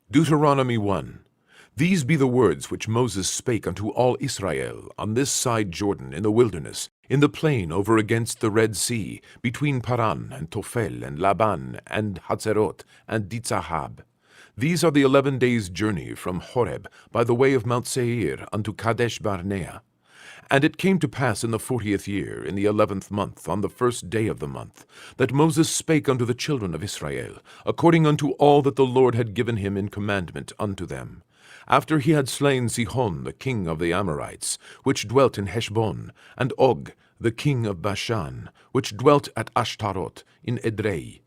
Deuteronomy 1. These be the words which Moses spake unto all Israel on this side Jordan in the wilderness, in the plain over against the Red Sea, between Paran and Tophel and Laban and Hatzerot and Ditzahab. These are the 11 days' journey from Horeb by the way of Mount Seir unto Kadesh Barnea. And it came to pass in the 40th year, in the 11th month, on the first day of the month, that Moses spake unto the children of Israel, according unto all that the Lord had given him in commandment unto them. After he had slain Sihon the king of the Amorites, which dwelt in Heshbon, and Og the king of Bashan, which dwelt at Ashtaroth in Edrei.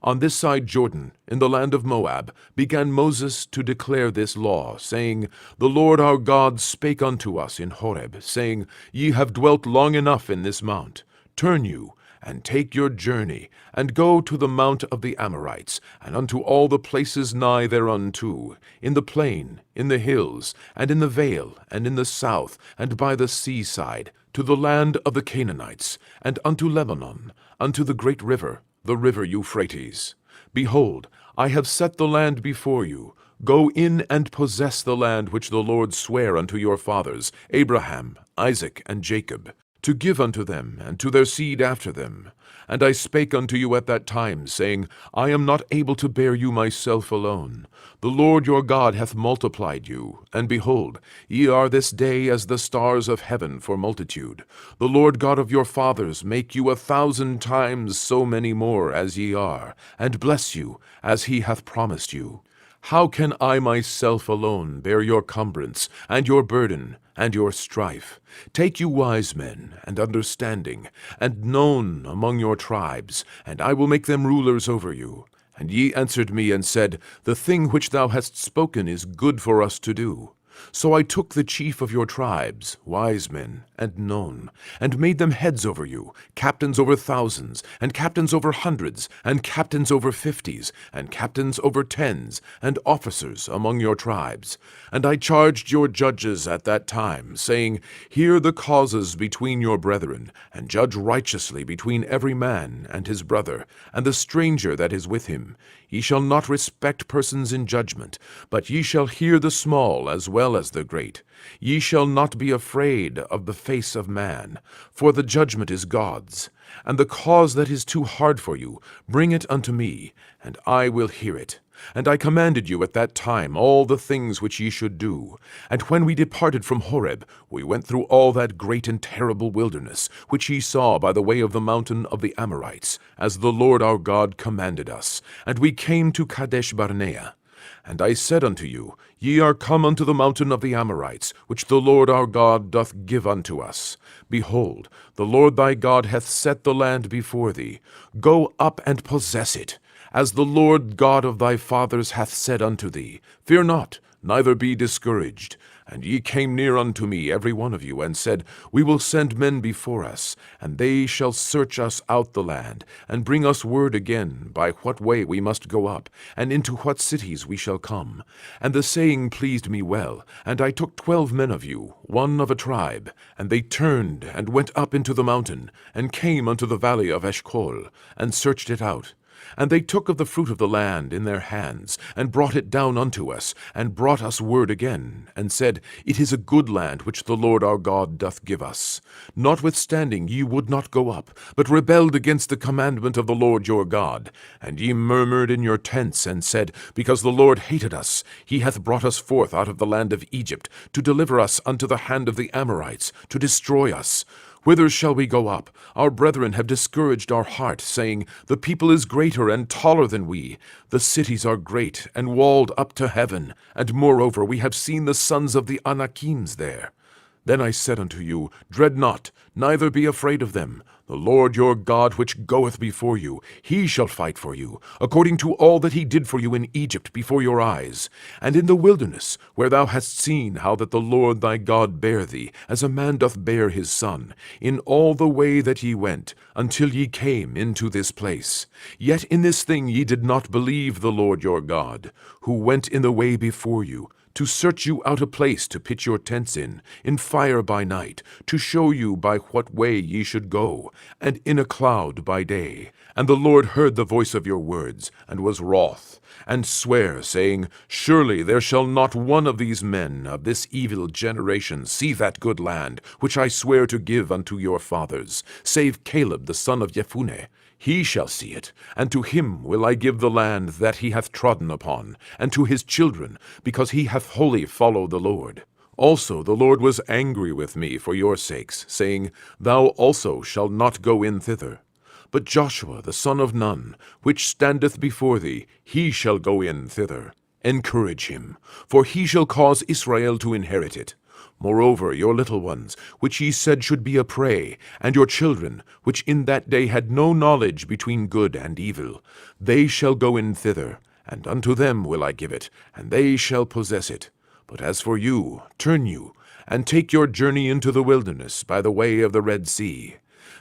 On this side Jordan, in the land of Moab, began Moses to declare this law, saying, The Lord our God spake unto us in Horeb, saying, Ye have dwelt long enough in this mount. Turn you, and take your journey, and go to the mount of the Amorites, and unto all the places nigh thereunto, in the plain, in the hills, and in the vale, and in the south, and by the seaside, to the land of the Canaanites, and unto Lebanon, unto the great river, the river Euphrates. Behold, I have set the land before you. Go in and possess the land which the Lord sware unto your fathers, Abraham, Isaac, and Jacob, to give unto them, and to their seed after them. And I spake unto you at that time, saying, I am not able to bear you myself alone. The Lord your God hath multiplied you, and behold, ye are this day as the stars of heaven for multitude. The Lord God of your fathers make you 1,000 times so many more as ye are, and bless you, as he hath promised you. How can I myself alone bear your cumbrance, and your burden, and your strife? Take you wise men, and understanding, and known among your tribes, and I will make them rulers over you. And ye answered me and said, The thing which thou hast spoken is good for us to do. So I took the chief of your tribes, wise men, and known, and made them heads over you, captains over thousands, and captains over hundreds, and captains over 50s, and captains over 10s, and officers among your tribes. And I charged your judges at that time, saying, Hear the causes between your brethren, and judge righteously between every man and his brother, and the stranger that is with him. Ye shall not respect persons in judgment, but ye shall hear the small as well as the great. Ye shall not be afraid of the face of man, for the judgment is God's. And the cause that is too hard for you, bring it unto me, and I will hear it. And I commanded you at that time all the things which ye should do. And when we departed from Horeb, we went through all that great and terrible wilderness, which ye saw by the way of the mountain of the Amorites, as the Lord our God commanded us. And we came to Kadesh Barnea. And I said unto you, Ye are come unto the mountain of the Amorites, which the Lord our God doth give unto us. Behold, the Lord thy God hath set the land before thee. Go up and possess it, as the Lord God of thy fathers hath said unto thee. Fear not, neither be discouraged. And ye came near unto me, every one of you, and said, We will send men before us, and they shall search us out the land, and bring us word again by what way we must go up, and into what cities we shall come. And the saying pleased me well, and I took 12 men of you, one of a tribe, and they turned and went up into the mountain, and came unto the valley of Eshcol, and searched it out. And they took of the fruit of the land in their hands, and brought it down unto us, and brought us word again, and said, It is a good land which the Lord our God doth give us. Notwithstanding ye would not go up, but rebelled against the commandment of the Lord your God. And ye murmured in your tents, and said, Because the Lord hated us, he hath brought us forth out of the land of Egypt, to deliver us unto the hand of the Amorites, to destroy us. Whither shall we go up? Our brethren have discouraged our heart, saying, The people is greater and taller than we. The cities are great and walled up to heaven, and moreover we have seen the sons of the Anakims there. Then I said unto you, Dread not, neither be afraid of them. The Lord your God which goeth before you, he shall fight for you, according to all that he did for you in Egypt before your eyes, and in the wilderness, where thou hast seen how that the Lord thy God bare thee, as a man doth bear his son, in all the way that ye went, until ye came into this place. Yet in this thing ye did not believe the Lord your God, who went in the way before you, to search you out a place to pitch your tents in fire by night, to show you by what way ye should go, and in a cloud by day. And the Lord heard the voice of your words, and was wroth, and sware, saying, Surely there shall not one of these men of this evil generation see that good land, which I swear to give unto your fathers, save Caleb the son of Jephunneh. He shall see it, and to him will I give the land that he hath trodden upon, and to his children, because he hath wholly followed the Lord. Also the Lord was angry with me for your sakes, saying, Thou also shalt not go in thither. But Joshua the son of Nun, which standeth before thee, he shall go in thither. Encourage him, for he shall cause Israel to inherit it. Moreover, your little ones, which ye said should be a prey, and your children, which in that day had no knowledge between good and evil, they shall go in thither, and unto them will I give it, and they shall possess it. But as for you, turn you, and take your journey into the wilderness by the way of the Red Sea.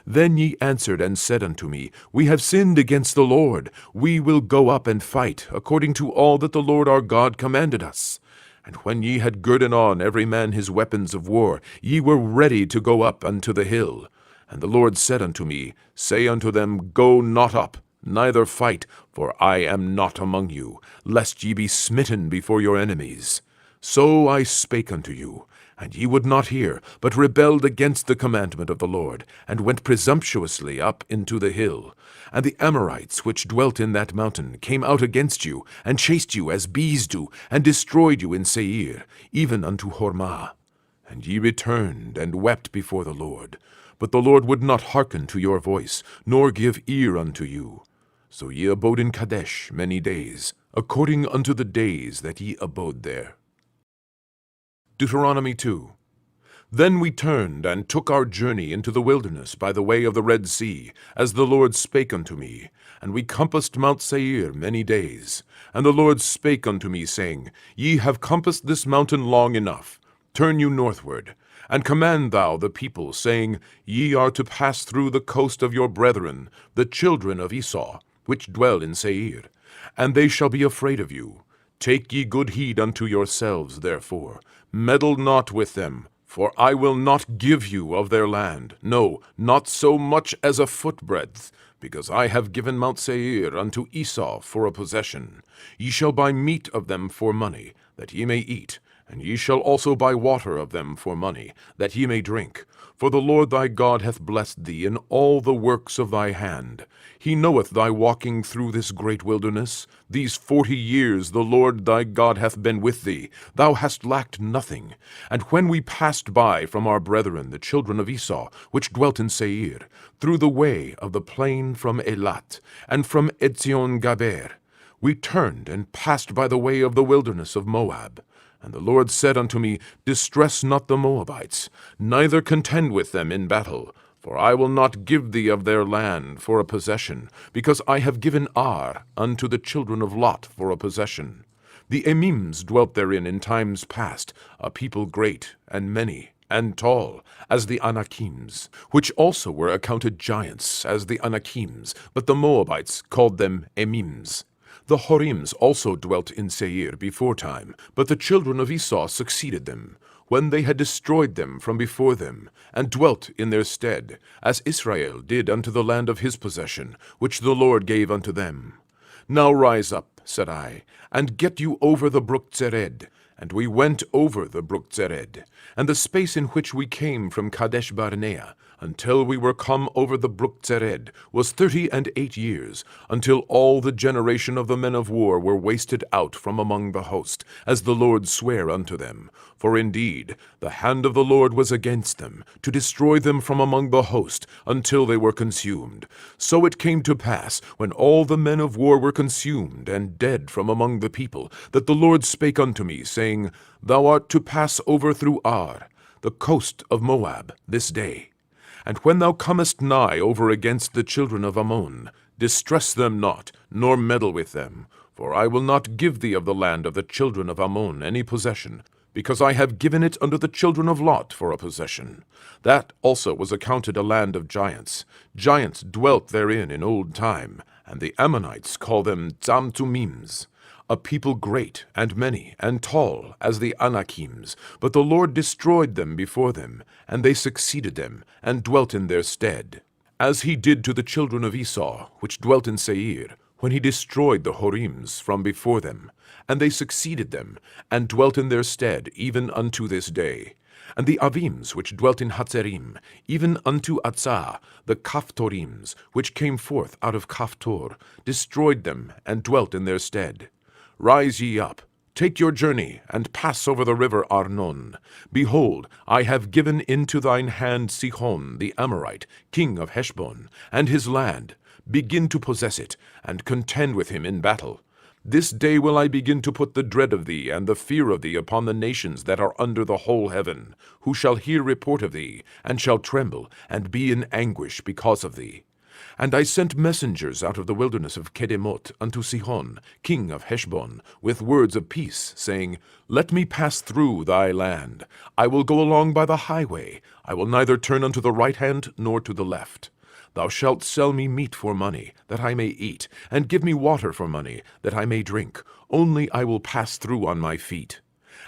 Then ye answered and said unto me, We have sinned against the Lord. We will go up and fight, according to all that the Lord our God commanded us. And when ye had girded on every man his weapons of war, ye were ready to go up unto the hill. And the Lord said unto me, Say unto them, Go not up, neither fight, for I am not among you, lest ye be smitten before your enemies. So I spake unto you, and ye would not hear, but rebelled against the commandment of the Lord, and went presumptuously up into the hill. And the Amorites which dwelt in that mountain came out against you, and chased you as bees do, and destroyed you in Seir, even unto Hormah. And ye returned and wept before the Lord. But the Lord would not hearken to your voice, nor give ear unto you. So ye abode in Kadesh many days, according unto the days that ye abode there. Deuteronomy 2. Then we turned and took our journey into the wilderness by the way of the Red Sea, as the Lord spake unto me. And we compassed Mount Seir many days. And the Lord spake unto me, saying, Ye have compassed this mountain long enough. Turn you northward, and command thou the people, saying, Ye are to pass through the coast of your brethren, the children of Esau, which dwell in Seir, and they shall be afraid of you. Take ye good heed unto yourselves, therefore. Meddle not with them, for I will not give you of their land, no, not so much as a footbreadth, because I have given Mount Seir unto Esau for a possession. Ye shall buy meat of them for money, that ye may eat, and ye shall also buy water of them for money, that ye may drink. For the Lord thy God hath blessed thee in all the works of thy hand. He knoweth thy walking through this great wilderness. These 40 years the Lord thy God hath been with thee. Thou hast lacked nothing. And when we passed by from our brethren, the children of Esau, which dwelt in Seir, through the way of the plain from Elat, and from Etzion-Gaber, we turned and passed by the way of the wilderness of Moab. And the Lord said unto me, Distress not the Moabites, neither contend with them in battle, for I will not give thee of their land for a possession, because I have given Ar unto the children of Lot for a possession. The Emims dwelt therein in times past, a people great and many and tall, as the Anakims, which also were accounted giants, as the Anakims, but the Moabites called them Emims. The Horims also dwelt in Seir beforetime, but the children of Esau succeeded them, when they had destroyed them from before them, and dwelt in their stead, as Israel did unto the land of his possession, which the Lord gave unto them. Now rise up, said I, and get you over the brook Zered. And we went over the brook Zered, and the space in which we came from Kadesh Barnea, until we were come over the brook Zered, was 38 years, until all the generation of the men of war were wasted out from among the host, as the Lord sware unto them. For indeed, the hand of the Lord was against them, to destroy them from among the host, until they were consumed. So it came to pass, when all the men of war were consumed and dead from among the people, that the Lord spake unto me, saying, Thou art to pass over through Ar, the coast of Moab, this day. And when thou comest nigh over against the children of Ammon, distress them not, nor meddle with them, for I will not give thee of the land of the children of Ammon any possession, because I have given it unto the children of Lot for a possession. That also was accounted a land of giants. Giants dwelt therein in old time, and the Ammonites call them Zamzumims. a people great and many and tall as the Anakims, but the Lord destroyed them before them, and they succeeded them, and dwelt in their stead. As he did to the children of Esau, which dwelt in Seir, when he destroyed the Horims from before them, and they succeeded them, and dwelt in their stead, even unto this day. And the Avims, which dwelt in Hatzerim, even unto Atzah, the Kaphtorims, which came forth out of Kaphtor, destroyed them, and dwelt in their stead. Rise ye up, take your journey, and pass over the river Arnon. Behold, I have given into thine hand Sihon the Amorite, king of Heshbon, and his land. Begin to possess it, and contend with him in battle. This day will I begin to put the dread of thee and the fear of thee upon the nations that are under the whole heaven, who shall hear report of thee, and shall tremble, and be in anguish because of thee. And I sent messengers out of the wilderness of Kedemoth unto Sihon, king of Heshbon, with words of peace, saying, Let me pass through thy land. I will go along by the highway. I will neither turn unto the right hand nor to the left. Thou shalt sell me meat for money, that I may eat, and give me water for money, that I may drink. Only I will pass through on my feet.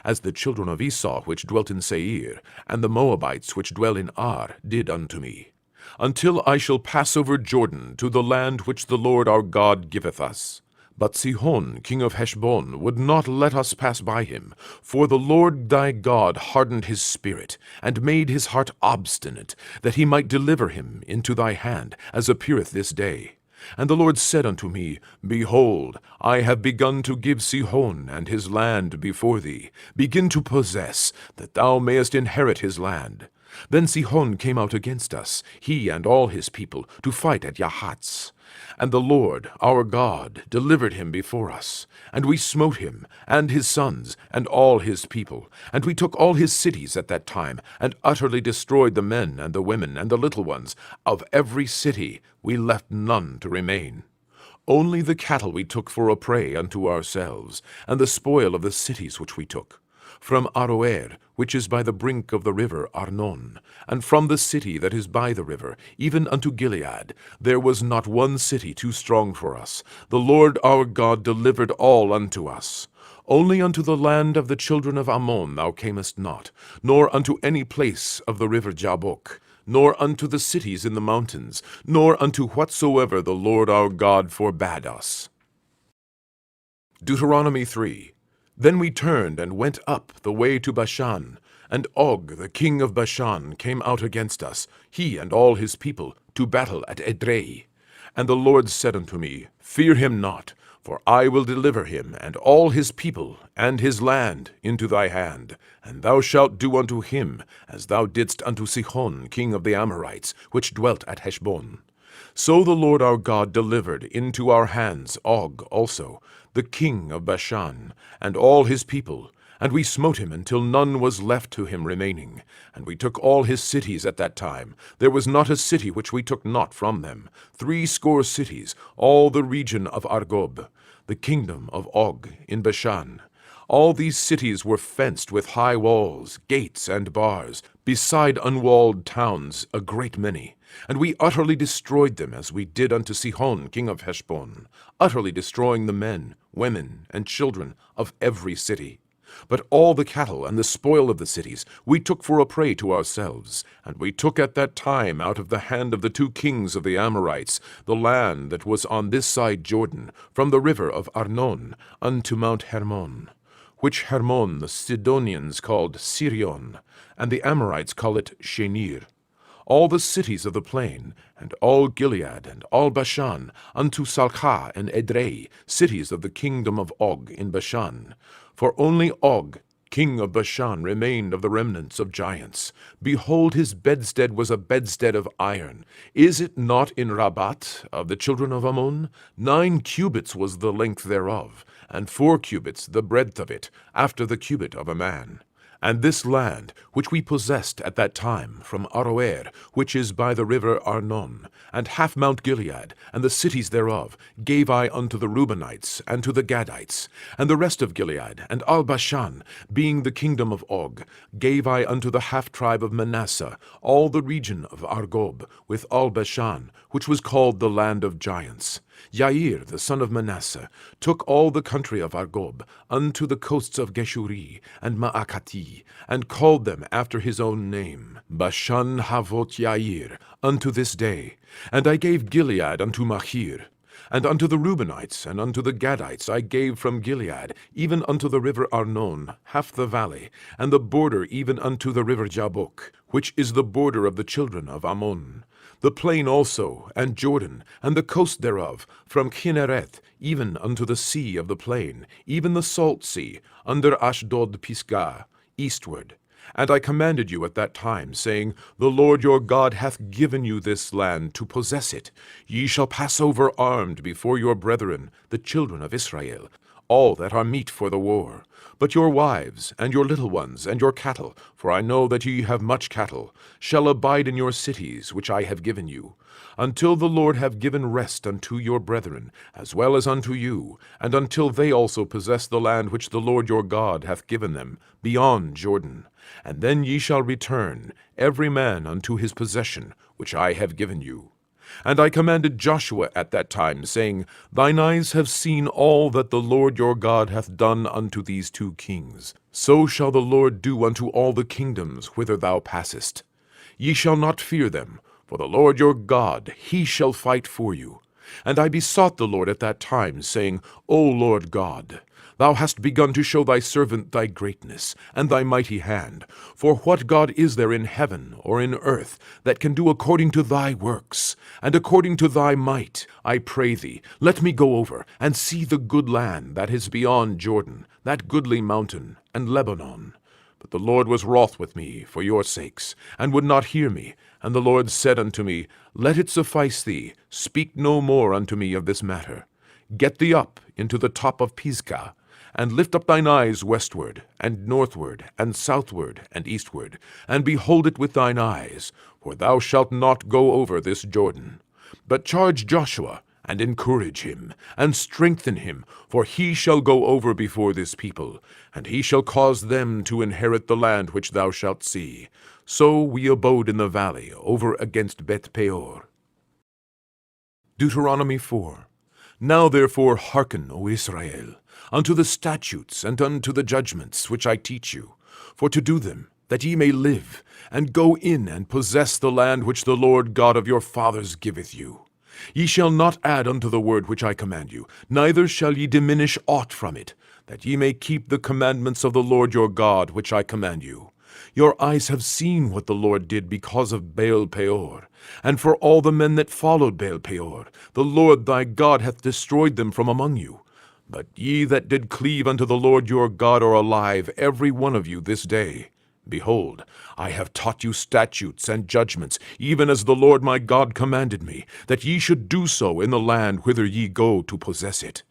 As the children of Esau which dwelt in Seir, and the Moabites which dwell in Ar, did unto me, until I shall pass over Jordan to the land which the Lord our God giveth us. But Sihon, king of Heshbon, would not let us pass by him, for the Lord thy God hardened his spirit, and made his heart obstinate, that he might deliver him into thy hand, as appeareth this day. And the Lord said unto me, Behold, I have begun to give Sihon and his land before thee. Begin to possess, that thou mayest inherit his land. Then Sihon came out against us, he and all his people, to fight at Yahatz. And the Lord our God delivered him before us. And we smote him, and his sons, and all his people. And we took all his cities at that time, and utterly destroyed the men, and the women, and the little ones. Of every city we left none to remain. Only the cattle we took for a prey unto ourselves, and the spoil of the cities which we took. From Aroer, which is by the brink of the river Arnon, and from the city that is by the river, even unto Gilead, there was not one city too strong for us. The Lord our God delivered all unto us. Only unto the land of the children of Ammon thou camest not, nor unto any place of the river Jabbok, nor unto the cities in the mountains, nor unto whatsoever the Lord our God forbade us. Deuteronomy 3. Then we turned and went up the way to Bashan, and Og the king of Bashan came out against us, he and all his people, to battle at Edrei. And the Lord said unto me, Fear him not, for I will deliver him and all his people and his land into thy hand, and thou shalt do unto him as thou didst unto Sihon king of the Amorites, which dwelt at Heshbon. So the Lord our God delivered into our hands Og also, the king of Bashan, and all his people, and we smote him until none was left to him remaining. And we took all his cities at that time. There was not a city which we took not from them. 60 cities, all the region of Argob, the kingdom of Og in Bashan. All these cities were fenced with high walls, gates, and bars, beside unwalled towns a great many. And we utterly destroyed them, as we did unto Sihon king of Heshbon, utterly destroying the men, women, and children of every city. But all the cattle and the spoil of the cities we took for a prey to ourselves. And we took at that time out of the hand of the 2 kings of the Amorites the land that was on this side Jordan, from the river of Arnon unto Mount Hermon, which Hermon the Sidonians called Sirion, and the Amorites call it Shenir. All the cities of the plain, and all Gilead, and all Bashan, unto Salcah and Edrei, cities of the kingdom of Og in Bashan. For only Og, king of Bashan, remained of the remnants of giants. Behold, his bedstead was a bedstead of iron. Is it not in Rabat of the children of Ammon? 9 cubits was the length thereof, and 4 cubits the breadth of it, after the cubit of a man. And this land, which we possessed at that time, from Aroer, which is by the river Arnon, and half Mount Gilead, and the cities thereof, gave I unto the Reubenites, and to the Gadites. And the rest of Gilead, and all Bashan, being the kingdom of Og, gave I unto the half-tribe of Manasseh, all the region of Argob, with all Bashan, which was called the land of giants. Jair the son of Manasseh took all the country of Argob unto the coasts of Geshuri and Maacati, and called them after his own name, Bashan Havot Yair, unto this day. And I gave Gilead unto Machir. And unto the Reubenites and unto the Gadites I gave from Gilead, even unto the river Arnon, half the valley, and the border even unto the river Jabbok, which is the border of the children of Ammon. The plain also, and Jordan, and the coast thereof, from Kinnereth even unto the sea of the plain, even the salt sea, under Ashdod Pisgah, eastward. And I commanded you at that time, saying, The Lord your God hath given you this land to possess it. Ye shall pass over armed before your brethren, the children of Israel, all that are meet for the war. But your wives, and your little ones, and your cattle, for I know that ye have much cattle, shall abide in your cities which I have given you, until the Lord have given rest unto your brethren, as well as unto you, and until they also possess the land which the Lord your God hath given them, beyond Jordan. And then ye shall return, every man unto his possession, which I have given you. And I commanded Joshua at that time, saying, Thine eyes have seen all that the Lord your God hath done unto these two kings. So shall the Lord do unto all the kingdoms whither thou passest. Ye shall not fear them, for the Lord your God, he shall fight for you. And I besought the Lord at that time, saying, O Lord God, thou hast begun to show thy servant thy greatness, and thy mighty hand. For what God is there in heaven or in earth that can do according to thy works, and according to thy might? I pray thee, let me go over, and see the good land that is beyond Jordan, that goodly mountain, and Lebanon. But the Lord was wroth with me for your sakes, and would not hear me. And the Lord said unto me, Let it suffice thee, speak no more unto me of this matter. Get thee up into the top of Pisgah, and lift up thine eyes westward, and northward, and southward, and eastward, and behold it with thine eyes, for thou shalt not go over this Jordan. But charge Joshua, and encourage him, and strengthen him, for he shall go over before this people, and he shall cause them to inherit the land which thou shalt see. So we abode in the valley, over against Beth-peor. Deuteronomy 4. Now therefore hearken, O Israel, unto the statutes and unto the judgments which I teach you, for to do them, that ye may live, and go in and possess the land which the Lord God of your fathers giveth you. Ye shall not add unto the word which I command you, neither shall ye diminish aught from it, that ye may keep the commandments of the Lord your God which I command you. Your eyes have seen what the Lord did because of Baal-peor, and for all the men that followed Baal-peor, the Lord thy God hath destroyed them from among you. But ye that did cleave unto the Lord your God are alive, every one of you this day. Behold, I have taught you statutes and judgments, even as the Lord my God commanded me, that ye should do so in the land whither ye go to possess it.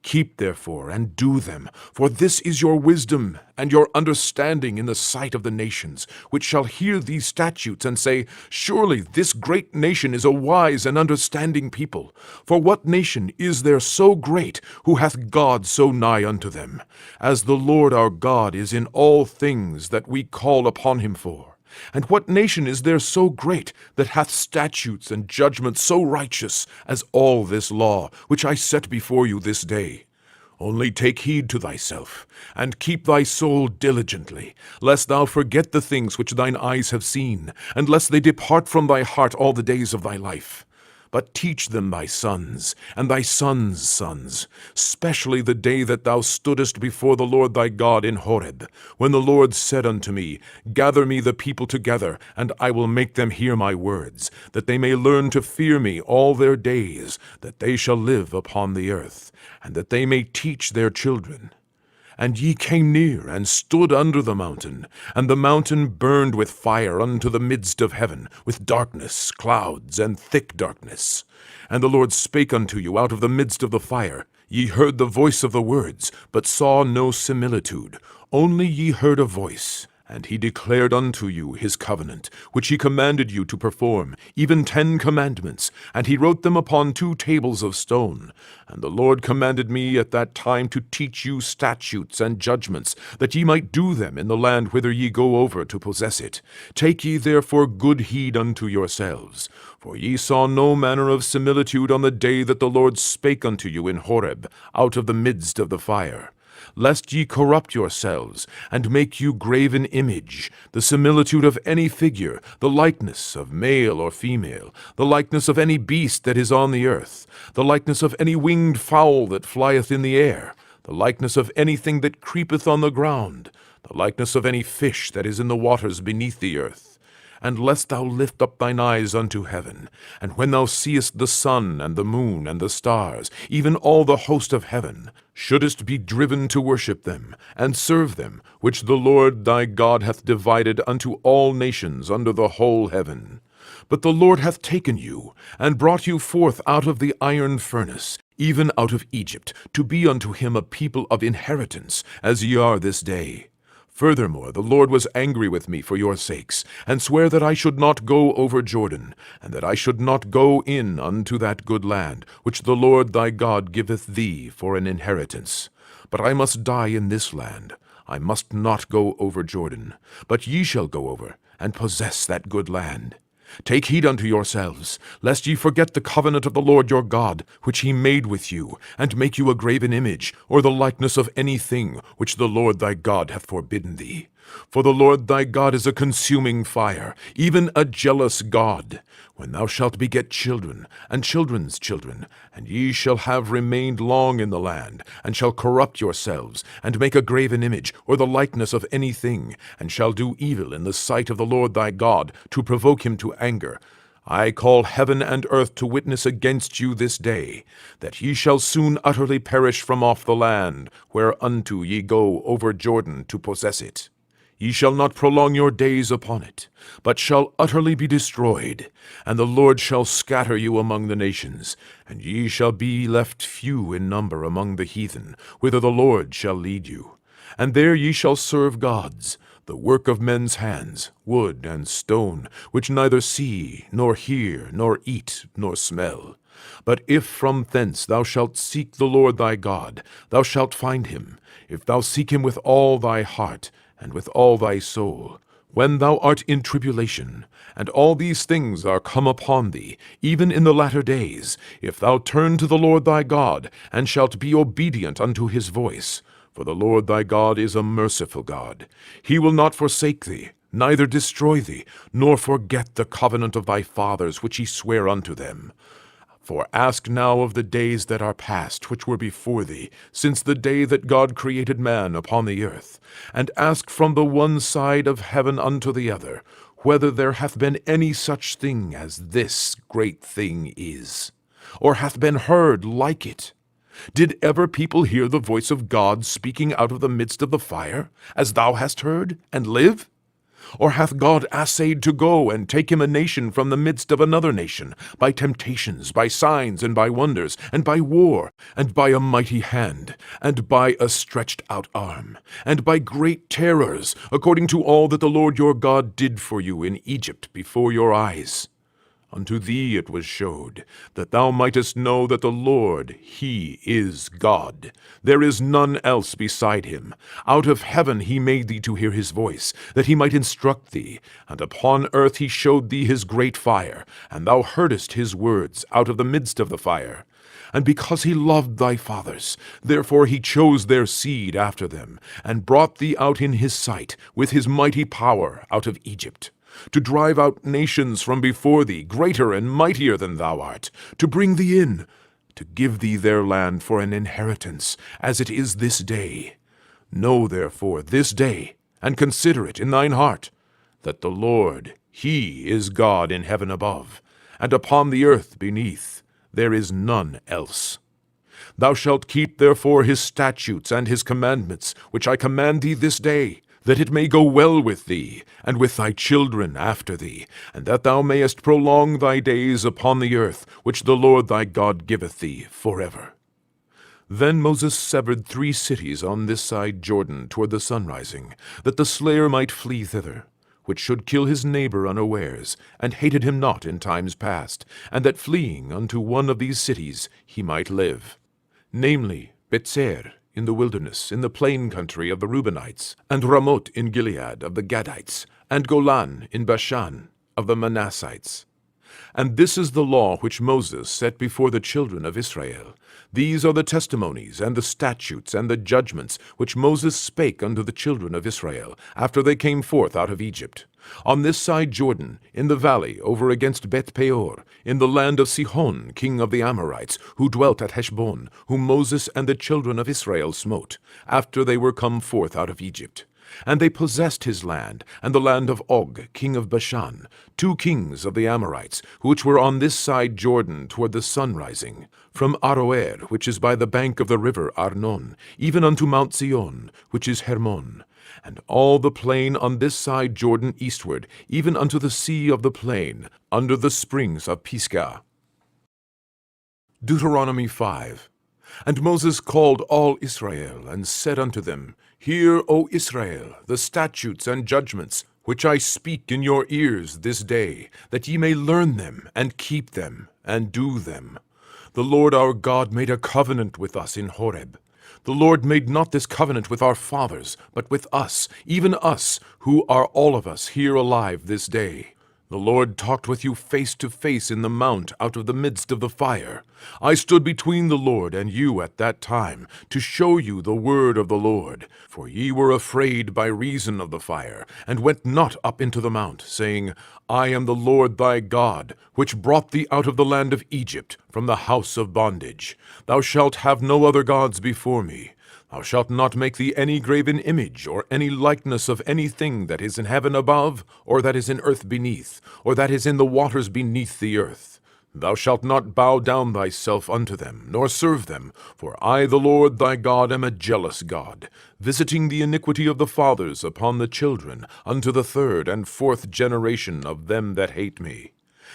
Keep therefore and do them, for this is your wisdom and your understanding in the sight of the nations, which shall hear these statutes and say, Surely this great nation is a wise and understanding people. For what nation is there so great, who hath God so nigh unto them, as the Lord our God is in all things that we call upon him for? And what nation is there so great, that hath statutes and judgments so righteous as all this law, which I set before you this day? Only take heed to thyself, and keep thy soul diligently, lest thou forget the things which thine eyes have seen, and lest they depart from thy heart all the days of thy life. But teach them thy sons, and thy sons' sons, specially the day that thou stoodest before the Lord thy God in Horeb, when the Lord said unto me, Gather me the people together, and I will make them hear my words, that they may learn to fear me all their days, that they shall live upon the earth, and that they may teach their children. And ye came near, and stood under the mountain, and the mountain burned with fire unto the midst of heaven, with darkness, clouds, and thick darkness. And the Lord spake unto you out of the midst of the fire. Ye heard the voice of the words, but saw no similitude, only ye heard a voice. And he declared unto you his covenant, which he commanded you to perform, even 10 commandments, and he wrote them upon 2 tables of stone. And the Lord commanded me at that time to teach you statutes and judgments, that ye might do them in the land whither ye go over to possess it. Take ye therefore good heed unto yourselves, for ye saw no manner of similitude on the day that the Lord spake unto you in Horeb, out of the midst of the fire. Lest ye corrupt yourselves, and make you graven image, the similitude of any figure, the likeness of male or female, the likeness of any beast that is on the earth, the likeness of any winged fowl that flieth in the air, the likeness of anything that creepeth on the ground, the likeness of any fish that is in the waters beneath the earth. And lest thou lift up thine eyes unto heaven, and when thou seest the sun and the moon and the stars, even all the host of heaven, shouldest be driven to worship them, and serve them, which the Lord thy God hath divided unto all nations under the whole heaven. But the Lord hath taken you, and brought you forth out of the iron furnace, even out of Egypt, to be unto him a people of inheritance, as ye are this day. Furthermore, the Lord was angry with me for your sakes, and sware that I should not go over Jordan, and that I should not go in unto that good land, which the Lord thy God giveth thee for an inheritance. But I must die in this land. I must not go over Jordan, but ye shall go over, and possess that good land. Take heed unto yourselves, lest ye forget the covenant of the Lord your God, which he made with you, and make you a graven image, or the likeness of any thing which the Lord thy God hath forbidden thee. For the Lord thy God is a consuming fire, even a jealous God. When thou shalt beget children, and children's children, and ye shall have remained long in the land, and shall corrupt yourselves, and make a graven image, or the likeness of any thing, and shall do evil in the sight of the Lord thy God, to provoke him to anger, I call heaven and earth to witness against you this day, that ye shall soon utterly perish from off the land, whereunto ye go over Jordan to possess it. Ye shall not prolong your days upon it, but shall utterly be destroyed, and the Lord shall scatter you among the nations, and ye shall be left few in number among the heathen, whither the Lord shall lead you. And there ye shall serve gods, the work of men's hands, wood and stone, which neither see, nor hear, nor eat, nor smell. But if from thence thou shalt seek the Lord thy God, thou shalt find him, if thou seek him with all thy heart, and with all thy soul, when thou art in tribulation, and all these things are come upon thee, even in the latter days, if thou turn to the Lord thy God, and shalt be obedient unto his voice. For the Lord thy God is a merciful God. He will not forsake thee, neither destroy thee, nor forget the covenant of thy fathers which he sware unto them. For ask now of the days that are past, which were before thee, since the day that God created man upon the earth, and ask from the one side of heaven unto the other, whether there hath been any such thing as this great thing is, or hath been heard like it. Did ever people hear the voice of God speaking out of the midst of the fire, as thou hast heard, and live? Or hath God assayed to go and take him a nation from the midst of another nation, by temptations, by signs, and by wonders, and by war, and by a mighty hand, and by a stretched out arm, and by great terrors, according to all that the Lord your God did for you in Egypt before your eyes? Unto thee it was showed, that thou mightest know that the Lord, he is God. There is none else beside him. Out of heaven he made thee to hear his voice, that he might instruct thee. And upon earth he showed thee his great fire, and thou heardest his words out of the midst of the fire. And because he loved thy fathers, therefore he chose their seed after them, and brought thee out in his sight, with his mighty power, out of Egypt, to drive out nations from before thee, greater and mightier than thou art, to bring thee in, to give thee their land for an inheritance, as it is this day. Know therefore this day, and consider it in thine heart, that the Lord, he is God in heaven above, and upon the earth beneath. There is none else. Thou shalt keep therefore his statutes and his commandments, which I command thee this day, that it may go well with thee, and with thy children after thee, and that thou mayest prolong thy days upon the earth, which the Lord thy God giveth thee forever. Then Moses severed 3 cities on this side Jordan toward the sunrising, that the slayer might flee thither, which should kill his neighbor unawares, and hated him not in times past, and that fleeing unto one of these cities he might live. Namely, Betzer in the wilderness, in the plain country of the Reubenites, and Ramoth in Gilead of the Gadites, and Golan in Bashan of the Manassites. And this is the law which Moses set before the children of Israel. These are the testimonies, and the statutes, and the judgments, which Moses spake unto the children of Israel, after they came forth out of Egypt. On this side Jordan, in the valley over against Beth-peor, in the land of Sihon, king of the Amorites, who dwelt at Heshbon, whom Moses and the children of Israel smote, after they were come forth out of Egypt. And they possessed his land, and the land of Og, king of Bashan, 2 kings of the Amorites, which were on this side Jordan toward the sunrising, from Aroer, which is by the bank of the river Arnon, even unto Mount Zion, which is Hermon, and all the plain on this side Jordan eastward, even unto the sea of the plain, under the springs of Pisgah. Deuteronomy 5. And Moses called all Israel, and said unto them, Hear, O Israel, the statutes and judgments, which I speak in your ears this day, that ye may learn them, and keep them, and do them. The Lord our God made a covenant with us in Horeb. The Lord made not this covenant with our fathers, but with us, even us, who are all of us here alive this day. The Lord talked with you face to face in the mount out of the midst of the fire. I stood between the Lord and you at that time, to show you the word of the Lord. For ye were afraid by reason of the fire, and went not up into the mount, saying, I am the Lord thy God, which brought thee out of the land of Egypt, from the house of bondage. Thou shalt have no other gods before me. Thou shalt not make thee any graven image, or any likeness of anything that is in heaven above, or that is in earth beneath, or that is in the waters beneath the earth. Thou shalt not bow down thyself unto them, nor serve them, for I the Lord thy God am a jealous God, visiting the iniquity of the fathers upon the children, unto the 3rd and 4th generation of them that hate me,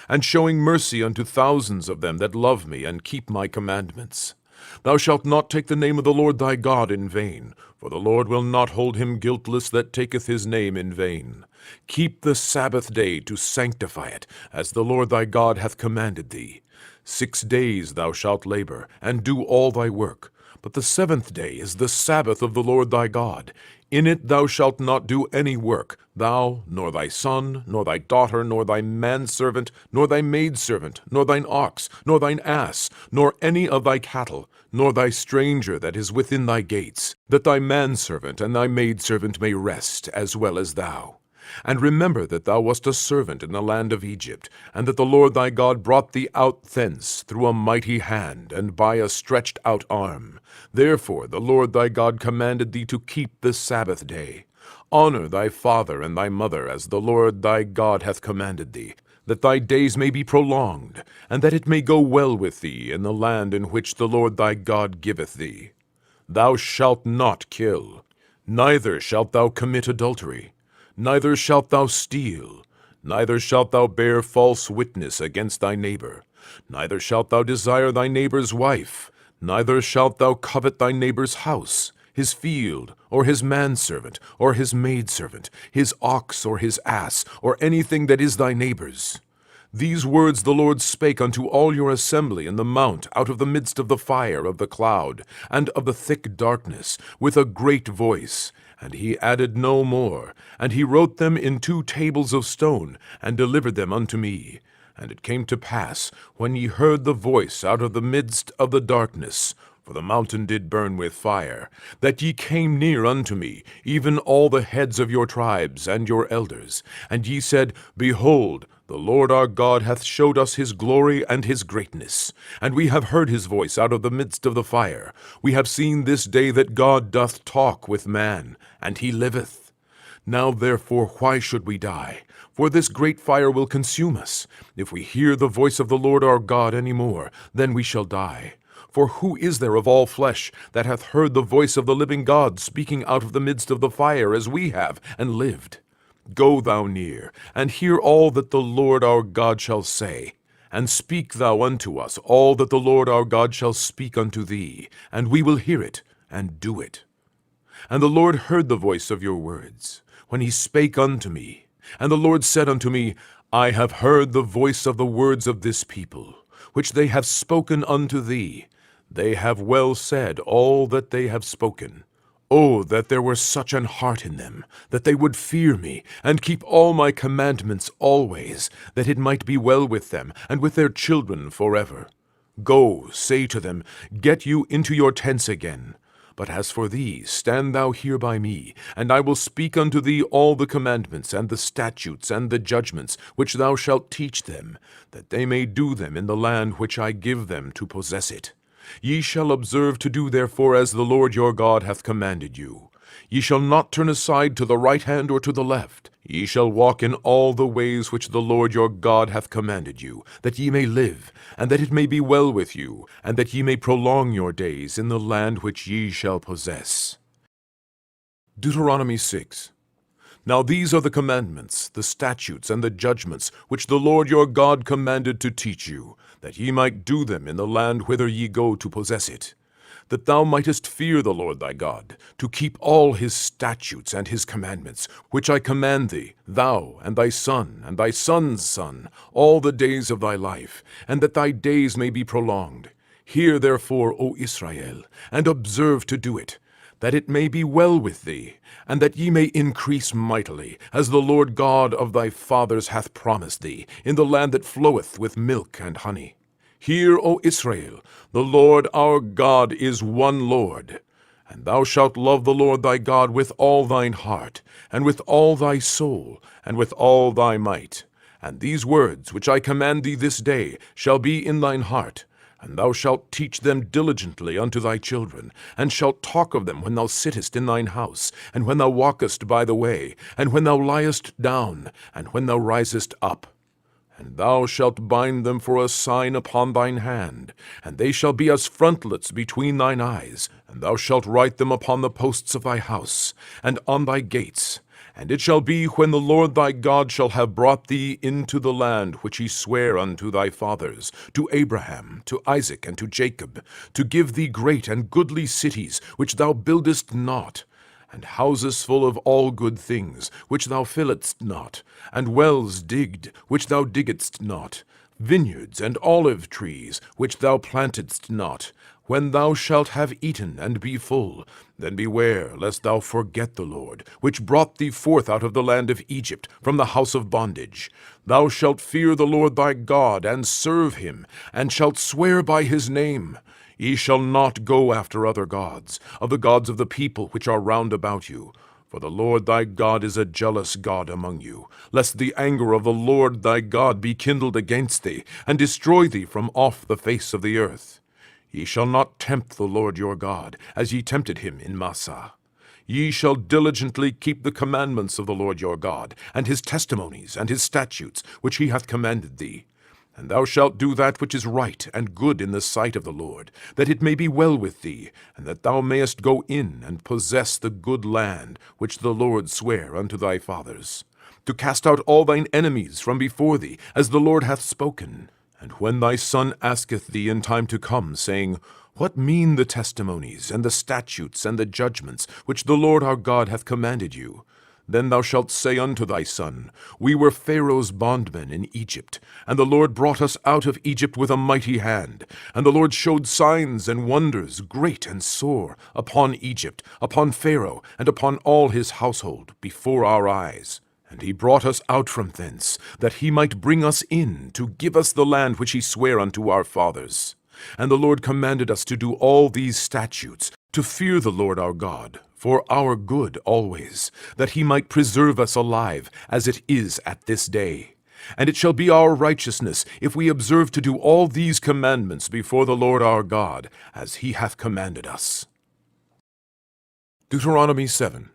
and showing mercy unto thousands of them that love me and keep my commandments. Thou shalt not take the name of the Lord thy God in vain, for the Lord will not hold him guiltless that taketh his name in vain. Keep the Sabbath day to sanctify it, as the Lord thy God hath commanded thee. 6 days thou shalt labor, and do all thy work. But the 7th day is the Sabbath of the Lord thy God. In it thou shalt not do any work, thou, nor thy son, nor thy daughter, nor thy manservant, nor thy maidservant, nor thine ox, nor thine ass, nor any of thy cattle, nor thy stranger that is within thy gates, that thy manservant and thy maidservant may rest, as well as thou. And remember that thou wast a servant in the land of Egypt, and that the Lord thy God brought thee out thence through a mighty hand, and by a stretched out arm. Therefore the Lord thy God commanded thee to keep the Sabbath day. Honor thy father and thy mother, as the Lord thy God hath commanded thee, that thy days may be prolonged, and that it may go well with thee in the land in which the Lord thy God giveth thee. Thou shalt not kill, neither shalt thou commit adultery, neither shalt thou steal, neither shalt thou bear false witness against thy neighbor, neither shalt thou desire thy neighbor's wife, neither shalt thou covet thy neighbor's house, his field, or his manservant, or his maidservant, his ox, or his ass, or anything that is thy neighbor's. These words the Lord spake unto all your assembly in the mount out of the midst of the fire of the cloud, and of the thick darkness, with a great voice. And he added no more, and he wrote them in 2 tables of stone, and delivered them unto me. And it came to pass, when ye heard the voice out of the midst of the darkness, for the mountain did burn with fire, that ye came near unto me, even all the heads of your tribes and your elders. And ye said, Behold, the Lord our God hath showed us his glory and his greatness. And we have heard his voice out of the midst of the fire. We have seen this day that God doth talk with man, and he liveth. Now therefore why should we die? For this great fire will consume us. If we hear the voice of the Lord our God any more, then we shall die. For who is there of all flesh that hath heard the voice of the living God speaking out of the midst of the fire as we have, and lived? Go thou near, and hear all that the Lord our God shall say. And speak thou unto us all that the Lord our God shall speak unto thee, and we will hear it, and do it. And the Lord heard the voice of your words, when he spake unto me. And the Lord said unto me, I have heard the voice of the words of this people, which they have spoken unto thee. They have well said all that they have spoken. Oh, that there were such an heart in them, that they would fear me, and keep all my commandments always, that it might be well with them, and with their children forever. Go, say to them, Get you into your tents again. But as for thee, stand thou here by me, and I will speak unto thee all the commandments, and the statutes, and the judgments, which thou shalt teach them, that they may do them in the land which I give them to possess it. Ye shall observe to do therefore as the Lord your God hath commanded you. Ye shall not turn aside to the right hand or to the left. Ye shall walk in all the ways which the Lord your God hath commanded you, that ye may live, and that it may be well with you, and that ye may prolong your days in the land which ye shall possess. Deuteronomy 6. Now these are the commandments, the statutes, and the judgments, which the Lord your God commanded to teach you, that ye might do them in the land whither ye go to possess it, that thou mightest fear the Lord thy God, to keep all his statutes and his commandments, which I command thee, thou and thy son and thy son's son, all the days of thy life, and that thy days may be prolonged. Hear therefore, O Israel, and observe to do it, that it may be well with thee, and that ye may increase mightily, as the Lord God of thy fathers hath promised thee, in the land that floweth with milk and honey. Hear, O Israel, the Lord our God is one Lord. And thou shalt love the Lord thy God with all thine heart, and with all thy soul, and with all thy might. And these words which I command thee this day shall be in thine heart, and thou shalt teach them diligently unto thy children, and shalt talk of them when thou sittest in thine house, and when thou walkest by the way, and when thou liest down, and when thou risest up. And thou shalt bind them for a sign upon thine hand, and they shall be as frontlets between thine eyes, and thou shalt write them upon the posts of thy house, and on thy gates. And it shall be, when the Lord thy God shall have brought thee into the land which he sware unto thy fathers, to Abraham, to Isaac, and to Jacob, to give thee great and goodly cities, which thou buildest not, and houses full of all good things, which thou filledst not, and wells digged, which thou diggedst not, vineyards and olive trees, which thou plantedst not. When thou shalt have eaten and be full, then beware lest thou forget the Lord, which brought thee forth out of the land of Egypt, from the house of bondage. Thou shalt fear the Lord thy God, and serve him, and shalt swear by his name. Ye shall not go after other gods, of the gods of the people which are round about you. For the Lord thy God is a jealous God among you, lest the anger of the Lord thy God be kindled against thee, and destroy thee from off the face of the earth. Ye shall not tempt the Lord your God, as ye tempted him in Massah. Ye shall diligently keep the commandments of the Lord your God, and his testimonies, and his statutes, which he hath commanded thee. And thou shalt do that which is right and good in the sight of the Lord, that it may be well with thee, and that thou mayest go in and possess the good land which the Lord sware unto thy fathers, to cast out all thine enemies from before thee, as the Lord hath spoken. And when thy son asketh thee in time to come, saying, What mean the testimonies, and the statutes, and the judgments, which the Lord our God hath commanded you? Then thou shalt say unto thy son, We were Pharaoh's bondmen in Egypt, and the Lord brought us out of Egypt with a mighty hand. And the Lord showed signs and wonders, great and sore, upon Egypt, upon Pharaoh, and upon all his household, before our eyes. And he brought us out from thence, that he might bring us in, to give us the land which he sware unto our fathers. And the Lord commanded us to do all these statutes, to fear the Lord our God, for our good always, that he might preserve us alive, as it is at this day. And it shall be our righteousness, if we observe to do all these commandments before the Lord our God, as he hath commanded us. Deuteronomy 7.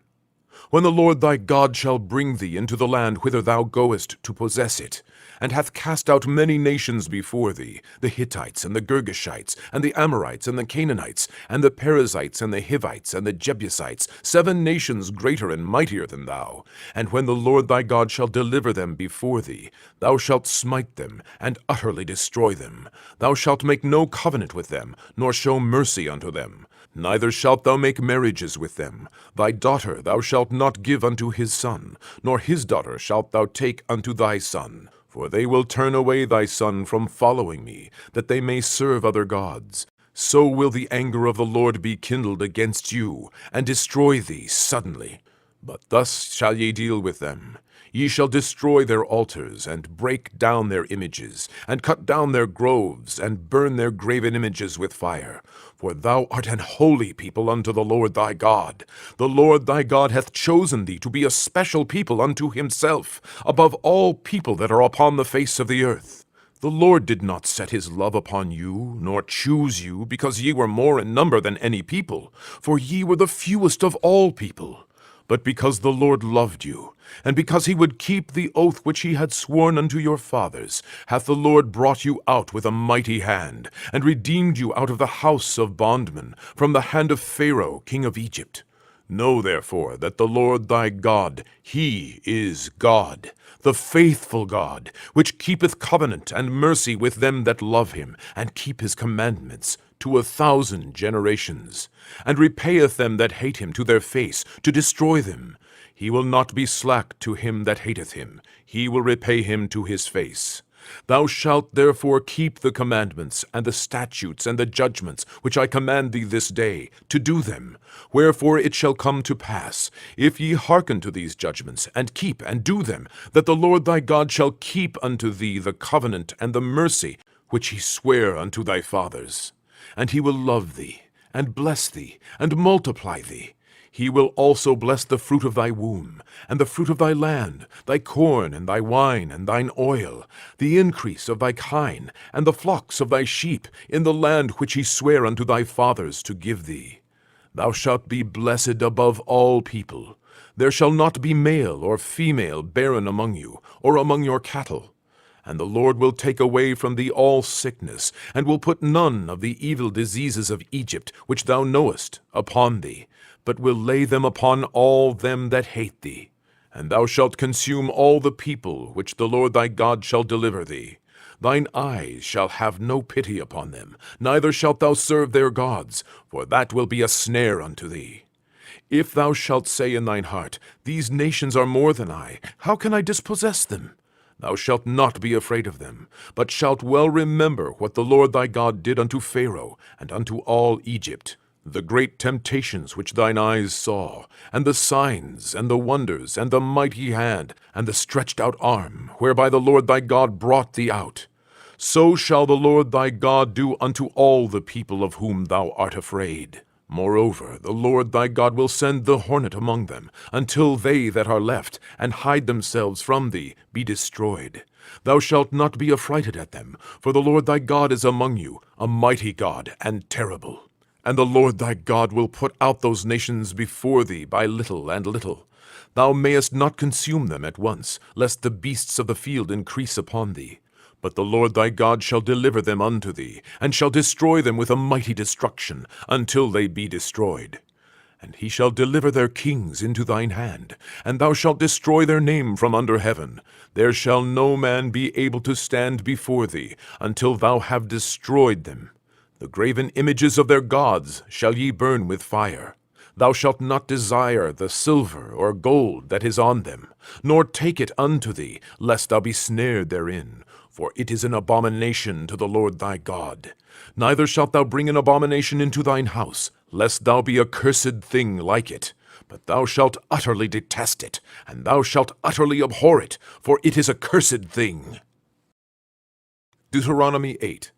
When the Lord thy God shall bring thee into the land whither thou goest to possess it, and hath cast out many nations before thee, the Hittites, and the Girgashites, and the Amorites, and the Canaanites, and the Perizzites, and the Hivites, and the Jebusites, 7 nations greater and mightier than thou. And when the Lord thy God shall deliver them before thee, thou shalt smite them, and utterly destroy them. Thou shalt make no covenant with them, nor show mercy unto them. Neither shalt thou make marriages with them. Thy daughter thou shalt not give unto his son, nor his daughter shalt thou take unto thy son. For they will turn away thy son from following me, that they may serve other gods. So will the anger of the Lord be kindled against you, and destroy thee suddenly. But thus shall ye deal with them. Ye shall destroy their altars, and break down their images, and cut down their groves, and burn their graven images with fire. For thou art an holy people unto the Lord thy God. The Lord thy God hath chosen thee to be a special people unto himself, above all people that are upon the face of the earth. The Lord did not set his love upon you, nor choose you, because ye were more in number than any people, for ye were the fewest of all people. But because the Lord loved you, and because he would keep the oath which he had sworn unto your fathers, hath the Lord brought you out with a mighty hand, and redeemed you out of the house of bondmen, from the hand of Pharaoh king of Egypt. Know therefore that the Lord thy God, he is God, the faithful God, which keepeth covenant and mercy with them that love him, and keep his commandments, to 1,000 generations, and repayeth them that hate him to their face, to destroy them. He will not be slack to him that hateth him. He will repay him to his face. Thou shalt therefore keep the commandments, and the statutes, and the judgments, which I command thee this day, to do them. Wherefore it shall come to pass, if ye hearken to these judgments, and keep and do them, that the Lord thy God shall keep unto thee the covenant and the mercy, which he sware unto thy fathers. And he will love thee, and bless thee, and multiply thee. He will also bless the fruit of thy womb, and the fruit of thy land, thy corn, and thy wine, and thine oil, the increase of thy kine, and the flocks of thy sheep, in the land which he sware unto thy fathers to give thee. Thou shalt be blessed above all people. There shall not be male or female barren among you, or among your cattle. And the Lord will take away from thee all sickness, and will put none of the evil diseases of Egypt, which thou knowest, upon thee, but will lay them upon all them that hate thee. And thou shalt consume all the people which the Lord thy God shall deliver thee. Thine eyes shall have no pity upon them, neither shalt thou serve their gods, for that will be a snare unto thee. If thou shalt say in thine heart, These nations are more than I, how can I dispossess them? Thou shalt not be afraid of them, but shalt well remember what the Lord thy God did unto Pharaoh, and unto all Egypt, the great temptations which thine eyes saw, and the signs, and the wonders, and the mighty hand, and the stretched out arm, whereby the Lord thy God brought thee out. So shall the Lord thy God do unto all the people of whom thou art afraid. Moreover, the Lord thy God will send the hornet among them, until they that are left, and hide themselves from thee, be destroyed. Thou shalt not be affrighted at them, for the Lord thy God is among you, a mighty God and terrible. And the Lord thy God will put out those nations before thee by little and little. Thou mayest not consume them at once, lest the beasts of the field increase upon thee. But the Lord thy God shall deliver them unto thee, and shall destroy them with a mighty destruction, until they be destroyed. And he shall deliver their kings into thine hand, and thou shalt destroy their name from under heaven. There shall no man be able to stand before thee, until thou have destroyed them. The graven images of their gods shall ye burn with fire. Thou shalt not desire the silver or gold that is on them, nor take it unto thee, lest thou be snared therein. For it is an abomination to the Lord thy God. Neither shalt thou bring an abomination into thine house, lest thou be a cursed thing like it. But thou shalt utterly detest it, and thou shalt utterly abhor it, for it is a cursed thing. Deuteronomy 8.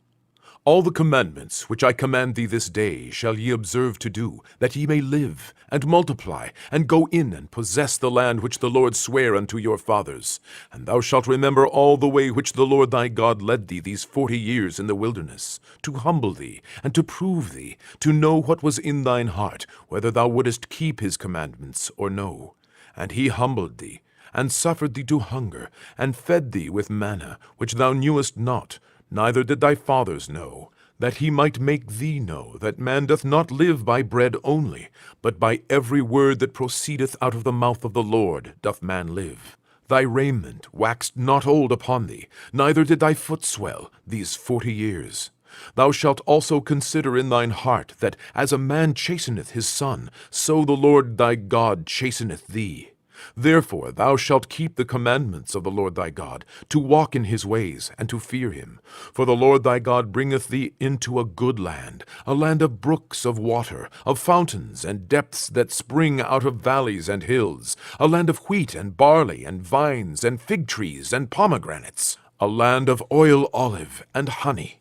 All the commandments which I command thee this day shall ye observe to do, that ye may live, and multiply, and go in and possess the land which the Lord sware unto your fathers. And thou shalt remember all the way which the Lord thy God led thee these 40 years in the wilderness, to humble thee, and to prove thee, to know what was in thine heart, whether thou wouldest keep his commandments or no. And he humbled thee, and suffered thee to hunger, and fed thee with manna, which thou knewest not, neither did thy fathers know, that he might make thee know that man doth not live by bread only, but by every word that proceedeth out of the mouth of the Lord doth man live. Thy raiment waxed not old upon thee, neither did thy foot swell these 40 years. Thou shalt also consider in thine heart that as a man chasteneth his son, so the Lord thy God chasteneth thee. Therefore thou shalt keep the commandments of the Lord thy God, to walk in his ways, and to fear him. For the Lord thy God bringeth thee into a good land, a land of brooks of water, of fountains and depths that spring out of valleys and hills, a land of wheat and barley and vines and fig trees and pomegranates, a land of oil olive and honey,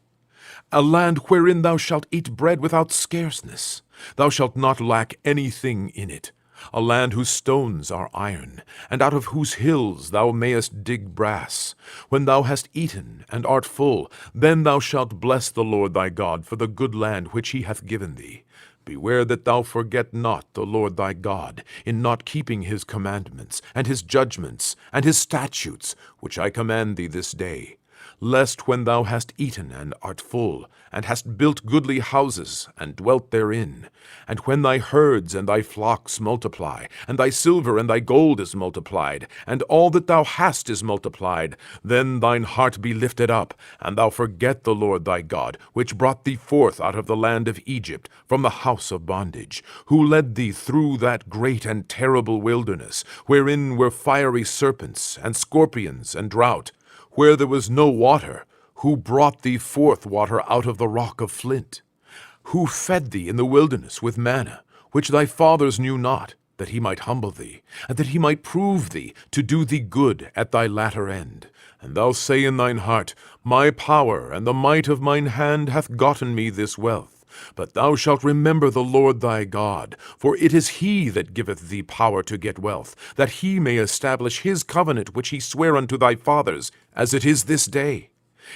a land wherein thou shalt eat bread without scarceness. Thou shalt not lack anything in it. A land whose stones are iron, and out of whose hills thou mayest dig brass. When thou hast eaten and art full, then thou shalt bless the Lord thy God for the good land which he hath given thee. Beware that thou forget not the Lord thy God, in not keeping his commandments, and his judgments, and his statutes, which I command thee this day. Lest when thou hast eaten and art full, and hast built goodly houses, and dwelt therein, and when thy herds and thy flocks multiply, and thy silver and thy gold is multiplied, and all that thou hast is multiplied, then thine heart be lifted up, and thou forget the Lord thy God, which brought thee forth out of the land of Egypt, from the house of bondage, who led thee through that great and terrible wilderness, wherein were fiery serpents, and scorpions, and drought, where there was no water, who brought thee forth water out of the rock of flint, who fed thee in the wilderness with manna, which thy fathers knew not, that he might humble thee, and that he might prove thee to do thee good at thy latter end. And thou say in thine heart, My power and the might of mine hand hath gotten me this wealth. But thou shalt remember the Lord thy God, for it is he that giveth thee power to get wealth, that he may establish his covenant which he sware unto thy fathers, as it is this day.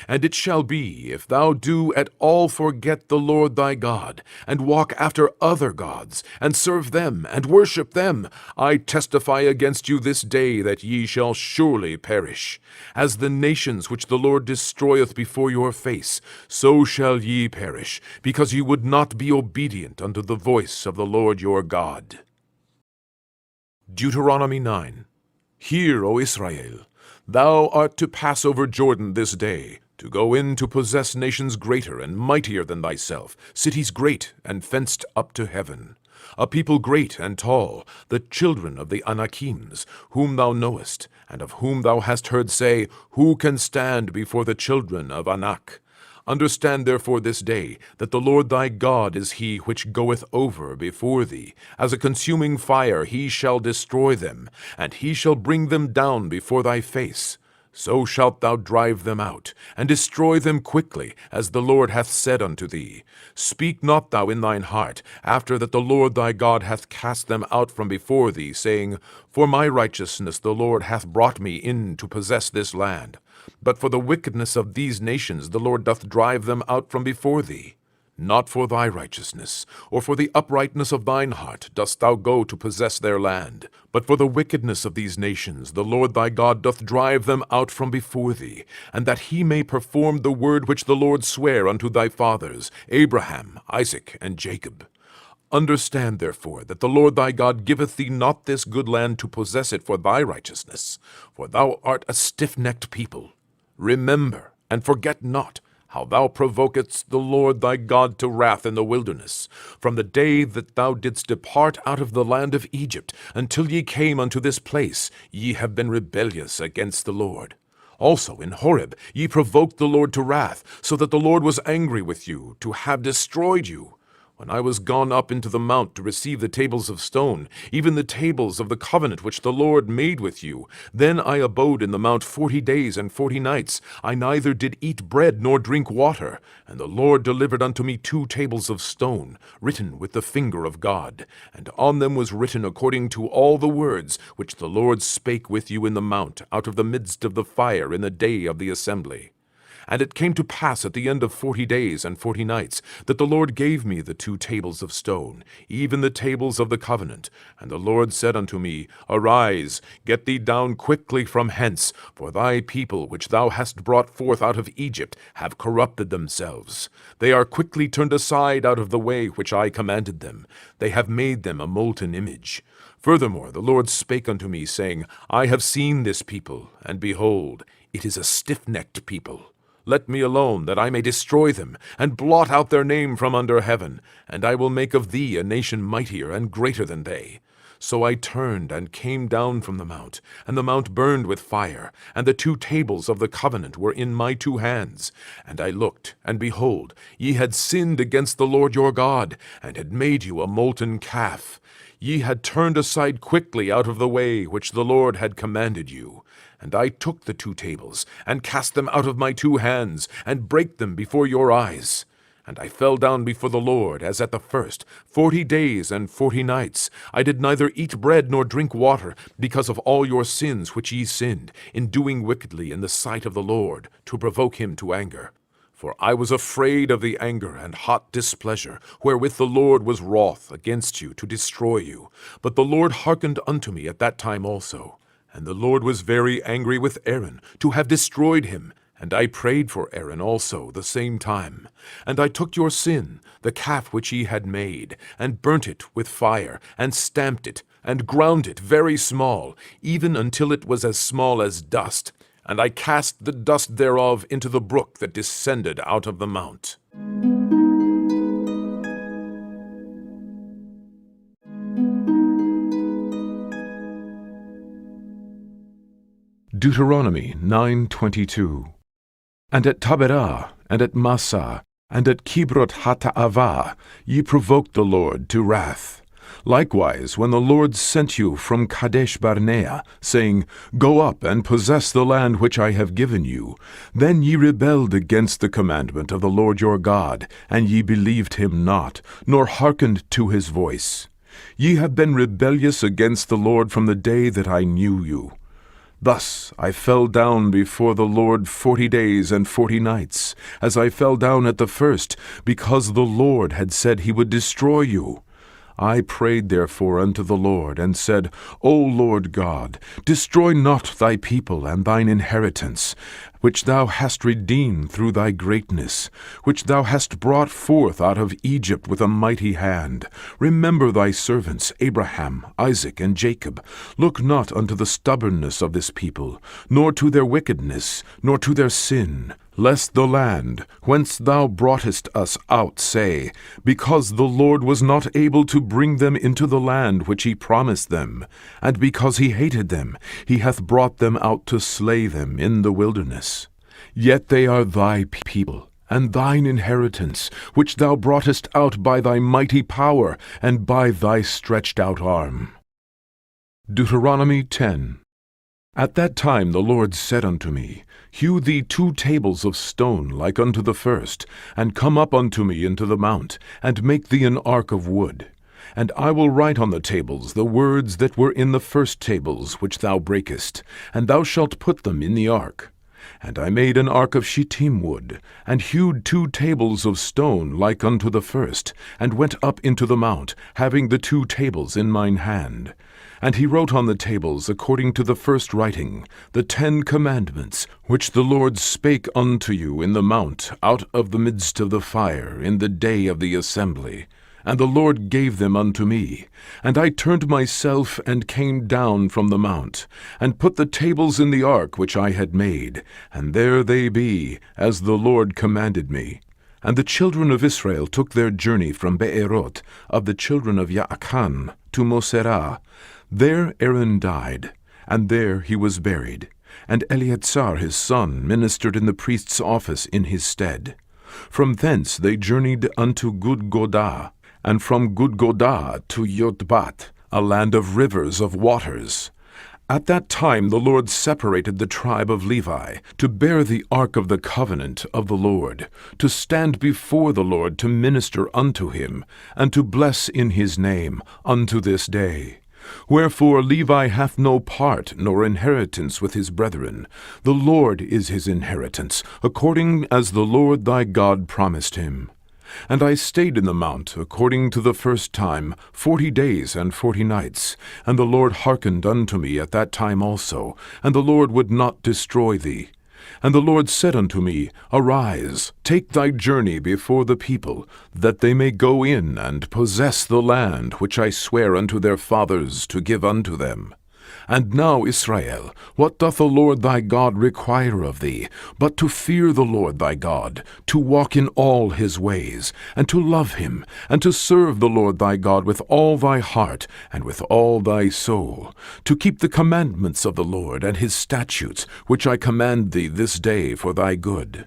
And it shall be, if thou do at all forget the Lord thy God, and walk after other gods, and serve them, and worship them, I testify against you this day that ye shall surely perish. As the nations which the Lord destroyeth before your face, so shall ye perish, because ye would not be obedient unto the voice of the Lord your God. Deuteronomy 9. Hear, O Israel, thou art to pass over Jordan this day, to go in to possess nations greater and mightier than thyself, cities great and fenced up to heaven, a people great and tall, the children of the Anakims, whom thou knowest, and of whom thou hast heard say, Who can stand before the children of Anak? Understand therefore this day that the Lord thy God is he which goeth over before thee. As a consuming fire he shall destroy them, and he shall bring them down before thy face. So shalt thou drive them out, and destroy them quickly, as the Lord hath said unto thee. Speak not thou in thine heart, after that the Lord thy God hath cast them out from before thee, saying, For my righteousness the Lord hath brought me in to possess this land. But for the wickedness of these nations the Lord doth drive them out from before thee. Not for thy righteousness, or for the uprightness of thine heart, dost thou go to possess their land. But for the wickedness of these nations the Lord thy God doth drive them out from before thee, and that he may perform the word which the Lord sware unto thy fathers, Abraham, Isaac, and Jacob. Understand therefore that the Lord thy God giveth thee not this good land to possess it for thy righteousness, for thou art a stiff-necked people. Remember, and forget not, how thou provokedst the Lord thy God to wrath in the wilderness, from the day that thou didst depart out of the land of Egypt, until ye came unto this place, ye have been rebellious against the Lord. Also in Horeb ye provoked the Lord to wrath, so that the Lord was angry with you, to have destroyed you. When I was gone up into the mount to receive the tables of stone, even the tables of the covenant which the Lord made with you, then I abode in the mount 40 days and 40 nights. I neither did eat bread nor drink water. And the Lord delivered unto me 2 tables of stone, written with the finger of God. And on them was written according to all the words which the Lord spake with you in the mount, out of the midst of the fire in the day of the assembly. And it came to pass at the end of 40 days and 40 nights that the Lord gave me the 2 tables of stone, even the tables of the covenant. And the Lord said unto me, Arise, get thee down quickly from hence, for thy people which thou hast brought forth out of Egypt have corrupted themselves. They are quickly turned aside out of the way which I commanded them. They have made them a molten image. Furthermore, the Lord spake unto me, saying, I have seen this people, and behold, it is a stiff-necked people. Let me alone, that I may destroy them, and blot out their name from under heaven, and I will make of thee a nation mightier and greater than they. So I turned and came down from the mount, and the mount burned with fire, and the 2 tables of the covenant were in my 2 hands. And I looked, and behold, ye had sinned against the Lord your God, and had made you a molten calf. Ye had turned aside quickly out of the way which the Lord had commanded you. And I took the 2 tables, and cast them out of my 2 hands, and brake them before your eyes. And I fell down before the Lord, as at the first, 40 days and 40 nights. I did neither eat bread nor drink water, because of all your sins which ye sinned, in doing wickedly in the sight of the Lord, to provoke him to anger. For I was afraid of the anger and hot displeasure, wherewith the Lord was wroth against you, to destroy you. But the Lord hearkened unto me at that time also. And the Lord was very angry with Aaron, to have destroyed him. And I prayed for Aaron also the same time. And I took your sin, the calf which ye had made, and burnt it with fire, and stamped it, and ground it very small, even until it was as small as dust. And I cast the dust thereof into the brook that descended out of the mount. Deuteronomy 9:22. And at Taberah, and at Massah, and at Kibroth-Hattaavah, ye provoked the Lord to wrath. Likewise, when the Lord sent you from Kadesh-barnea, saying, Go up and possess the land which I have given you, then ye rebelled against the commandment of the Lord your God, and ye believed him not, nor hearkened to his voice. Ye have been rebellious against the Lord from the day that I knew you. Thus I fell down before the Lord 40 days and 40 nights, as I fell down at the first, because the Lord had said he would destroy you. I prayed therefore unto the Lord, and said, O Lord God, destroy not thy people and thine inheritance, which thou hast redeemed through thy greatness, which thou hast brought forth out of Egypt with a mighty hand. Remember thy servants Abraham, Isaac, and Jacob. Look not unto the stubbornness of this people, nor to their wickedness, nor to their sin, lest the land whence thou broughtest us out say, Because the Lord was not able to bring them into the land which he promised them, and because he hated them, he hath brought them out to slay them in the wilderness. Yet they are thy people, and thine inheritance, which thou broughtest out by thy mighty power, and by thy stretched out arm. Deuteronomy 10. At that time the Lord said unto me, Hew thee 2 tables of stone like unto the first, and come up unto me into the mount, and make thee an ark of wood. And I will write on the tables the words that were in the first tables which thou breakest, and thou shalt put them in the ark. And I made an ark of shittim wood, and hewed 2 tables of stone like unto the first, and went up into the mount, having the 2 tables in mine hand. And he wrote on the tables, according to the first writing, the 10 commandments, which the Lord spake unto you in the mount, out of the midst of the fire, in the day of the assembly. And the Lord gave them unto me. And I turned myself, and came down from the mount, and put the tables in the ark which I had made, and there they be, as the Lord commanded me. And the children of Israel took their journey from Beeroth of the children of Jaakan to Moserah. There Aaron died, and there he was buried, and Eleazar his son ministered in the priest's office in his stead. From thence they journeyed unto Gudgodah, and from Gudgodah to Yotbat, a land of rivers of waters. At that time the Lord separated the tribe of Levi, to bear the ark of the covenant of the Lord, to stand before the Lord to minister unto him, and to bless in his name unto this day. Wherefore Levi hath no part nor inheritance with his brethren. The Lord is his inheritance, according as the Lord thy God promised him. And I stayed in the mount, according to the first time, 40 days and 40 nights. And the Lord hearkened unto me at that time also, and the Lord would not destroy thee. And the Lord said unto me, Arise, take thy journey before the people, that they may go in and possess the land which I swear unto their fathers to give unto them. And now, Israel, what doth the Lord thy God require of thee, but to fear the Lord thy God, to walk in all his ways, and to love him, and to serve the Lord thy God with all thy heart, and with all thy soul, to keep the commandments of the Lord and his statutes, which I command thee this day for thy good.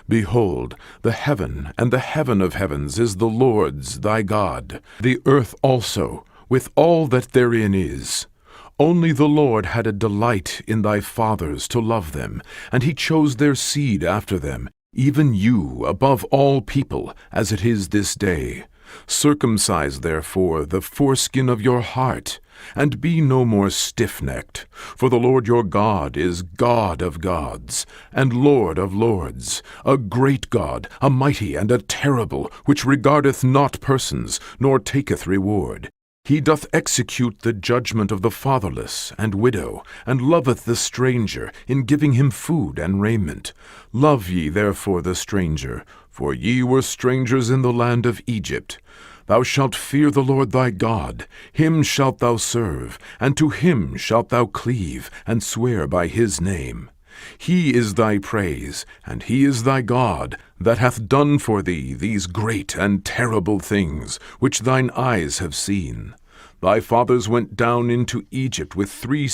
Behold, the heaven and the heaven of heavens is the Lord's thy God, the earth also, with all that therein is. Only the Lord had a delight in thy fathers to love them, and he chose their seed after them, even you above all people, as it is this day. Circumcise therefore the foreskin of your heart, and be no more stiff-necked. For the Lord your God is God of gods, and Lord of lords, a great God, a mighty and a terrible, which regardeth not persons, nor taketh reward. He doth execute the judgment of the fatherless and widow, and loveth the stranger, in giving him food and raiment. Love ye therefore the stranger, for ye were strangers in the land of Egypt. Thou shalt fear the Lord thy God, him shalt thou serve, and to him shalt thou cleave, and swear by his name. He is thy praise, and he is thy God, that hath done for thee these great and terrible things, which thine eyes have seen. Thy fathers went down into Egypt with 70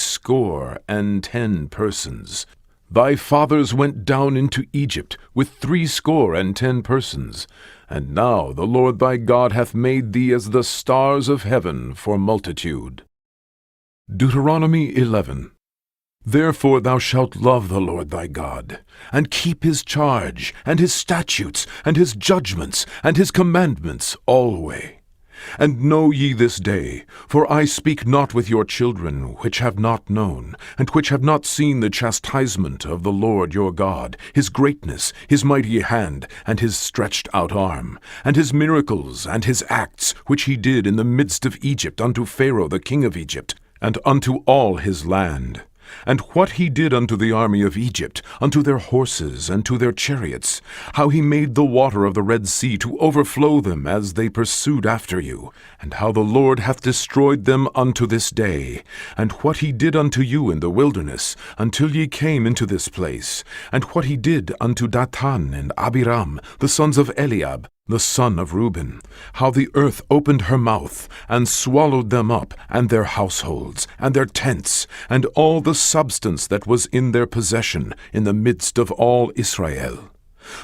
persons. Thy fathers went down into Egypt with 70 persons. And now the Lord thy God hath made thee as the stars of heaven for multitude. Deuteronomy 11. Therefore thou shalt love the Lord thy God, and keep his charge, and his statutes, and his judgments, and his commandments alway. And know ye this day, for I speak not with your children, which have not known, and which have not seen the chastisement of the Lord your God, his greatness, his mighty hand, and his stretched out arm, and his miracles, and his acts, which he did in the midst of Egypt unto Pharaoh the king of Egypt, and unto all his land. And what he did unto the army of Egypt, unto their horses, and to their chariots, how he made the water of the Red Sea to overflow them as they pursued after you, and how the Lord hath destroyed them unto this day, and what he did unto you in the wilderness, until ye came into this place, and what he did unto Dathan and Abiram, the sons of Eliab, the son of Reuben, how the earth opened her mouth, and swallowed them up, and their households, and their tents, and all the substance that was in their possession, in the midst of all Israel.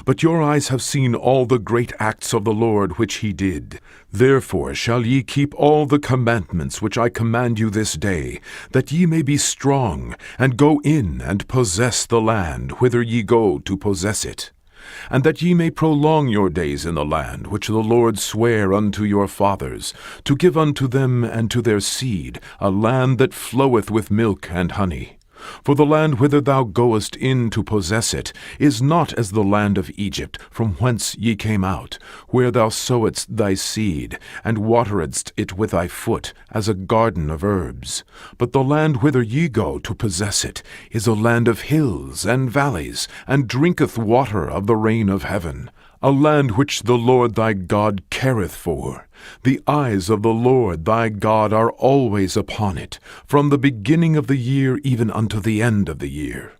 But your eyes have seen all the great acts of the Lord which he did. Therefore shall ye keep all the commandments which I command you this day, that ye may be strong, and go in and possess the land whither ye go to possess it. And that ye may prolong your days in the land which the Lord sware unto your fathers, to give unto them and to their seed a land that floweth with milk and honey. For the land whither thou goest in to possess it is not as the land of Egypt, from whence ye came out, where thou sowedst thy seed, and wateredst it with thy foot, as a garden of herbs. But the land whither ye go to possess it is a land of hills and valleys, and drinketh water of the rain of heaven, a land which the Lord thy God careth for. The eyes of the Lord thy God are always upon it, from the beginning of the year even unto the end of the year.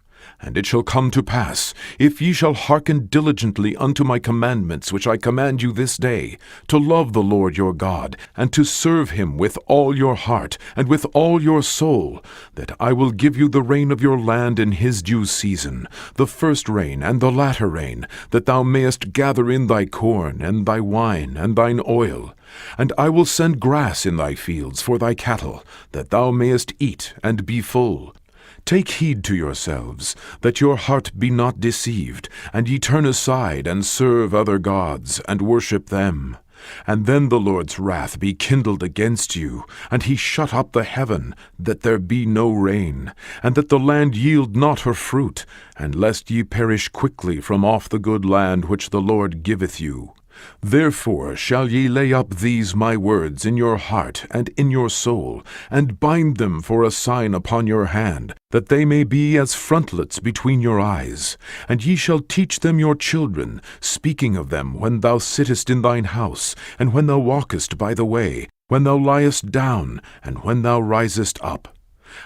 And it shall come to pass, if ye shall hearken diligently unto my commandments which I command you this day, to love the Lord your God, and to serve him with all your heart, and with all your soul, that I will give you the rain of your land in his due season, the first rain and the latter rain, that thou mayest gather in thy corn, and thy wine, and thine oil. And I will send grass in thy fields for thy cattle, that thou mayest eat and be full. Take heed to yourselves, that your heart be not deceived, and ye turn aside and serve other gods, and worship them. And then the Lord's wrath be kindled against you, and he shut up the heaven, that there be no rain, and that the land yield not her fruit, and lest ye perish quickly from off the good land which the Lord giveth you. Therefore shall ye lay up these my words in your heart and in your soul, and bind them for a sign upon your hand, that they may be as frontlets between your eyes. And ye shall teach them your children, speaking of them when thou sittest in thine house, and when thou walkest by the way, when thou liest down, and when thou risest up.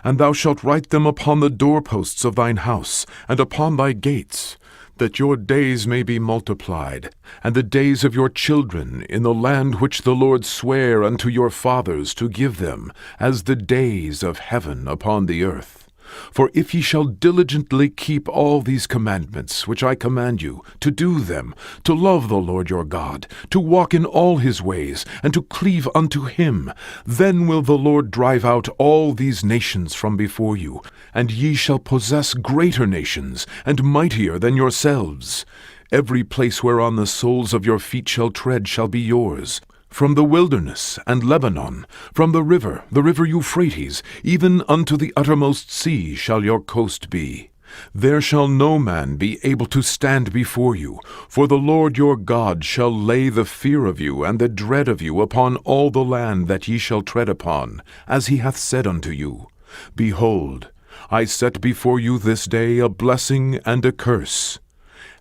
And thou shalt write them upon the doorposts of thine house, and upon thy gates, that your days may be multiplied, and the days of your children in the land which the Lord sware unto your fathers to give them, as the days of heaven upon the earth. For if ye shall diligently keep all these commandments which I command you, to do them, to love the Lord your God, to walk in all his ways, and to cleave unto him, then will the Lord drive out all these nations from before you, and ye shall possess greater nations, and mightier than yourselves. Every place whereon the soles of your feet shall tread shall be yours. From the wilderness and Lebanon, from the river Euphrates, even unto the uttermost sea shall your coast be. There shall no man be able to stand before you, for the Lord your God shall lay the fear of you and the dread of you upon all the land that ye shall tread upon, as he hath said unto you. Behold, I set before you this day a blessing and a curse.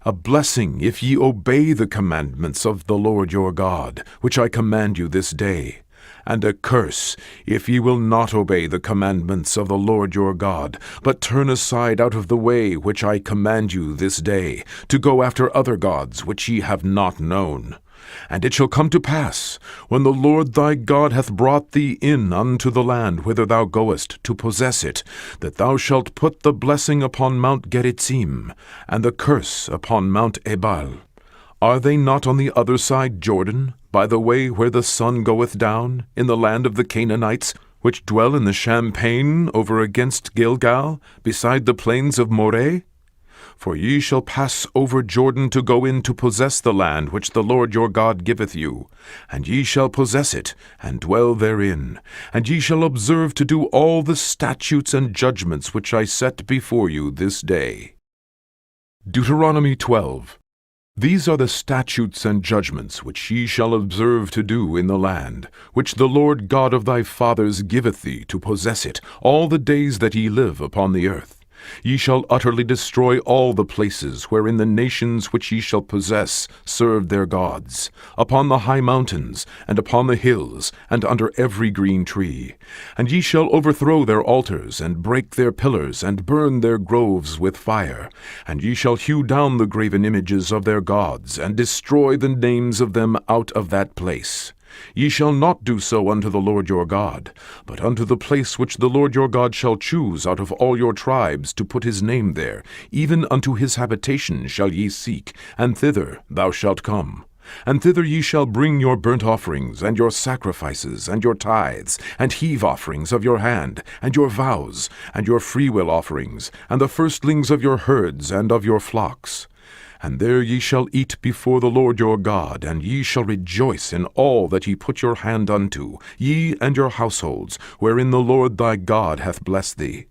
A blessing if ye obey the commandments of the Lord your God, which I command you this day, and a curse if ye will not obey the commandments of the Lord your God, but turn aside out of the way which I command you this day, to go after other gods which ye have not known. And it shall come to pass, when the Lord thy God hath brought thee in unto the land whither thou goest to possess it, that thou shalt put the blessing upon Mount Gerizzim, and the curse upon Mount Ebal. Are they not on the other side Jordan, by the way where the sun goeth down, in the land of the Canaanites, which dwell in the champaign over against Gilgal, beside the plains of Moreh? For ye shall pass over Jordan to go in to possess the land which the Lord your God giveth you, and ye shall possess it, and dwell therein, and ye shall observe to do all the statutes and judgments which I set before you this day. Deuteronomy 12. These are the statutes and judgments which ye shall observe to do in the land, which the Lord God of thy fathers giveth thee to possess it, all the days that ye live upon the earth. Ye shall utterly destroy all the places wherein the nations which ye shall possess serve their gods, upon the high mountains, and upon the hills, and under every green tree. And ye shall overthrow their altars, and break their pillars, and burn their groves with fire. And ye shall hew down the graven images of their gods, and destroy the names of them out of that place. Ye shall not do so unto the Lord your God, but unto the place which the Lord your God shall choose out of all your tribes to put his name there, even unto his habitation shall ye seek, and thither thou shalt come. And thither ye shall bring your burnt offerings, and your sacrifices, and your tithes, and heave offerings of your hand, and your vows, and your freewill offerings, and the firstlings of your herds and of your flocks. And there ye shall eat before the Lord your God, and ye shall rejoice in all that ye put your hand unto, ye and your households, wherein the Lord thy God hath blessed thee.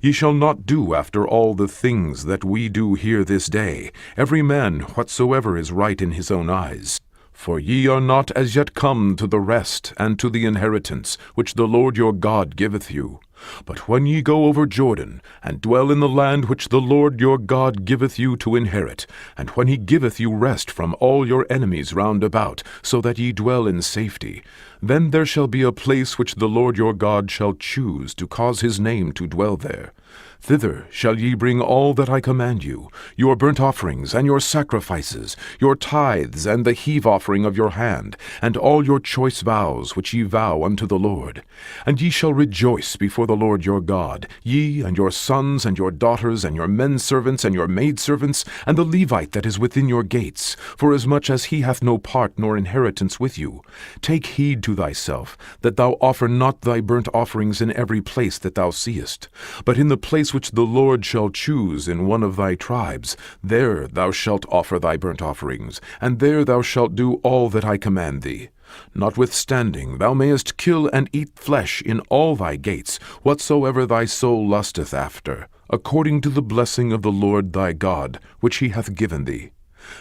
Ye shall not do after all the things that we do here this day, every man whatsoever is right in his own eyes. For ye are not as yet come to the rest and to the inheritance which the Lord your God giveth you. But when ye go over Jordan, and dwell in the land which the Lord your God giveth you to inherit, and when he giveth you rest from all your enemies round about, so that ye dwell in safety, then there shall be a place which the Lord your God shall choose to cause his name to dwell there. Thither shall ye bring all that I command you, your burnt offerings, and your sacrifices, your tithes, and the heave offering of your hand, and all your choice vows which ye vow unto the Lord. And ye shall rejoice before the Lord your God, ye, and your sons, and your daughters, and your menservants, and your maidservants, and the Levite that is within your gates, forasmuch as he hath no part nor inheritance with you. Take heed to thyself, that thou offer not thy burnt offerings in every place that thou seest, but in the place which the Lord shall choose in one of thy tribes, there thou shalt offer thy burnt offerings, and there thou shalt do all that I command thee. Notwithstanding, thou mayest kill and eat flesh in all thy gates, whatsoever thy soul lusteth after, according to the blessing of the Lord thy God, which he hath given thee.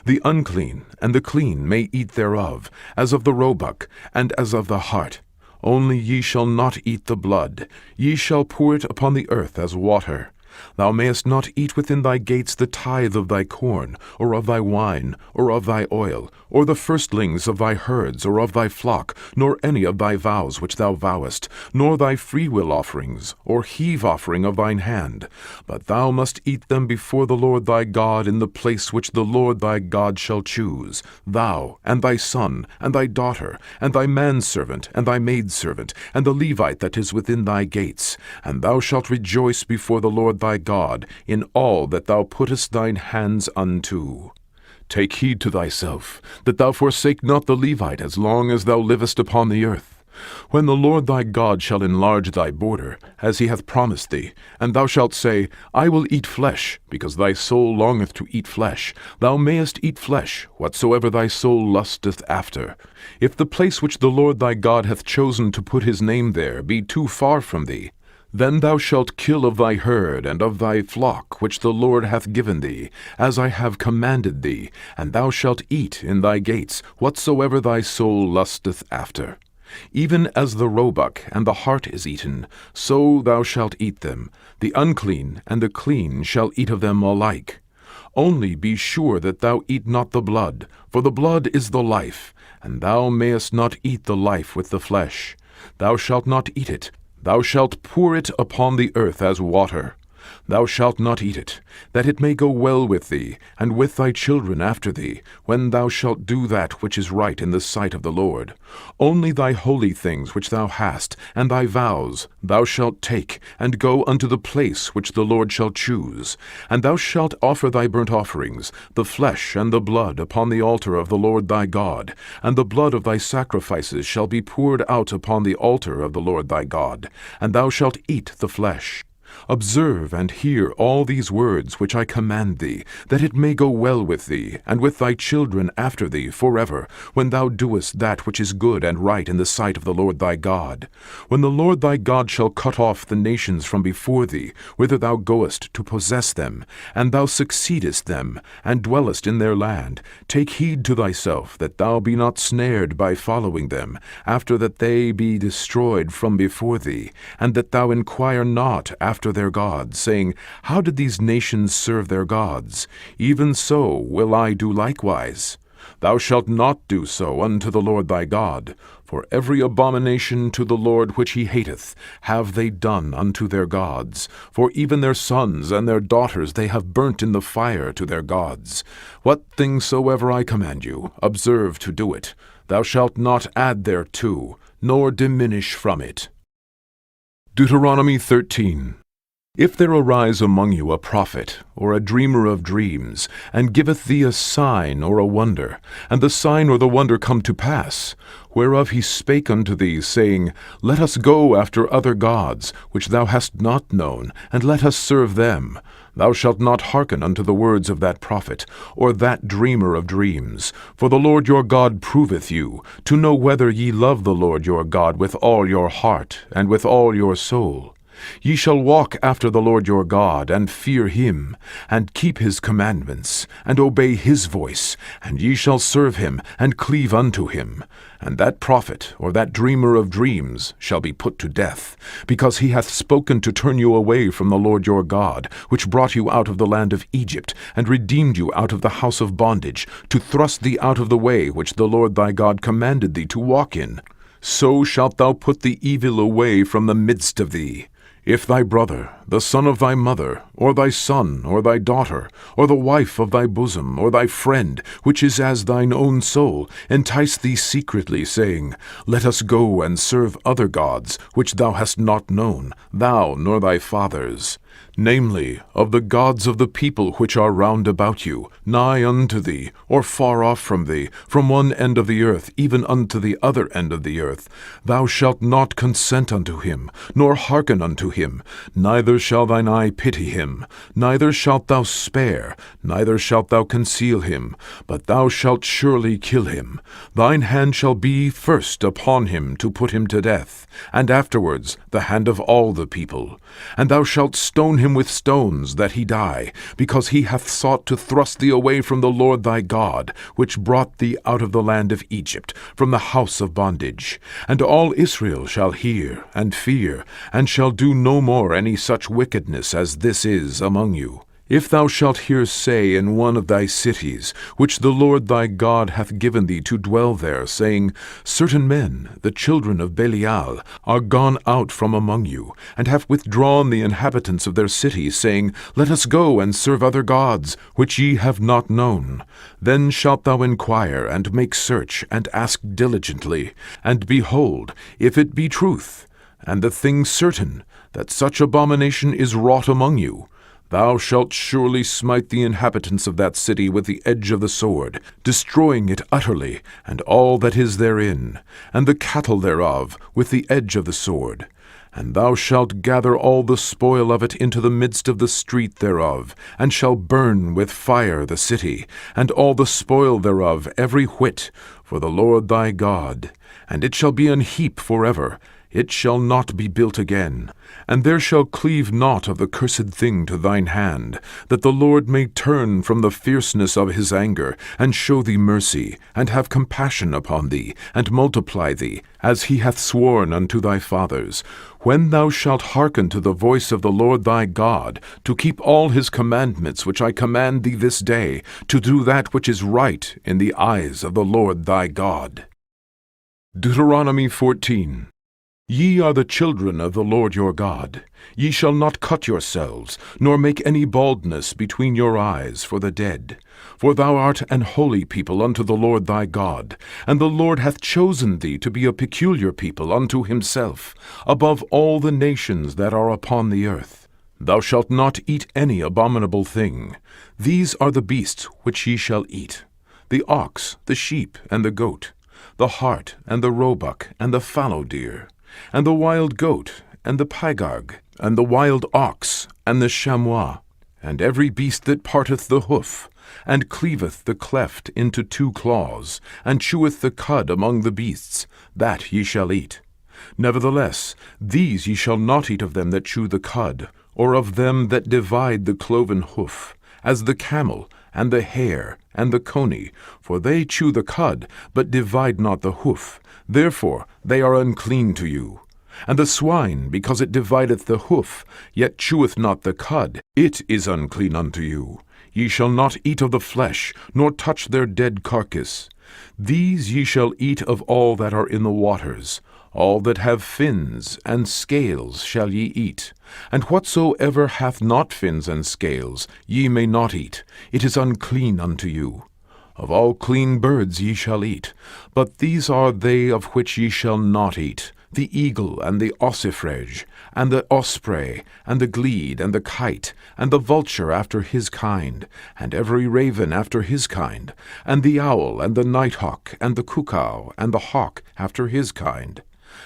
The unclean and the clean may eat thereof, as of the roebuck, and as of the hart. Only ye shall not eat the blood, ye shall pour it upon the earth as water. Thou mayest not eat within thy gates the tithe of thy corn, or of thy wine, or of thy oil, or the firstlings of thy herds, or of thy flock, nor any of thy vows which thou vowest, nor thy freewill offerings, or heave offering of thine hand. But thou must eat them before the Lord thy God in the place which the Lord thy God shall choose, thou, and thy son, and thy daughter, and thy manservant, and thy maidservant, and the Levite that is within thy gates. And thou shalt rejoice before the Lord thy God in all that thou puttest thine hands unto. Take heed to thyself, that thou forsake not the Levite as long as thou livest upon the earth. When the Lord thy God shall enlarge thy border, as he hath promised thee, and thou shalt say, I will eat flesh, because thy soul longeth to eat flesh, thou mayest eat flesh, whatsoever thy soul lusteth after. If the place which the Lord thy God hath chosen to put his name there be too far from thee, then thou shalt kill of thy herd and of thy flock which the Lord hath given thee, as I have commanded thee, and thou shalt eat in thy gates whatsoever thy soul lusteth after. Even as the roebuck and the hart is eaten, so thou shalt eat them. The unclean and the clean shall eat of them alike. Only be sure that thou eat not the blood, for the blood is the life, and thou mayest not eat the life with the flesh. Thou shalt not eat it. Thou shalt pour it upon the earth as water. Thou shalt not eat it, that it may go well with thee, and with thy children after thee, when thou shalt do that which is right in the sight of the Lord. Only thy holy things which thou hast, and thy vows, thou shalt take, and go unto the place which the Lord shall choose. And thou shalt offer thy burnt offerings, the flesh and the blood, upon the altar of the Lord thy God, and the blood of thy sacrifices shall be poured out upon the altar of the Lord thy God, and thou shalt eat the flesh. Observe and hear all these words which I command thee, that it may go well with thee, and with thy children after thee forever, when thou doest that which is good and right in the sight of the Lord thy God. When the Lord thy God shall cut off the nations from before thee, whither thou goest to possess them, and thou succeedest them, and dwellest in their land, take heed to thyself, that thou be not snared by following them, after that they be destroyed from before thee, and that thou inquire not after their gods, saying, How did these nations serve their gods? Even so will I do likewise. Thou shalt not do so unto the Lord thy God, for every abomination to the Lord which he hateth have they done unto their gods, for even their sons and their daughters they have burnt in the fire to their gods. What things soever I command you, observe to do it. Thou shalt not add thereto, nor diminish from it. Deuteronomy 13. If there arise among you a prophet, or a dreamer of dreams, and giveth thee a sign or a wonder, and the sign or the wonder come to pass, whereof he spake unto thee, saying, Let us go after other gods, which thou hast not known, and let us serve them, thou shalt not hearken unto the words of that prophet, or that dreamer of dreams. For the Lord your God proveth you, to know whether ye love the Lord your God with all your heart, and with all your soul. Ye shall walk after the Lord your God, and fear him, and keep his commandments, and obey his voice, and ye shall serve him, and cleave unto him. And that prophet, or that dreamer of dreams, shall be put to death, because he hath spoken to turn you away from the Lord your God, which brought you out of the land of Egypt, and redeemed you out of the house of bondage, to thrust thee out of the way which the Lord thy God commanded thee to walk in. So shalt thou put the evil away from the midst of thee. If thy brother, the son of thy mother, or thy son, or thy daughter, or the wife of thy bosom, or thy friend, which is as thine own soul, entice thee secretly, saying, Let us go and serve other gods, which thou hast not known, thou nor thy fathers, namely, of the gods of the people which are round about you, nigh unto thee, or far off from thee, from one end of the earth even unto the other end of the earth, thou shalt not consent unto him, nor hearken unto him, neither shall thine eye pity him, neither shalt thou spare, neither shalt thou conceal him, but thou shalt surely kill him. Thine hand shall be first upon him to put him to death, and afterwards the hand of all the people. And thou shalt stone him with stones, that he die, because he hath sought to thrust thee away from the Lord thy God, which brought thee out of the land of Egypt, from the house of bondage. And all Israel shall hear and fear, and shall do no more any such wickedness as this is among you. If thou shalt hear say in one of thy cities, which the Lord thy God hath given thee to dwell there, saying, Certain men, the children of Belial, are gone out from among you, and have withdrawn the inhabitants of their cities, saying, Let us go and serve other gods, which ye have not known. Then shalt thou inquire, and make search, and ask diligently. And behold, if it be truth, and the thing certain, that such abomination is wrought among you, thou shalt surely smite the inhabitants of that city with the edge of the sword, destroying it utterly, and all that is therein, and the cattle thereof with the edge of the sword. And thou shalt gather all the spoil of it into the midst of the street thereof, and shall burn with fire the city, and all the spoil thereof every whit, for the Lord thy God. And it shall be an heap forever, it shall not be built again. And there shall cleave naught of the cursed thing to thine hand, that the Lord may turn from the fierceness of his anger, and show thee mercy, and have compassion upon thee, and multiply thee, as he hath sworn unto thy fathers, when thou shalt hearken to the voice of the Lord thy God, to keep all his commandments which I command thee this day, to do that which is right in the eyes of the Lord thy God. Deuteronomy 14. Ye are the children of the Lord your God. Ye shall not cut yourselves, nor make any baldness between your eyes for the dead. For thou art an holy people unto the Lord thy God, and the Lord hath chosen thee to be a peculiar people unto himself, above all the nations that are upon the earth. Thou shalt not eat any abominable thing. These are the beasts which ye shall eat: the ox, the sheep, and the goat, the hart, and the roebuck, and the fallow deer, and the wild goat, and the pygarg, and the wild ox, and the chamois, and every beast that parteth the hoof, and cleaveth the cleft into two claws, and cheweth the cud among the beasts, that ye shall eat. Nevertheless, these ye shall not eat of them that chew the cud, or of them that divide the cloven hoof, as the camel, and the hare, and the coney, for they chew the cud, but divide not the hoof. Therefore they are unclean to you. And the swine, because it divideth the hoof, yet cheweth not the cud, it is unclean unto you. Ye shall not eat of the flesh, nor touch their dead carcass. These ye shall eat of all that are in the waters. All that have fins and scales shall ye eat. And whatsoever hath not fins and scales ye may not eat, it is unclean unto you. Of all clean birds ye shall eat, but these are they of which ye shall not eat: the eagle, and the ossifrage, and the osprey, and the glede, and the kite, and the vulture after his kind, and every raven after his kind, and the owl, and the nighthawk, and the cuckoo, and the hawk after his kind,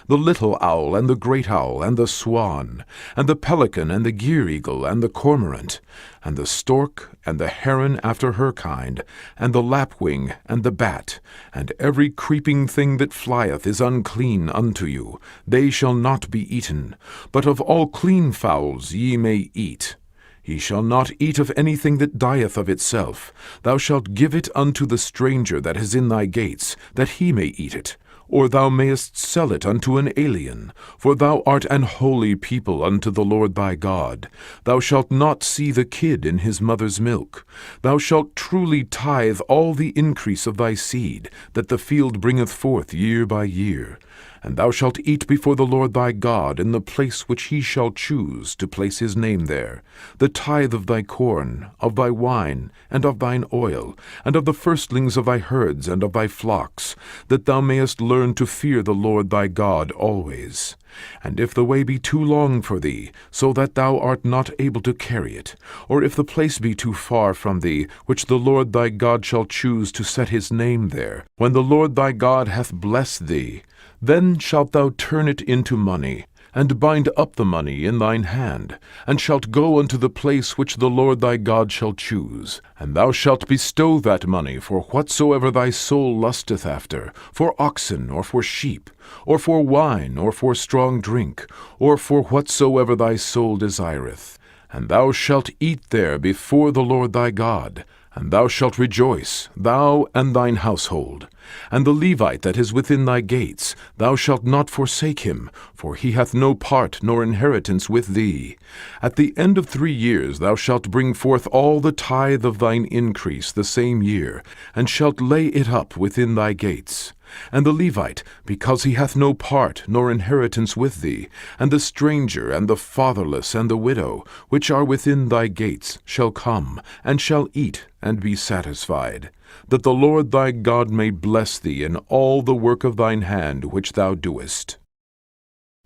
the little owl, and the great owl, and the swan, and the pelican, and the gyre-eagle, and the cormorant, and the stork, and the heron after her kind, and the lapwing, and the bat, and every creeping thing that flieth is unclean unto you. They shall not be eaten. But of all clean fowls ye may eat. Ye shall not eat of anything that dieth of itself. Thou shalt give it unto the stranger that is in thy gates, that he may eat it. Or thou mayest sell it unto an alien, for thou art an holy people unto the Lord thy God. Thou shalt not see the kid in his mother's milk. Thou shalt truly tithe all the increase of thy seed, that the field bringeth forth year by year. And thou shalt eat before the Lord thy God in the place which he shall choose to place his name there, the tithe of thy corn, of thy wine, and of thine oil, and of the firstlings of thy herds and of thy flocks, that thou mayest learn to fear the Lord thy God always. And if the way be too long for thee, so that thou art not able to carry it, or if the place be too far from thee, which the Lord thy God shall choose to set his name there, when the Lord thy God hath blessed thee, then shalt thou turn it into money, and bind up the money in thine hand, and shalt go unto the place which the Lord thy God shall choose. And thou shalt bestow that money for whatsoever thy soul lusteth after, for oxen, or for sheep, or for wine, or for strong drink, or for whatsoever thy soul desireth. And thou shalt eat there before the Lord thy God, and thou shalt rejoice, thou and thine household. And the Levite that is within thy gates, thou shalt not forsake him, for he hath no part nor inheritance with thee. At the end of 3 years thou shalt bring forth all the tithe of thine increase the same year, and shalt lay it up within thy gates. And the Levite, because he hath no part nor inheritance with thee, and the stranger, and the fatherless, and the widow, which are within thy gates, shall come, and shall eat, and be satisfied, that the Lord thy God may bless thee in all the work of thine hand which thou doest.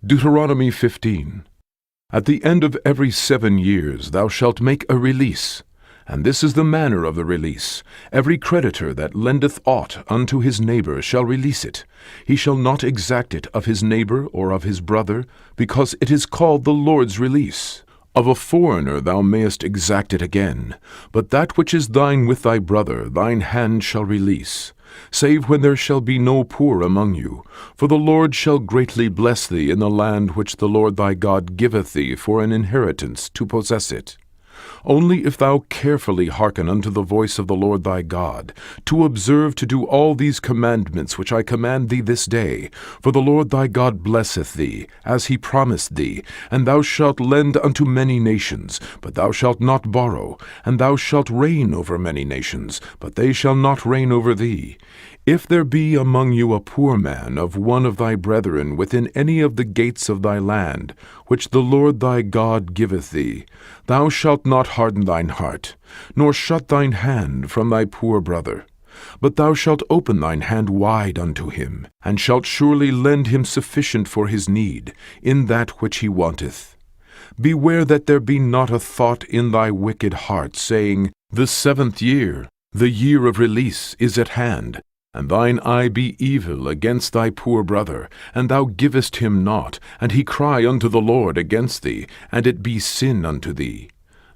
Deuteronomy 15. At the end of every 7 years thou shalt make a release. And this is the manner of the release. Every creditor that lendeth aught unto his neighbor shall release it. He shall not exact it of his neighbor or of his brother, because it is called the Lord's release. Of a foreigner thou mayest exact it again, but that which is thine with thy brother thine hand shall release, save when there shall be no poor among you. For the Lord shall greatly bless thee in the land which the Lord thy God giveth thee for an inheritance to possess it. Only if thou carefully hearken unto the voice of the Lord thy God, to observe to do all these commandments which I command thee this day, for the Lord thy God blesseth thee, as he promised thee, and thou shalt lend unto many nations, but thou shalt not borrow, and thou shalt reign over many nations, but they shall not reign over thee. If there be among you a poor man of one of thy brethren within any of the gates of thy land, which the Lord thy God giveth thee, thou shalt not harden thine heart, nor shut thine hand from thy poor brother. But thou shalt open thine hand wide unto him, and shalt surely lend him sufficient for his need, in that which he wanteth. Beware that there be not a thought in thy wicked heart, saying, The 7th year, the year of release, is at hand, and thine eye be evil against thy poor brother, and thou givest him not, and he cry unto the Lord against thee, and it be sin unto thee.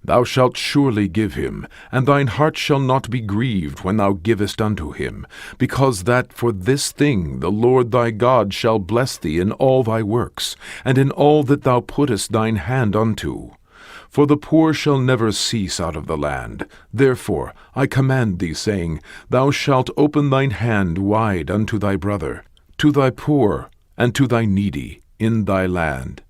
Thou shalt surely give him, and thine heart shall not be grieved when thou givest unto him, because that for this thing the Lord thy God shall bless thee in all thy works, and in all that thou puttest thine hand unto. For the poor shall never cease out of the land. Therefore I command thee, saying, Thou shalt open thine hand wide unto thy brother, to thy poor, and to thy needy, in thy land.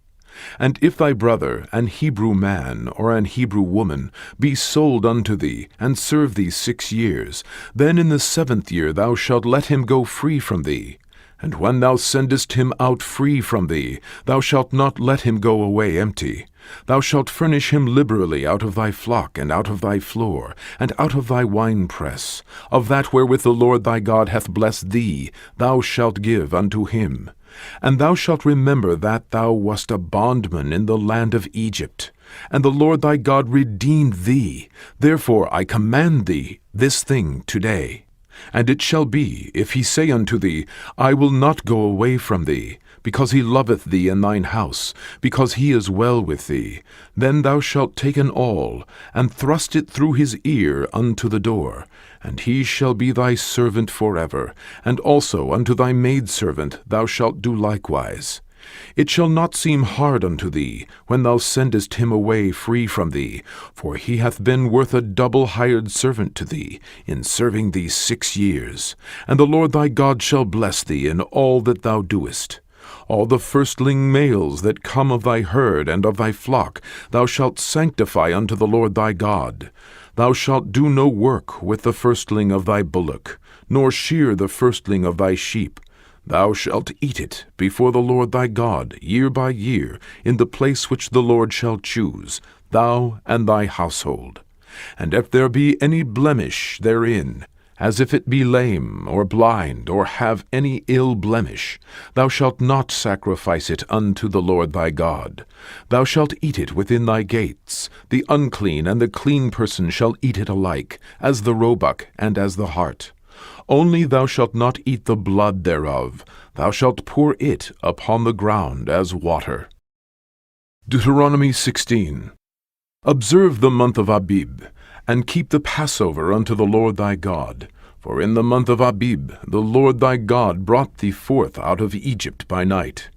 And if thy brother, an Hebrew man, or an Hebrew woman, be sold unto thee, and serve thee 6 years, then in the 7th year thou shalt let him go free from thee. And when thou sendest him out free from thee, thou shalt not let him go away empty. Thou shalt furnish him liberally out of thy flock, and out of thy floor, and out of thy winepress. Of that wherewith the Lord thy God hath blessed thee, thou shalt give unto him. And thou shalt remember that thou wast a bondman in the land of Egypt, and the Lord thy God redeemed thee. Therefore I command thee this thing today. And it shall be, if he say unto thee, I will not go away from thee, because he loveth thee in thine house, because he is well with thee, then thou shalt take an awl, and thrust it through his ear unto the door, and he shall be thy servant forever, and also unto thy maidservant thou shalt do likewise. It shall not seem hard unto thee, when thou sendest him away free from thee, for he hath been worth a double hired servant to thee, in serving thee 6 years. And the Lord thy God shall bless thee in all that thou doest. All the firstling males that come of thy herd and of thy flock thou shalt sanctify unto the Lord thy God. Thou shalt do no work with the firstling of thy bullock, nor shear the firstling of thy sheep. Thou shalt eat it before the Lord thy God year by year, in the place which the Lord shall choose, thou and thy household. And if there be any blemish therein, as if it be lame, or blind, or have any ill blemish, thou shalt not sacrifice it unto the Lord thy God. Thou shalt eat it within thy gates. The unclean and the clean person shall eat it alike, as the roebuck and as the hart. Only thou shalt not eat the blood thereof. Thou shalt pour it upon the ground as water. Deuteronomy 16. Observe the month of Abib, and keep the Passover unto the Lord thy God. For in the month of Abib the Lord thy God brought thee forth out of Egypt by night.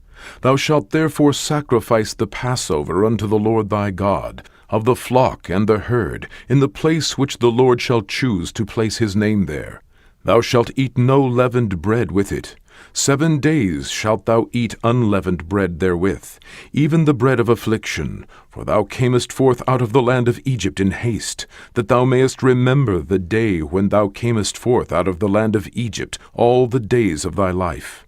Thou shalt therefore sacrifice the Passover unto the Lord thy God, of the flock and the herd, in the place which the Lord shall choose to place his name there. Thou shalt eat no leavened bread with it. 7 days shalt thou eat unleavened bread therewith, even the bread of affliction, for thou camest forth out of the land of Egypt in haste, that thou mayest remember the day when thou camest forth out of the land of Egypt all the days of thy life.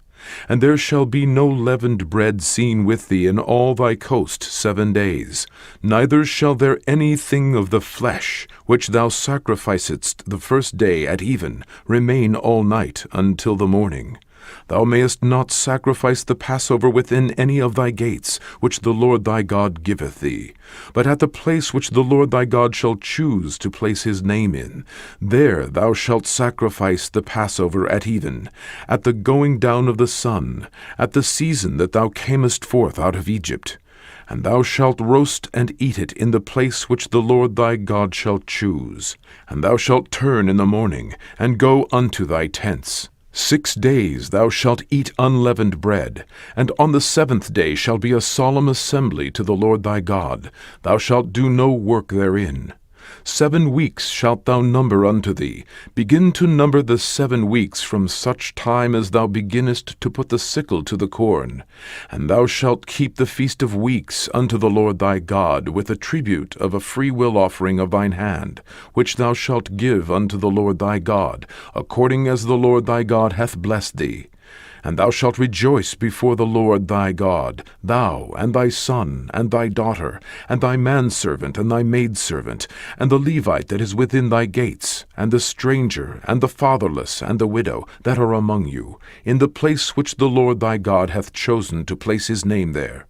And there shall be no leavened bread seen with thee in all thy coast 7 days, neither shall there anything of the flesh, which thou sacrificedst the first day at even, remain all night until the morning. Thou mayest not sacrifice the Passover within any of thy gates, which the Lord thy God giveth thee, but at the place which the Lord thy God shall choose to place his name in. There thou shalt sacrifice the Passover at even, at the going down of the sun, at the season that thou camest forth out of Egypt. And thou shalt roast and eat it in the place which the Lord thy God shall choose. And thou shalt turn in the morning, and go unto thy tents. 6 days thou shalt eat unleavened bread, and on the 7th day shall be a solemn assembly to the Lord thy God. Thou shalt do no work therein. 7 weeks shalt thou number unto thee. Begin to number the 7 weeks from such time as thou beginnest to put the sickle to the corn. And thou shalt keep the feast of weeks unto the Lord thy God, with a tribute of a freewill offering of thine hand, which thou shalt give unto the Lord thy God, according as the Lord thy God hath blessed thee. And thou shalt rejoice before the Lord thy God, thou, and thy son, and thy daughter, and thy manservant, and thy maidservant, and the Levite that is within thy gates, and the stranger, and the fatherless, and the widow, that are among you, in the place which the Lord thy God hath chosen to place his name there.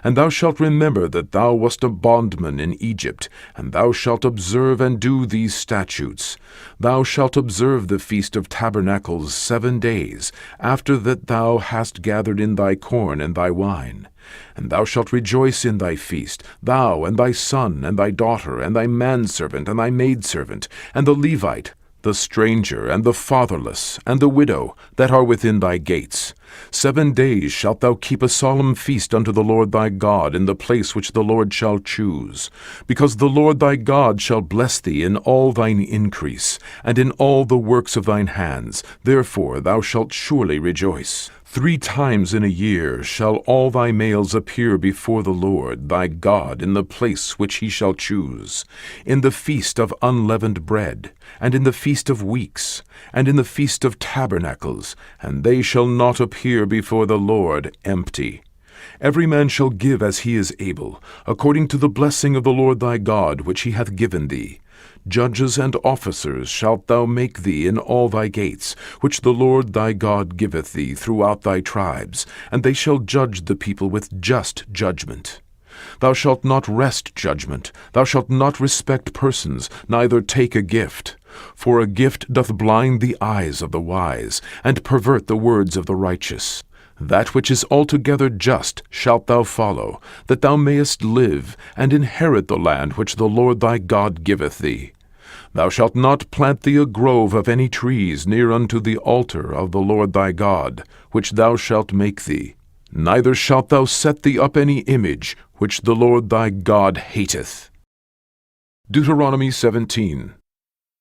And thou shalt remember that thou wast a bondman in Egypt, and thou shalt observe and do these statutes. Thou shalt observe the Feast of Tabernacles 7 days, after that thou hast gathered in thy corn and thy wine. And thou shalt rejoice in thy feast, thou, and thy son, and thy daughter, and thy manservant, and thy maidservant, and the Levite, the stranger, and the fatherless, and the widow, that are within thy gates. 7 days shalt thou keep a solemn feast unto the Lord thy God in the place which the Lord shall choose, because the Lord thy God shall bless thee in all thine increase, and in all the works of thine hands. Therefore thou shalt surely rejoice. 3 times in a year shall all thy males appear before the Lord thy God in the place which he shall choose, in the feast of unleavened bread, and in the feast of weeks, and in the feast of tabernacles, and they shall not appear before the Lord empty. Every man shall give as he is able, according to the blessing of the Lord thy God which he hath given thee. Judges and officers shalt thou make thee in all thy gates, which the Lord thy God giveth thee throughout thy tribes, and they shall judge the people with just judgment. Thou shalt not wrest judgment, thou shalt not respect persons, neither take a gift. For a gift doth blind the eyes of the wise, and pervert the words of the righteous. That which is altogether just shalt thou follow, that thou mayest live, and inherit the land which the Lord thy God giveth thee. Thou shalt not plant thee a grove of any trees near unto the altar of the Lord thy God, which thou shalt make thee. Neither shalt thou set thee up any image, which the Lord thy God hateth. Deuteronomy 17.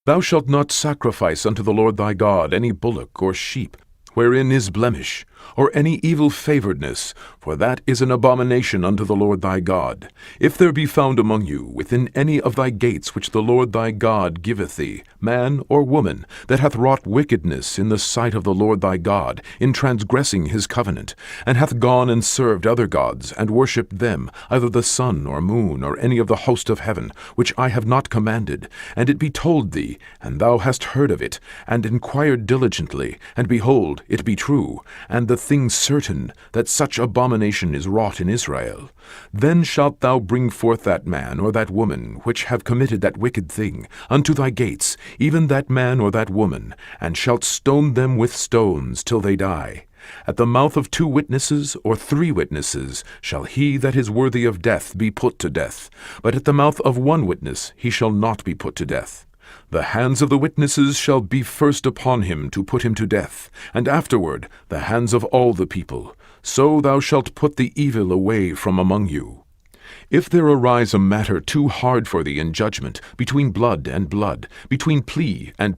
Thou shalt not sacrifice unto the Lord thy God any bullock or sheep, wherein is blemish, or any evil favoredness, for that is an abomination unto the Lord thy God. If there be found among you, within any of thy gates which the Lord thy God giveth thee, man or woman, that hath wrought wickedness in the sight of the Lord thy God, in transgressing his covenant, and hath gone and served other gods, and worshipped them, either the sun or moon, or any of the host of heaven, which I have not commanded, and it be told thee, and thou hast heard of it, and inquired diligently, and behold, it be true, and the thing certain, that such abomination is wrought in Israel, then shalt thou bring forth that man or that woman which have committed that wicked thing unto thy gates, even that man or that woman, and shalt stone them with stones till they die. At the mouth of 2 witnesses or 3 witnesses shall he that is worthy of death be put to death, but at the mouth of 1 witness he shall not be put to death. The hands of the witnesses shall be first upon him to put him to death, and afterward the hands of all the people. So thou shalt put the evil away from among you. If there arise a matter too hard for thee in judgment, between blood and blood, between plea, and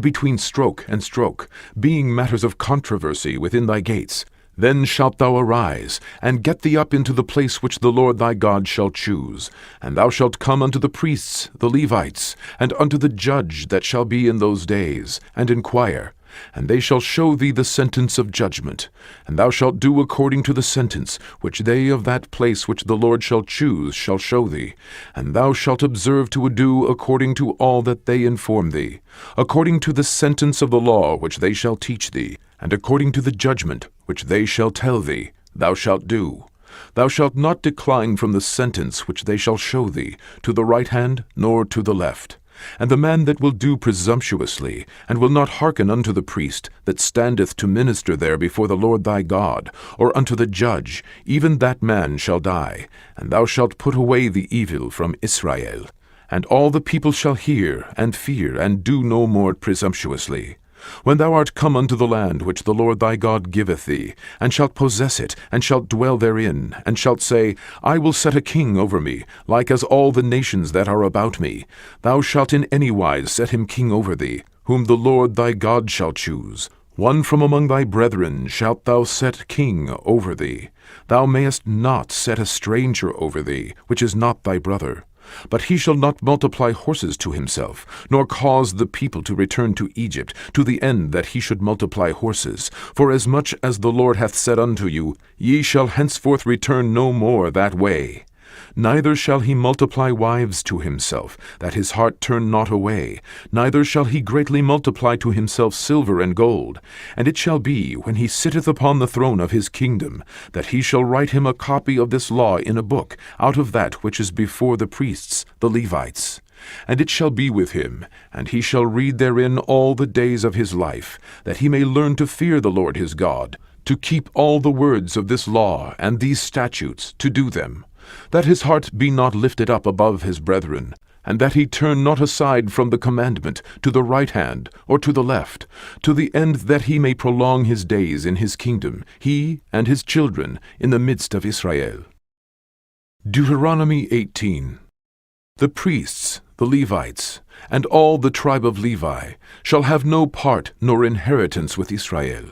between stroke and stroke, being matters of controversy within thy gates, then shalt thou arise, and get thee up into the place which the Lord thy God shall choose. And thou shalt come unto the priests, the Levites, and unto the judge that shall be in those days, and inquire. And they shall show thee the sentence of judgment. And thou shalt do according to the sentence which they of that place which the Lord shall choose shall show thee. And thou shalt observe to do according to all that they inform thee, according to the sentence of the law which they shall teach thee, and according to the judgment which they shall tell thee, thou shalt do. Thou shalt not decline from the sentence which they shall show thee, to the right hand nor to the left. And the man that will do presumptuously, and will not hearken unto the priest that standeth to minister there before the Lord thy God, or unto the judge, even that man shall die. And thou shalt put away the evil from Israel. And all the people shall hear, and fear, and do no more presumptuously. When thou art come unto the land which the Lord thy God giveth thee, and shalt possess it, and shalt dwell therein, and shalt say, I will set a king over me, like as all the nations that are about me, thou shalt in any wise set him king over thee, whom the Lord thy God shall choose. One from among thy brethren shalt thou set king over thee. Thou mayest not set a stranger over thee, which is not thy brother. But he shall not multiply horses to himself, nor cause the people to return to Egypt, to the end that he should multiply horses. For as much as the Lord hath said unto you, ye shall henceforth return no more that way. Neither shall he multiply wives to himself, that his heart turn not away. Neither shall he greatly multiply to himself silver and gold. And it shall be, when he sitteth upon the throne of his kingdom, that he shall write him a copy of this law in a book, out of that which is before the priests, the Levites. And it shall be with him, and he shall read therein all the days of his life, that he may learn to fear the Lord his God, to keep all the words of this law and these statutes, to do them, that his heart be not lifted up above his brethren, and that he turn not aside from the commandment to the right hand or to the left, to the end that he may prolong his days in his kingdom, he and his children, in the midst of Israel. Deuteronomy 18. The priests, the Levites, and all the tribe of Levi, shall have no part nor inheritance with Israel.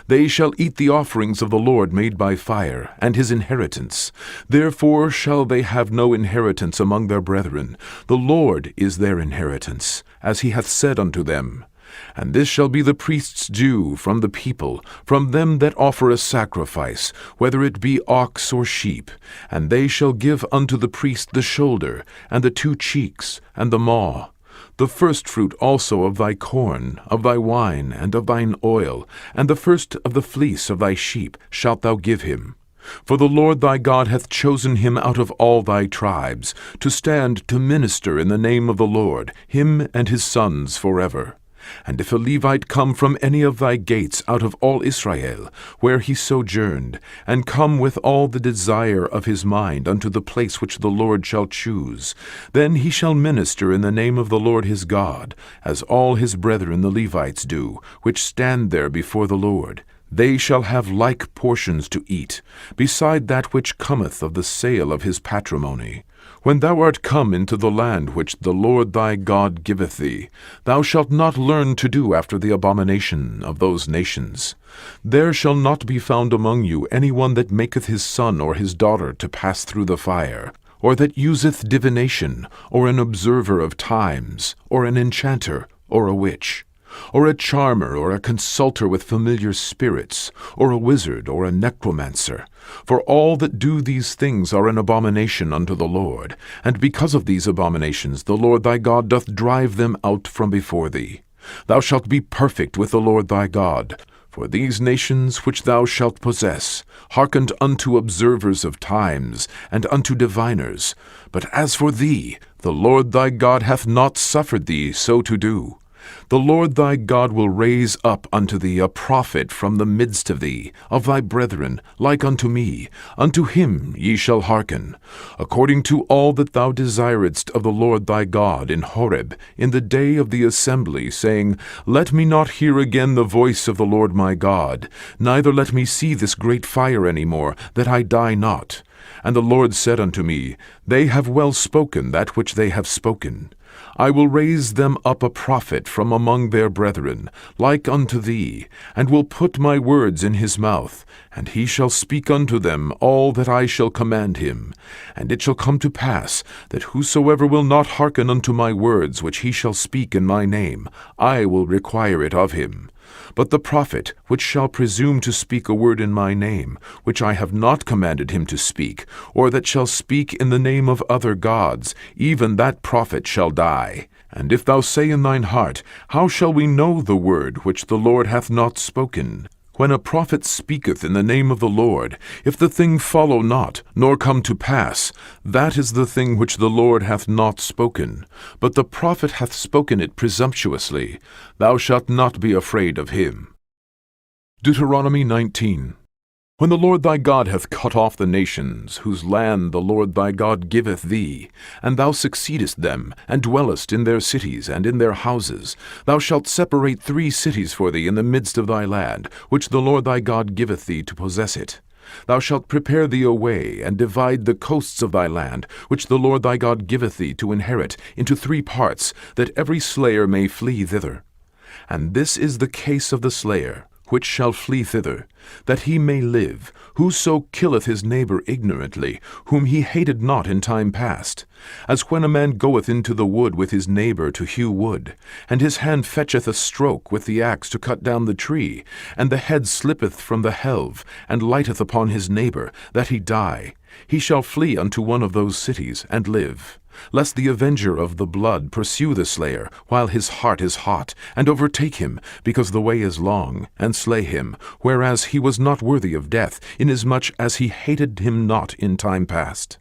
They shall eat the offerings of the Lord made by fire, and his inheritance. Therefore shall they have no inheritance among their brethren. The Lord is their inheritance, as he hath said unto them. And this shall be the priest's due from the people, from them that offer a sacrifice, whether it be ox or sheep. And they shall give unto the priest the shoulder, and the 2 cheeks, and the maw. The firstfruit also of thy corn, of thy wine, and of thine oil, and the first of the fleece of thy sheep shalt thou give him. For the Lord thy God hath chosen him out of all thy tribes, to stand to minister in the name of the Lord, him and his sons forever. And if a Levite come from any of thy gates out of all Israel, where he sojourned, and come with all the desire of his mind unto the place which the Lord shall choose, then he shall minister in the name of the Lord his God, as all his brethren the Levites do, which stand there before the Lord. They shall have like portions to eat, beside that which cometh of the sale of his patrimony. When thou art come into the land which the Lord thy God giveth thee, thou shalt not learn to do after the abomination of those nations. There shall not be found among you any one that maketh his son or his daughter to pass through the fire, or that useth divination, or an observer of times, or an enchanter, or a witch, or a charmer, or a consulter with familiar spirits, or a wizard, or a necromancer. For all that do these things are an abomination unto the Lord, and because of these abominations the Lord thy God doth drive them out from before thee. Thou shalt be perfect with the Lord thy God. For these nations which thou shalt possess hearkened unto observers of times, and unto diviners. But as for thee, the Lord thy God hath not suffered thee so to do. The Lord thy God will raise up unto thee a prophet from the midst of thee, of thy brethren, like unto me. Unto him ye shall hearken, according to all that thou desiredst of the Lord thy God in Horeb, in the day of the assembly, saying, Let me not hear again the voice of the Lord my God, neither let me see this great fire any more, that I die not. And the Lord said unto me, They have well spoken that which they have spoken. I will raise them up a prophet from among their brethren, like unto thee, and will put my words in his mouth, and he shall speak unto them all that I shall command him. And it shall come to pass, that whosoever will not hearken unto my words which he shall speak in my name, I will require it of him. But the prophet which shall presume to speak a word in my name, which I have not commanded him to speak, or that shall speak in the name of other gods, even that prophet shall die. And if thou say in thine heart, How shall we know the word which the Lord hath not spoken? When a prophet speaketh in the name of the Lord, if the thing follow not, nor come to pass, that is the thing which the Lord hath not spoken. But the prophet hath spoken it presumptuously. Thou shalt not be afraid of him. Deuteronomy 19. When the Lord thy God hath cut off the nations, whose land the Lord thy God giveth thee, and thou succeedest them, and dwellest in their cities and in their houses, thou shalt separate 3 cities for thee in the midst of thy land, which the Lord thy God giveth thee to possess it. Thou shalt prepare thee a way, and divide the coasts of thy land, which the Lord thy God giveth thee to inherit, into 3 parts, that every slayer may flee thither. And this is the case of the slayer, which shall flee thither, that he may live, whoso killeth his neighbor ignorantly, whom he hated not in time past. As when a man goeth into the wood with his neighbor to hew wood, and his hand fetcheth a stroke with the axe to cut down the tree, and the head slippeth from the helve, and lighteth upon his neighbor, that he die, he shall flee unto one of those cities, and live. Lest the avenger of the blood pursue the slayer, while his heart is hot, and overtake him, because the way is long, and slay him, whereas he was not worthy of death, inasmuch as he hated him not in time past.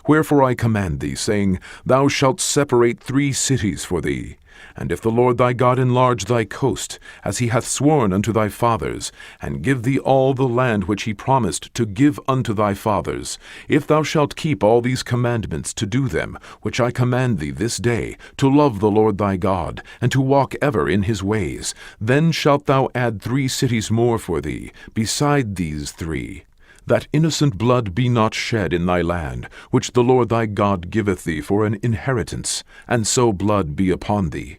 Wherefore I command thee, saying, Thou shalt separate 3 cities for thee. And if the Lord thy God enlarge thy coast, as he hath sworn unto thy fathers, and give thee all the land which he promised to give unto thy fathers, if thou shalt keep all these commandments to do them, which I command thee this day, to love the Lord thy God, and to walk ever in his ways, then shalt thou add 3 cities more for thee, beside these 3, that innocent blood be not shed in thy land, which the Lord thy God giveth thee for an inheritance, and so blood be upon thee.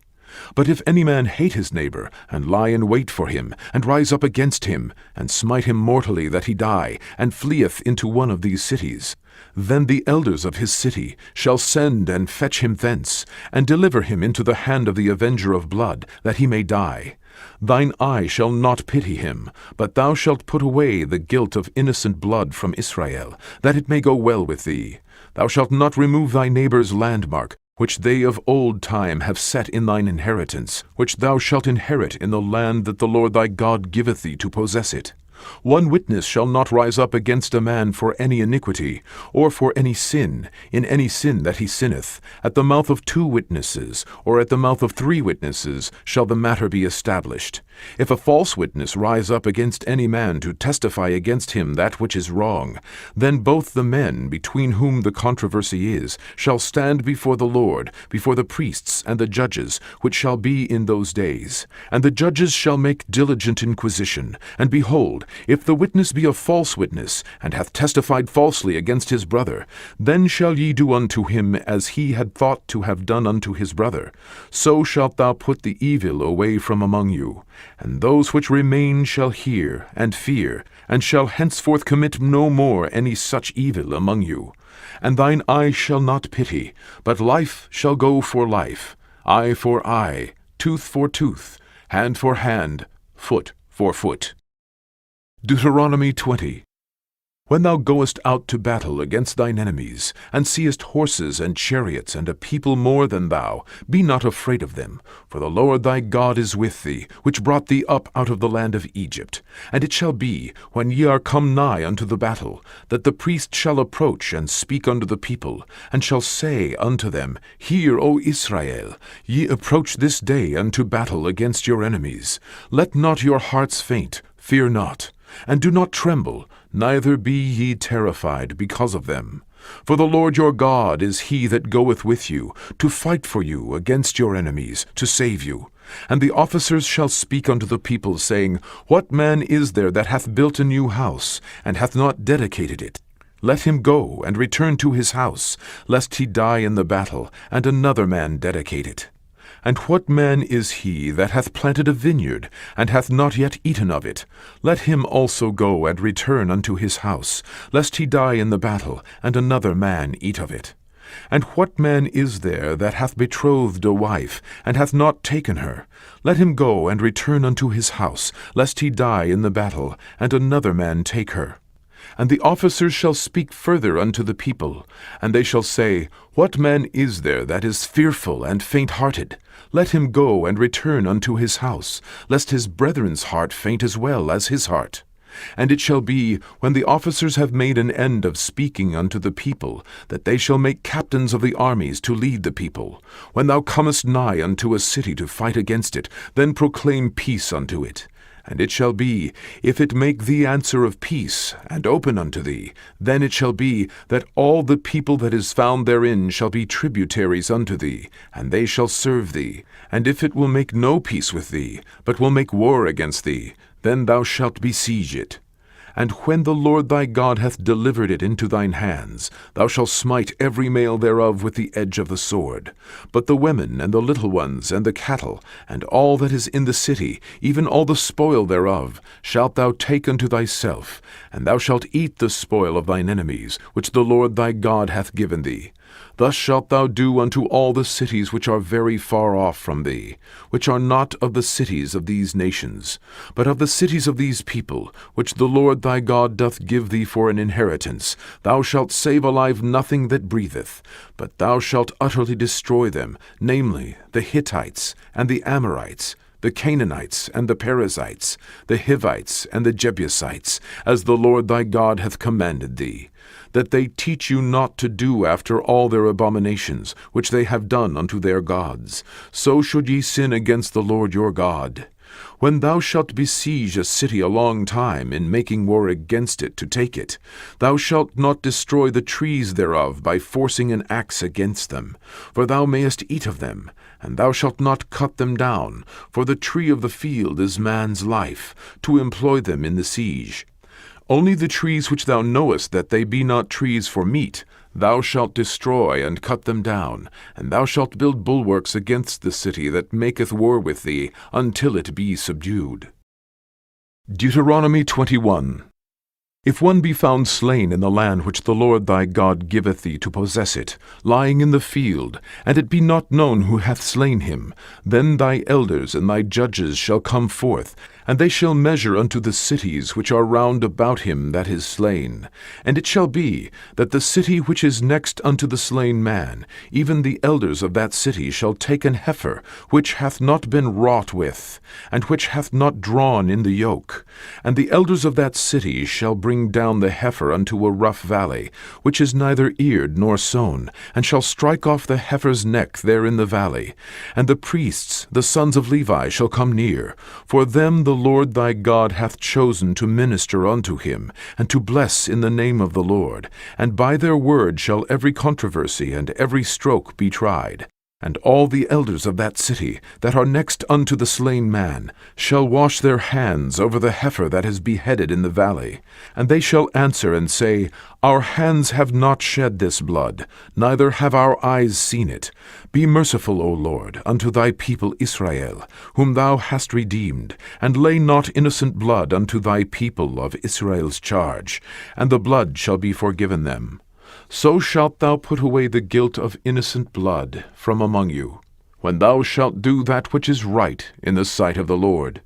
But if any man hate his neighbor, and lie in wait for him, and rise up against him, and smite him mortally that he die, and fleeth into one of these cities, then the elders of his city shall send and fetch him thence, and deliver him into the hand of the avenger of blood, that he may die. Thine eye shall not pity him, but thou shalt put away the guilt of innocent blood from Israel, that it may go well with thee. Thou shalt not remove thy neighbor's landmark, which they of old time have set in thine inheritance, which thou shalt inherit in the land that the Lord thy God giveth thee to possess it. 1 witness shall not rise up against a man for any iniquity, or for any sin, in any sin that he sinneth. At the mouth of 2 witnesses, or at the mouth of 3 witnesses, shall the matter be established. If a false witness rise up against any man to testify against him that which is wrong, then both the men, between whom the controversy is, shall stand before the Lord, before the priests and the judges, which shall be in those days. And the judges shall make diligent inquisition, and behold, if the witness be a false witness, and hath testified falsely against his brother, then shall ye do unto him as he had thought to have done unto his brother. So shalt thou put the evil away from among you. And those which remain shall hear and fear, and shall henceforth commit no more any such evil among you. And thine eye shall not pity, but life shall go for life, eye for eye, tooth for tooth, hand for hand, foot for foot. Deuteronomy 20. When thou goest out to battle against thine enemies, and seest horses and chariots and a people more than thou, be not afraid of them, for the Lord thy God is with thee, which brought thee up out of the land of Egypt. And it shall be, when ye are come nigh unto the battle, that the priest shall approach and speak unto the people, and shall say unto them, Hear, O Israel, ye approach this day unto battle against your enemies. Let not your hearts faint, fear not, and do not tremble, neither be ye terrified because of them. For the Lord your God is he that goeth with you, to fight for you against your enemies, to save you. And the officers shall speak unto the people, saying, What man is there that hath built a new house, and hath not dedicated it? Let him go and return to his house, lest he die in the battle, and another man dedicate it. And what man is he that hath planted a vineyard, and hath not yet eaten of it? Let him also go and return unto his house, lest he die in the battle, and another man eat of it. And what man is there that hath betrothed a wife, and hath not taken her? Let him go and return unto his house, lest he die in the battle, and another man take her. And the officers shall speak further unto the people, and they shall say, What man is there that is fearful and faint-hearted? Let him go and return unto his house, lest his brethren's heart faint as well as his heart. And it shall be, when the officers have made an end of speaking unto the people, that they shall make captains of the armies to lead the people. When thou comest nigh unto a city to fight against it, then proclaim peace unto it. And it shall be, if it make thee answer of peace, and open unto thee, then it shall be, that all the people that is found therein shall be tributaries unto thee, and they shall serve thee. And if it will make no peace with thee, but will make war against thee, then thou shalt besiege it. And when the Lord thy God hath delivered it into thine hands, thou shalt smite every male thereof with the edge of the sword. But the women, and the little ones, and the cattle, and all that is in the city, even all the spoil thereof, shalt thou take unto thyself, and thou shalt eat the spoil of thine enemies, which the Lord thy God hath given thee. Thus shalt thou do unto all the cities which are very far off from thee, which are not of the cities of these nations, but of the cities of these people, which the Lord thy God doth give thee for an inheritance. Thou shalt save alive nothing that breatheth, but thou shalt utterly destroy them, namely, the Hittites, and the Amorites, the Canaanites, and the Perizzites, the Hivites, and the Jebusites, as the Lord thy God hath commanded thee, that they teach you not to do after all their abominations, which they have done unto their gods. So should ye sin against the Lord your God. When thou shalt besiege a city a long time, in making war against it to take it, thou shalt not destroy the trees thereof by forcing an axe against them, for thou mayest eat of them, and thou shalt not cut them down, for the tree of the field is man's life, to employ them in the siege. Only the trees which thou knowest that they be not trees for meat, thou shalt destroy and cut them down, and thou shalt build bulwarks against the city that maketh war with thee, until it be subdued. Deuteronomy 21. If one be found slain in the land which the Lord thy God giveth thee to possess it, lying in the field, and it be not known who hath slain him, then thy elders and thy judges shall come forth, and they shall measure unto the cities which are round about him that is slain. And it shall be, that the city which is next unto the slain man, even the elders of that city shall take an heifer, which hath not been wrought with, and which hath not drawn in the yoke. And the elders of that city shall bring down the heifer unto a rough valley, which is neither eared nor sown, and shall strike off the heifer's neck there in the valley. And the priests, the sons of Levi, shall come near, for them the Lord thy God hath chosen to minister unto him, and to bless in the name of the Lord. And by their word shall every controversy and every stroke be tried. And all the elders of that city, that are next unto the slain man, shall wash their hands over the heifer that is beheaded in the valley. And they shall answer and say, Our hands have not shed this blood, neither have our eyes seen it. Be merciful, O Lord, unto thy people Israel, whom thou hast redeemed, and lay not innocent blood unto thy people of Israel's charge, and the blood shall be forgiven them. So shalt thou put away the guilt of innocent blood from among you, when thou shalt do that which is right in the sight of the Lord.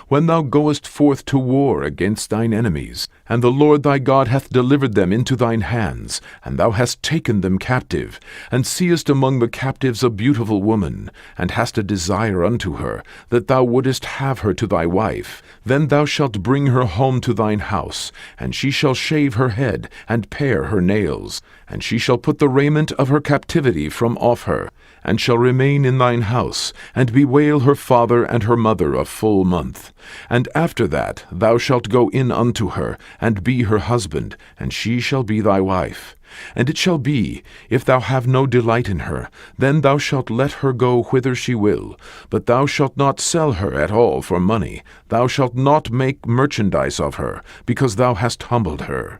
When thou goest forth to war against thine enemies, and the Lord thy God hath delivered them into thine hands, and thou hast taken them captive, and seest among the captives a beautiful woman, and hast a desire unto her, that thou wouldest have her to thy wife, then thou shalt bring her home to thine house, and she shall shave her head, and pare her nails, and she shall put the raiment of her captivity from off her, and shall remain in thine house, and bewail her father and her mother a full month. And after that thou shalt go in unto her, and be her husband, and she shall be thy wife. And it shall be, if thou have no delight in her, then thou shalt let her go whither she will, but thou shalt not sell her at all for money, thou shalt not make merchandise of her, because thou hast humbled her.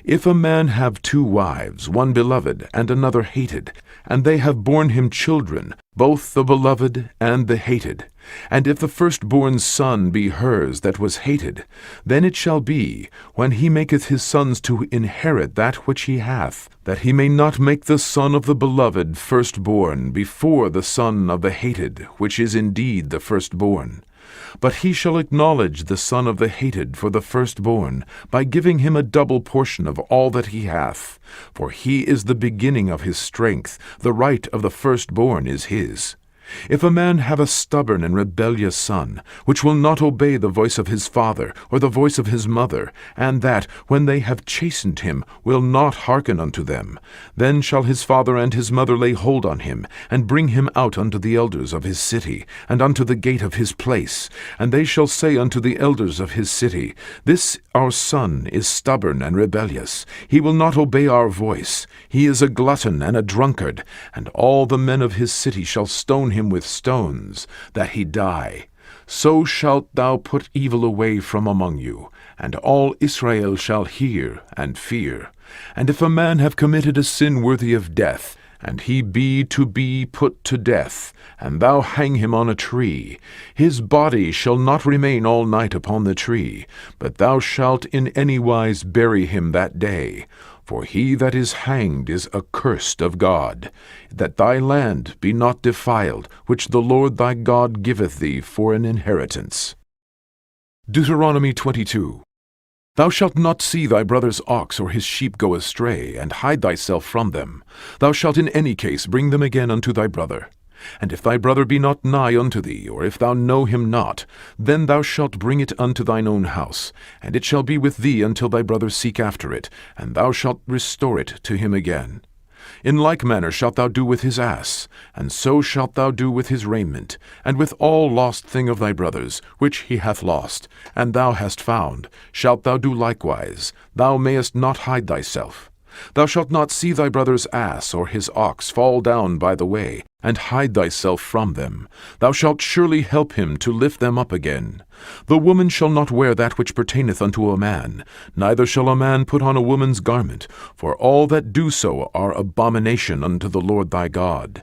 If a man have 2 wives, one beloved, and another hated, and they have borne him children, both the beloved and the hated, and if the firstborn son be hers that was hated, then it shall be, when he maketh his sons to inherit that which he hath, that he may not make the son of the beloved firstborn before the son of the hated, which is indeed the firstborn. But he shall acknowledge the son of the hated for the firstborn, by giving him a double portion of all that he hath. For he is the beginning of his strength, the right of the firstborn is his. If a man have a stubborn and rebellious son, which will not obey the voice of his father, or the voice of his mother, and that, when they have chastened him, will not hearken unto them, then shall his father and his mother lay hold on him, and bring him out unto the elders of his city, and unto the gate of his place. And they shall say unto the elders of his city, This our son is stubborn and rebellious, he will not obey our voice, he is a glutton and a drunkard, and all the men of his city shall stone him with stones, that he die. So shalt thou put evil away from among you, and all Israel shall hear and fear. And if a man have committed a sin worthy of death, and he be to be put to death, and thou hang him on a tree, his body shall not remain all night upon the tree, but thou shalt in any wise bury him that day. For he that is hanged is accursed of God, that thy land be not defiled, which the Lord thy God giveth thee for an inheritance. Deuteronomy 22. Thou shalt not see thy brother's ox or his sheep go astray, and hide thyself from them. Thou shalt in any case bring them again unto thy brother. And if thy brother be not nigh unto thee, or if thou know him not, then thou shalt bring it unto thine own house, and it shall be with thee until thy brother seek after it, and thou shalt restore it to him again. In like manner shalt thou do with his ass, and so shalt thou do with his raiment, and with all lost thing of thy brother's, which he hath lost, and thou hast found, shalt thou do likewise. Thou mayest not hide thyself. Thou shalt not see thy brother's ass or his ox fall down by the way, and hide thyself from them. Thou shalt surely help him to lift them up again. The woman shall not wear that which pertaineth unto a man, neither shall a man put on a woman's garment, for all that do so are abomination unto the Lord thy God.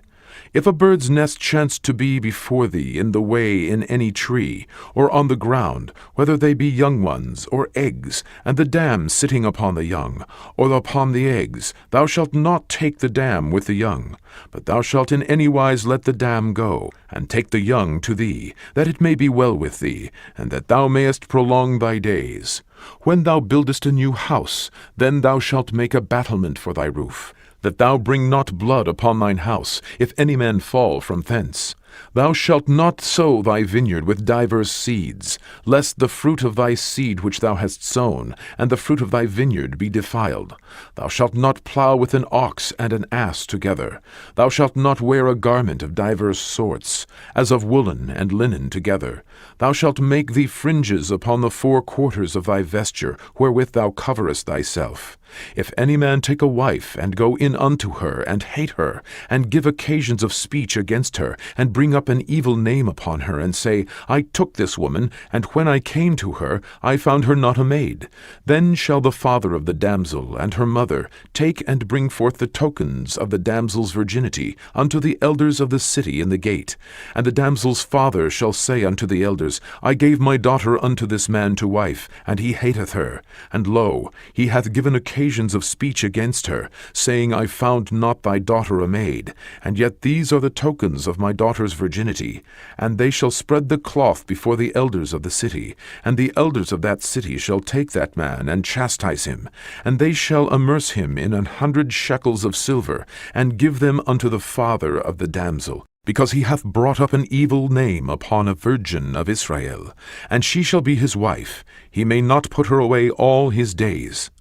If a bird's nest chance to be before thee in the way in any tree, or on the ground, whether they be young ones, or eggs, and the dam sitting upon the young, or upon the eggs, thou shalt not take the dam with the young, but thou shalt in any wise let the dam go, and take the young to thee, that it may be well with thee, and that thou mayest prolong thy days. When thou buildest a new house, then thou shalt make a battlement for thy roof, that thou bring not blood upon thine house, if any man fall from thence. Thou shalt not sow thy vineyard with divers seeds, lest the fruit of thy seed which thou hast sown, and the fruit of thy vineyard be defiled. Thou shalt not plow with an ox and an ass together. Thou shalt not wear a garment of divers sorts, as of woolen and linen together. Thou shalt make thee fringes upon the 4 quarters of thy vesture, wherewith thou coverest thyself. If any man take a wife, and go in unto her, and hate her, and give occasions of speech against her, and bring up an evil name upon her, and say, I took this woman, and when I came to her, I found her not a maid, then shall the father of the damsel and her mother take and bring forth the tokens of the damsel's virginity unto the elders of the city in the gate. And the damsel's father shall say unto the elders, I gave my daughter unto this man to wife, and he hateth her. And lo, he hath given occasions of speech against her, saying, I found not thy daughter a maid, and yet these are the tokens of my daughter's virginity, and they shall spread the cloth before the elders of the city, and the elders of that city shall take that man and chastise him, and they shall amerce him in 100 shekels of silver, and give them unto the father of the damsel, because he hath brought up an evil name upon a virgin of Israel, and she shall be his wife. He may not put her away all his days.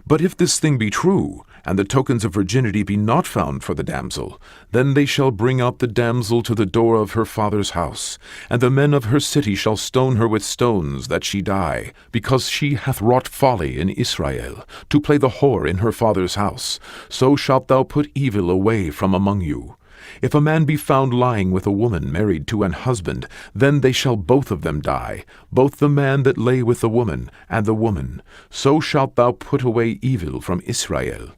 But if this thing be true, and the tokens of virginity be not found for the damsel, then they shall bring out the damsel to the door of her father's house, and the men of her city shall stone her with stones, that she die, because she hath wrought folly in Israel, to play the whore in her father's house. So shalt thou put evil away from among you. If a man be found lying with a woman married to an husband, then they shall both of them die, both the man that lay with the woman, and the woman. So shalt thou put away evil from Israel.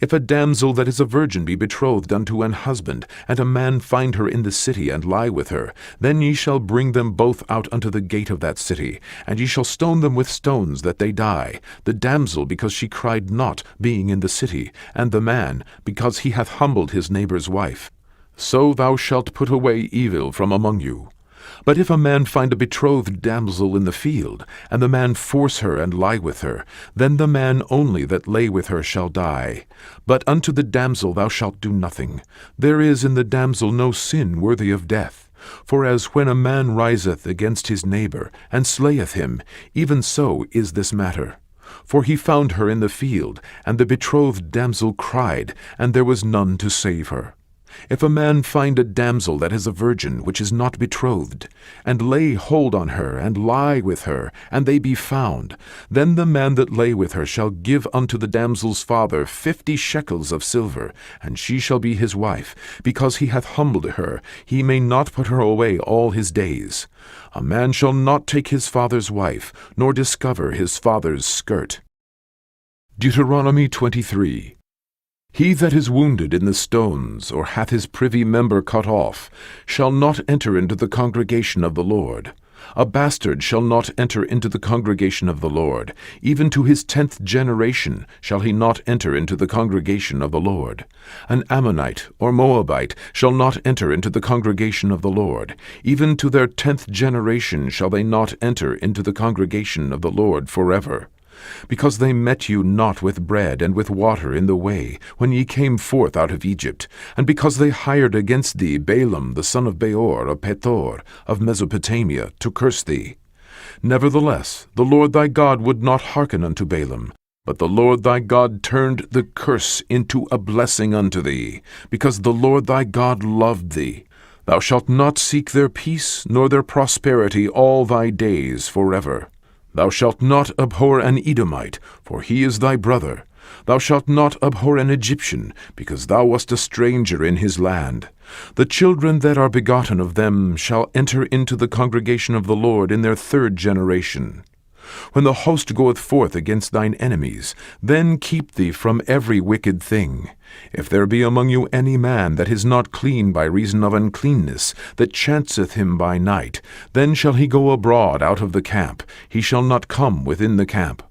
If a damsel that is a virgin be betrothed unto an husband, and a man find her in the city, and lie with her, then ye shall bring them both out unto the gate of that city, and ye shall stone them with stones, that they die, the damsel because she cried not, being in the city, and the man because he hath humbled his neighbour's wife. So thou shalt put away evil from among you. But if a man find a betrothed damsel in the field, and the man force her and lie with her, then the man only that lay with her shall die. But unto the damsel thou shalt do nothing. There is in the damsel no sin worthy of death. For as when a man riseth against his neighbour, and slayeth him, even so is this matter. For he found her in the field, and the betrothed damsel cried, and there was none to save her. If a man find a damsel that is a virgin, which is not betrothed, and lay hold on her, and lie with her, and they be found, then the man that lay with her shall give unto the damsel's father 50 shekels of silver, and she shall be his wife, because he hath humbled her. He may not put her away all his days. A man shall not take his father's wife, nor discover his father's skirt. Deuteronomy 23. He that is wounded in the stones, or hath his privy member cut off, shall not enter into the congregation of the Lord. A bastard shall not enter into the congregation of the Lord. Even to his 10th generation shall he not enter into the congregation of the Lord. An Ammonite or Moabite shall not enter into the congregation of the Lord. Even to their 10th generation shall they not enter into the congregation of the Lord forever. Because they met you not with bread and with water in the way, when ye came forth out of Egypt, and because they hired against thee Balaam the son of Beor of Pethor of Mesopotamia to curse thee. Nevertheless, the Lord thy God would not hearken unto Balaam, but the Lord thy God turned the curse into a blessing unto thee, because the Lord thy God loved thee. Thou shalt not seek their peace nor their prosperity all thy days forever. Thou shalt not abhor an Edomite, for he is thy brother. Thou shalt not abhor an Egyptian, because thou wast a stranger in his land. The children that are begotten of them shall enter into the congregation of the Lord in their 3rd generation. When the host goeth forth against thine enemies, then keep thee from every wicked thing. If there be among you any man that is not clean by reason of uncleanness, that chanceth him by night, then shall he go abroad out of the camp, he shall not come within the camp.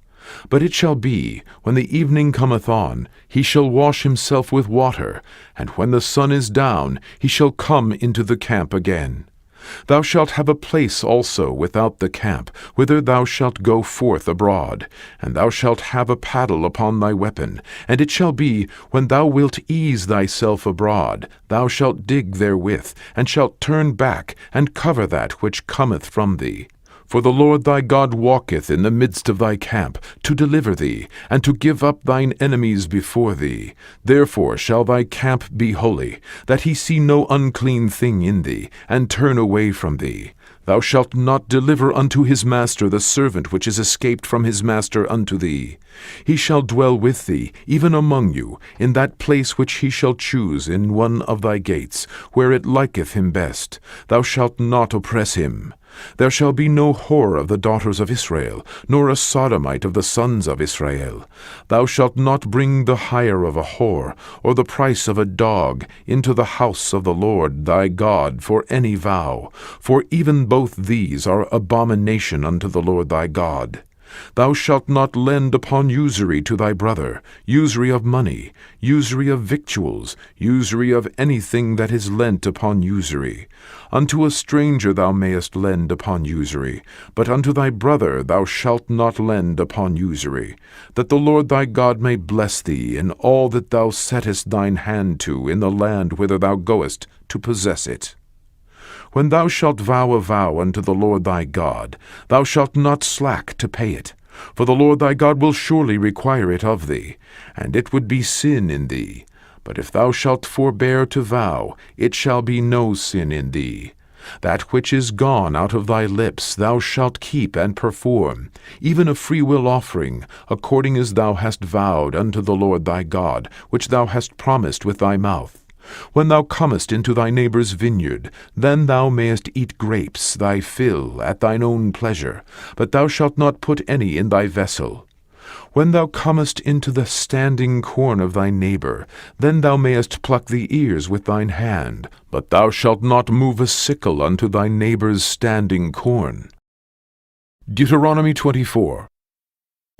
But it shall be, when the evening cometh on, he shall wash himself with water, and when the sun is down, he shall come into the camp again. Thou shalt have a place also without the camp, whither thou shalt go forth abroad, and thou shalt have a paddle upon thy weapon. And it shall be, when thou wilt ease thyself abroad, thou shalt dig therewith, and shalt turn back, and cover that which cometh from thee. For the Lord thy God walketh in the midst of thy camp, to deliver thee, and to give up thine enemies before thee. Therefore shall thy camp be holy, that he see no unclean thing in thee, and turn away from thee. Thou shalt not deliver unto his master the servant which is escaped from his master unto thee. He shall dwell with thee, even among you, in that place which he shall choose in one of thy gates, where it liketh him best. Thou shalt not oppress him. There shall be no whore of the daughters of Israel, nor a sodomite of the sons of Israel. Thou shalt not bring the hire of a whore, or the price of a dog, into the house of the Lord thy God for any vow, for even both these are abomination unto the Lord thy God. Thou shalt not lend upon usury to thy brother, usury of money, usury of victuals, usury of anything that is lent upon usury. Unto a stranger thou mayest lend upon usury, but unto thy brother thou shalt not lend upon usury, that the Lord thy God may bless thee in all that thou settest thine hand to in the land whither thou goest to possess it. When thou shalt vow a vow unto the Lord thy God, thou shalt not slack to pay it, for the Lord thy God will surely require it of thee, and it would be sin in thee. But if thou shalt forbear to vow, it shall be no sin in thee. That which is gone out of thy lips thou shalt keep and perform, even a freewill offering, according as thou hast vowed unto the Lord thy God, which thou hast promised with thy mouth. When thou comest into thy neighbour's vineyard, then thou mayest eat grapes, thy fill, at thine own pleasure, but thou shalt not put any in thy vessel. When thou comest into the standing corn of thy neighbour, then thou mayest pluck the ears with thine hand, but thou shalt not move a sickle unto thy neighbour's standing corn. Deuteronomy 24.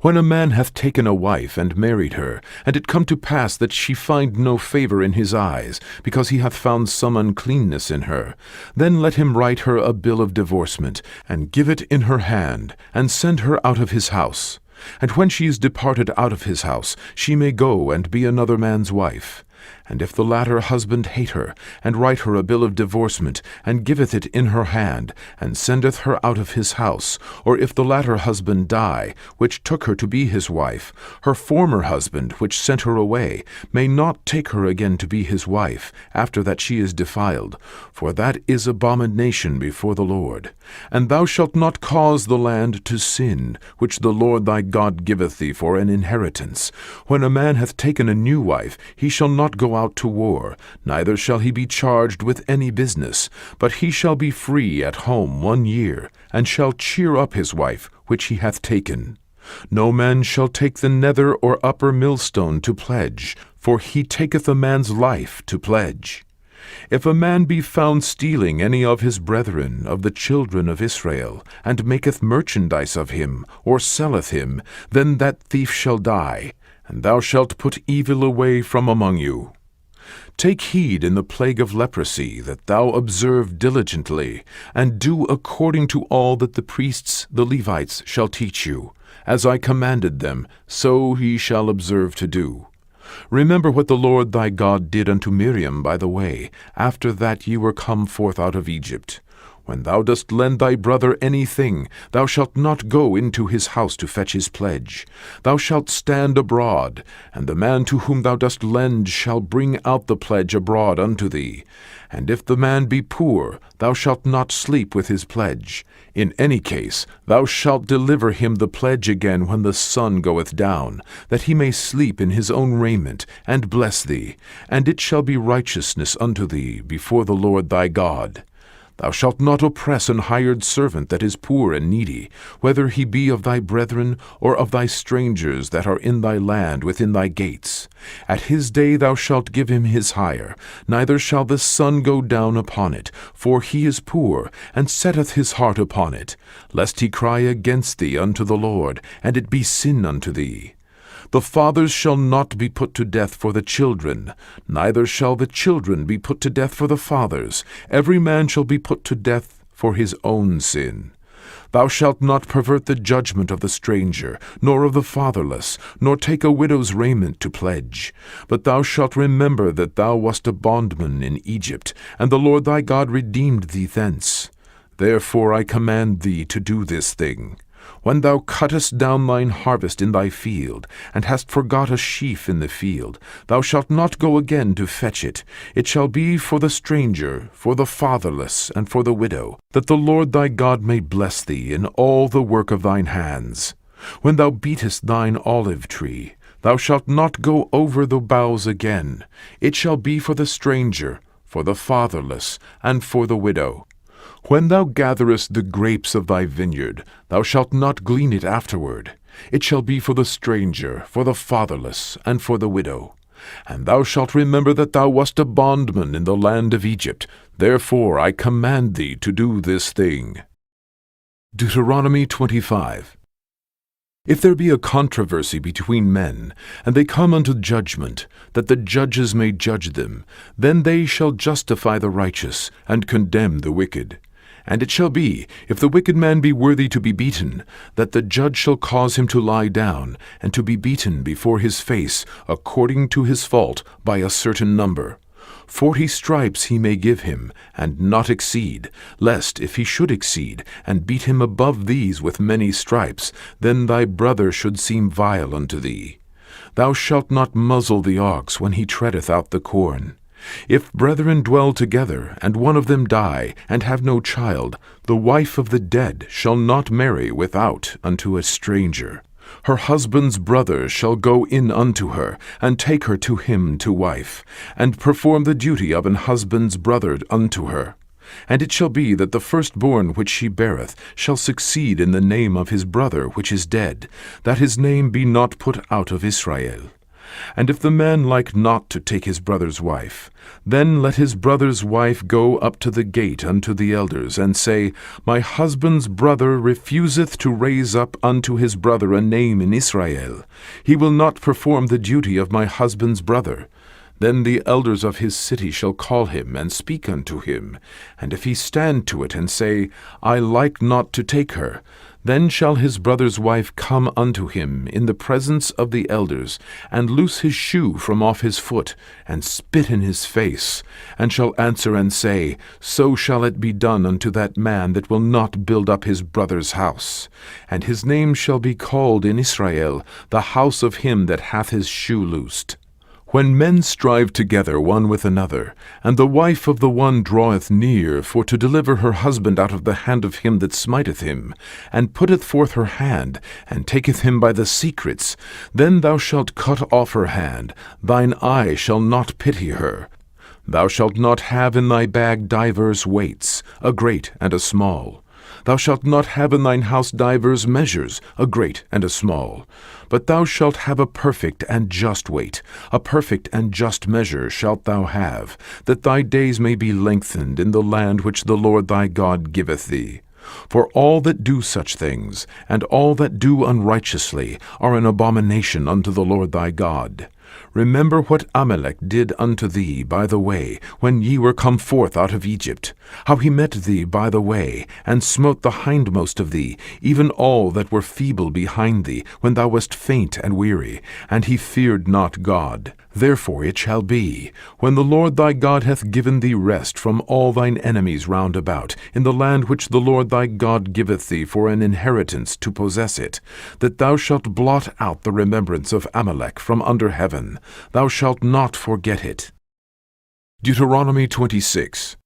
When a man hath taken a wife and married her, and it come to pass that she find no favour in his eyes, because he hath found some uncleanness in her, then let him write her a bill of divorcement, and give it in her hand, and send her out of his house. And when she is departed out of his house, she may go and be another man's wife. And if the latter husband hate her, and write her a bill of divorcement, and giveth it in her hand, and sendeth her out of his house, or if the latter husband die, which took her to be his wife, her former husband, which sent her away, may not take her again to be his wife, after that she is defiled, for that is abomination before the Lord. And thou shalt not cause the land to sin, which the Lord thy God giveth thee for an inheritance. When a man hath taken a new wife, he shall not go out to war, neither shall he be charged with any business, but he shall be free at home 1 year, and shall cheer up his wife which he hath taken. No man shall take the nether or upper millstone to pledge, for he taketh a man's life to pledge. If a man be found stealing any of his brethren, of the children of Israel, and maketh merchandise of him, or selleth him, then that thief shall die, and thou shalt put evil away from among you. Take heed in the plague of leprosy, that thou observe diligently, and do according to all that the priests, the Levites, shall teach you. As I commanded them, so ye shall observe to do. Remember what the Lord thy God did unto Miriam by the way, after that ye were come forth out of Egypt. When thou dost lend thy brother anything, thou shalt not go into his house to fetch his pledge. Thou shalt stand abroad, and the man to whom thou dost lend shall bring out the pledge abroad unto thee. And if the man be poor, thou shalt not sleep with his pledge. In any case, thou shalt deliver him the pledge again when the sun goeth down, that he may sleep in his own raiment, and bless thee, and it shall be righteousness unto thee before the Lord thy God. Thou shalt not oppress an hired servant that is poor and needy, whether he be of thy brethren or of thy strangers that are in thy land within thy gates. At his day thou shalt give him his hire, neither shall the sun go down upon it, for he is poor, and setteth his heart upon it, lest he cry against thee unto the Lord, and it be sin unto thee. The fathers shall not be put to death for the children, neither shall the children be put to death for the fathers. Every man shall be put to death for his own sin. Thou shalt not pervert the judgment of the stranger, nor of the fatherless, nor take a widow's raiment to pledge. But thou shalt remember that thou wast a bondman in Egypt, and the Lord thy God redeemed thee thence. Therefore I command thee to do this thing. When thou cuttest down thine harvest in thy field, and hast forgot a sheaf in the field, thou shalt not go again to fetch it. It shall be for the stranger, for the fatherless, and for the widow, that the Lord thy God may bless thee in all the work of thine hands. When thou beatest thine olive tree, thou shalt not go over the boughs again. It shall be for the stranger, for the fatherless, and for the widow. When thou gatherest the grapes of thy vineyard, thou shalt not glean it afterward. It shall be for the stranger, for the fatherless, and for the widow. And thou shalt remember that thou wast a bondman in the land of Egypt. Therefore I command thee to do this thing. Deuteronomy 25. If there be a controversy between men, and they come unto judgment, that the judges may judge them, then they shall justify the righteous, and condemn the wicked. And it shall be, if the wicked man be worthy to be beaten, that the judge shall cause him to lie down, and to be beaten before his face, according to his fault, by a certain number. 40 stripes he may give him, and not exceed, lest, if he should exceed, and beat him above these with many stripes, then thy brother should seem vile unto thee. Thou shalt not muzzle the ox when he treadeth out the corn. If brethren dwell together, and one of them die, and have no child, the wife of the dead shall not marry without unto a stranger. Her husband's brother shall go in unto her, and take her to him to wife, and perform the duty of an husband's brother unto her. And it shall be that the firstborn which she beareth shall succeed in the name of his brother which is dead, that his name be not put out of Israel. And if the man like not to take his brother's wife, then let his brother's wife go up to the gate unto the elders, and say, My husband's brother refuseth to raise up unto his brother a name in Israel. He will not perform the duty of my husband's brother. Then the elders of his city shall call him, and speak unto him. And if he stand to it, and say, I like not to take her, then shall his brother's wife come unto him in the presence of the elders, and loose his shoe from off his foot, and spit in his face, and shall answer and say, So shall it be done unto that man that will not build up his brother's house. And his name shall be called in Israel, the house of him that hath his shoe loosed. When men strive together one with another, and the wife of the one draweth near for to deliver her husband out of the hand of him that smiteth him, and putteth forth her hand, and taketh him by the secrets, then thou shalt cut off her hand, thine eye shall not pity her. Thou shalt not have in thy bag divers weights, a great and a small. Thou shalt not have in thine house divers measures, a great and a small. But thou shalt have a perfect and just weight, a perfect and just measure shalt thou have, that thy days may be lengthened in the land which the Lord thy God giveth thee. For all that do such things, and all that do unrighteously, are an abomination unto the Lord thy God. Remember what Amalek did unto thee by the way, when ye were come forth out of Egypt, how he met thee by the way, and smote the hindmost of thee, even all that were feeble behind thee, when thou wast faint and weary, and he feared not God. Therefore it shall be, when the Lord thy God hath given thee rest from all thine enemies round about, in the land which the Lord thy God giveth thee for an inheritance to possess it, that thou shalt blot out the remembrance of Amalek from under heaven. Thou shalt not forget it. Deuteronomy 26.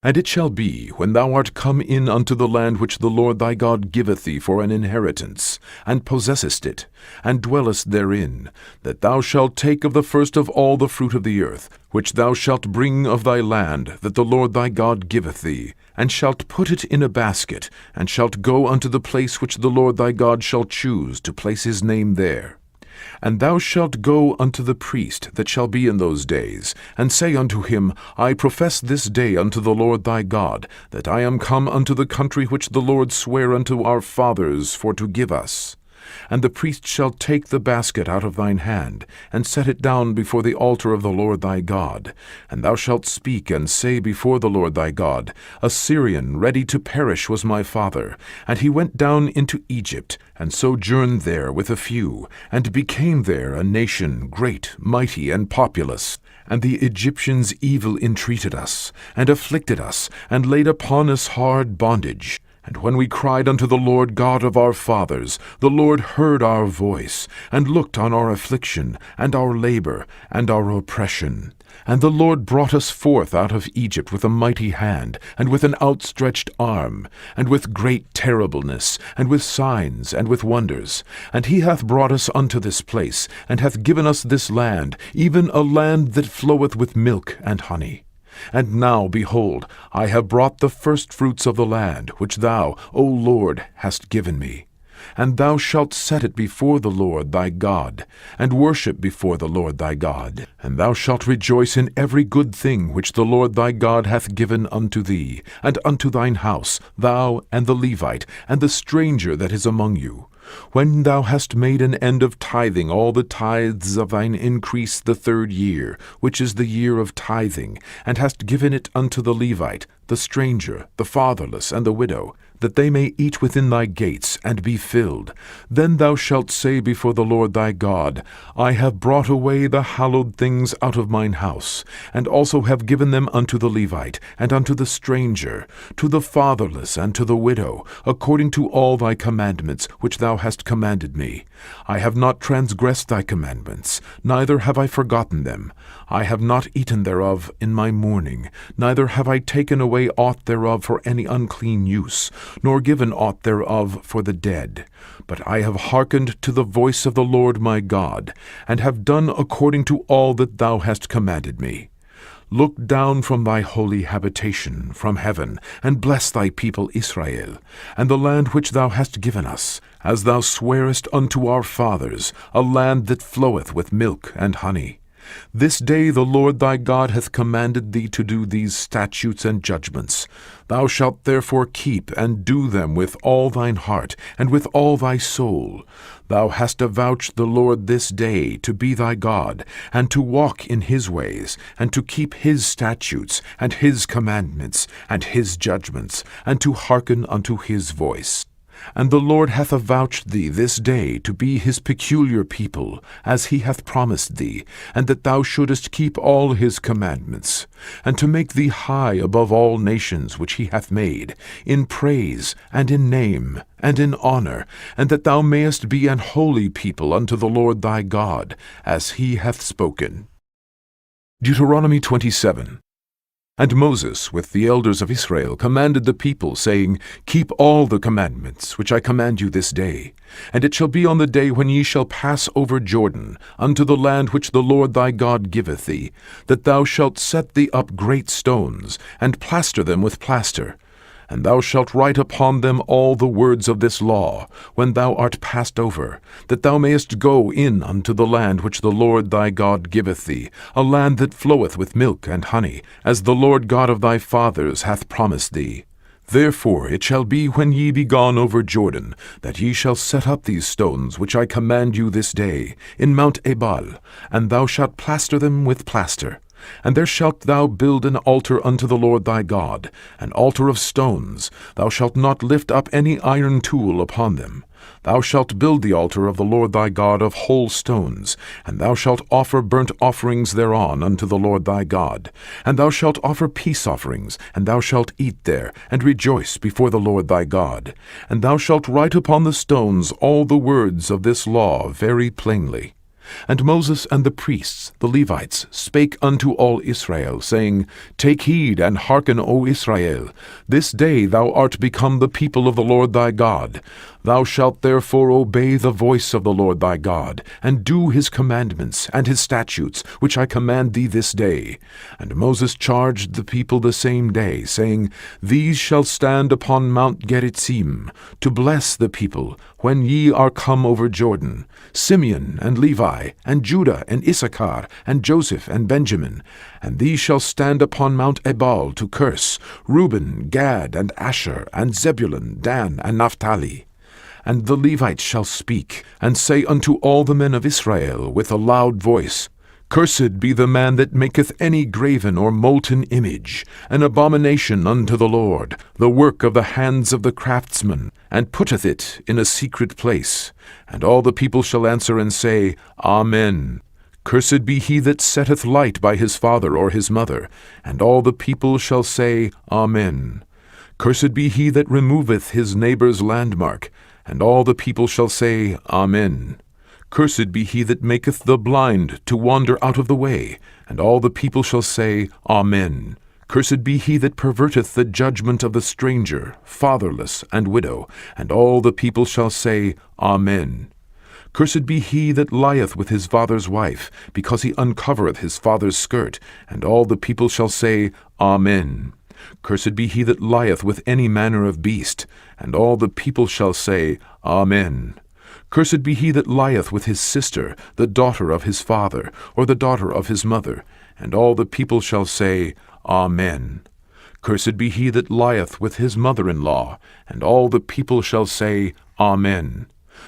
And it shall be, when thou art come in unto the land which the Lord thy God giveth thee for an inheritance, and possessest it, and dwellest therein, that thou shalt take of the first of all the fruit of the earth, which thou shalt bring of thy land that the Lord thy God giveth thee, and shalt put it in a basket, and shalt go unto the place which the Lord thy God shall choose to place his name there. And thou shalt go unto the priest that shall be in those days, and say unto him, I profess this day unto the Lord thy God, that I am come unto the country which the Lord sware unto our fathers for to give us. And the priest shall take the basket out of thine hand, and set it down before the altar of the Lord thy God. And thou shalt speak and say before the Lord thy God, A Syrian ready to perish was my father, and he went down into Egypt, and sojourned there with a few, and became there a nation great, mighty, and populous. And the Egyptians evil entreated us, and afflicted us, and laid upon us hard bondage. And when we cried unto the Lord God of our fathers, the Lord heard our voice, and looked on our affliction, and our labor, and our oppression. And the Lord brought us forth out of Egypt with a mighty hand, and with an outstretched arm, and with great terribleness, and with signs, and with wonders. And he hath brought us unto this place, and hath given us this land, even a land that floweth with milk and honey. And now, behold, I have brought the firstfruits of the land, which thou, O Lord, hast given me. And thou shalt set it before the Lord thy God, and worship before the Lord thy God. And thou shalt rejoice in every good thing which the Lord thy God hath given unto thee, and unto thine house, thou, and the Levite, and the stranger that is among you. When thou hast made an end of tithing all the tithes of thine increase the 3rd year, which is the year of tithing, and hast given it unto the Levite, the stranger, the fatherless, and the widow, that they may eat within thy gates, and be filled, then thou shalt say before the Lord thy God, I have brought away the hallowed things out of mine house, and also have given them unto the Levite, and unto the stranger, to the fatherless, and to the widow, according to all thy commandments which thou hast commanded me. I have not transgressed thy commandments, neither have I forgotten them. I have not eaten thereof in my mourning, neither have I taken away aught thereof for any unclean use, nor given aught thereof for the dead. But I have hearkened to the voice of the Lord my God, and have done according to all that thou hast commanded me. Look down from thy holy habitation, from heaven, and bless thy people Israel, and the land which thou hast given us, as thou swarest unto our fathers, a land that floweth with milk and honey. This day the Lord thy God hath commanded thee to do these statutes and judgments. Thou shalt therefore keep and do them with all thine heart, and with all thy soul. Thou hast avouched the Lord this day to be thy God, and to walk in his ways, and to keep his statutes, and his commandments, and his judgments, and to hearken unto his voice. And the Lord hath avouched thee this day to be his peculiar people, as he hath promised thee, and that thou shouldest keep all his commandments, and to make thee high above all nations which he hath made, in praise, and in name, and in honor, and that thou mayest be an holy people unto the Lord thy God, as he hath spoken. Deuteronomy 27. And Moses, with the elders of Israel, commanded the people, saying, Keep all the commandments which I command you this day. And it shall be on the day when ye shall pass over Jordan, unto the land which the Lord thy God giveth thee, that thou shalt set thee up great stones, and plaster them with plaster. And thou shalt write upon them all the words of this law, when thou art passed over, that thou mayest go in unto the land which the Lord thy God giveth thee, a land that floweth with milk and honey, as the Lord God of thy fathers hath promised thee. Therefore it shall be when ye be gone over Jordan, that ye shall set up these stones which I command you this day, in Mount Ebal, and thou shalt plaster them with plaster. And there shalt thou build an altar unto the Lord thy God, an altar of stones. Thou shalt not lift up any iron tool upon them. Thou shalt build the altar of the Lord thy God of whole stones, and thou shalt offer burnt offerings thereon unto the Lord thy God. And thou shalt offer peace offerings, and thou shalt eat there, and rejoice before the Lord thy God. And thou shalt write upon the stones all the words of this law very plainly. And Moses and the priests, the Levites, spake unto all Israel, saying, Take heed and hearken, O Israel. This day thou art become the people of the Lord thy God. Thou shalt therefore obey the voice of the Lord thy God, and do his commandments and his statutes, which I command thee this day. And Moses charged the people the same day, saying, These shall stand upon Mount Gerizim, to bless the people, when ye are come over Jordan, Simeon and Levi, and Judah and Issachar, and Joseph and Benjamin. And these shall stand upon Mount Ebal to curse, Reuben, Gad, and Asher, and Zebulun, Dan, and Naphtali. And the Levites shall speak, and say unto all the men of Israel with a loud voice, Cursed be the man that maketh any graven or molten image, an abomination unto the Lord, the work of the hands of the craftsman, and putteth it in a secret place. And all the people shall answer and say, Amen. Cursed be he that setteth light by his father or his mother. And all the people shall say, Amen. Cursed be he that removeth his neighbor's landmark. And all the people shall say, Amen. Cursed be he that maketh the blind to wander out of the way. And all the people shall say, Amen. Cursed be he that perverteth the judgment of the stranger, fatherless, and widow. And all the people shall say, Amen. Cursed be he that lieth with his father's wife, because he uncovereth his father's skirt. And all the people shall say, Amen. Cursed be he that lieth with any manner of beast. And all the people shall say, Amen. Cursed be he that lieth with his sister, the daughter of his father, or the daughter of his mother. And all the people shall say, Amen. Cursed be he that lieth with his mother-in-law. And all the people shall say, Amen.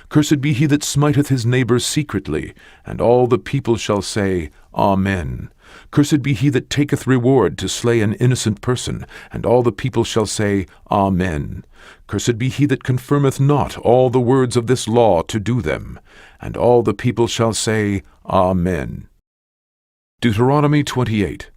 Cursed be he that smiteth his neighbor secretly, and all the people shall say, Amen. Cursed be he that taketh reward to slay an innocent person, and all the people shall say, Amen. Cursed be he that confirmeth not all the words of this law to do them, and all the people shall say, Amen. Deuteronomy 28.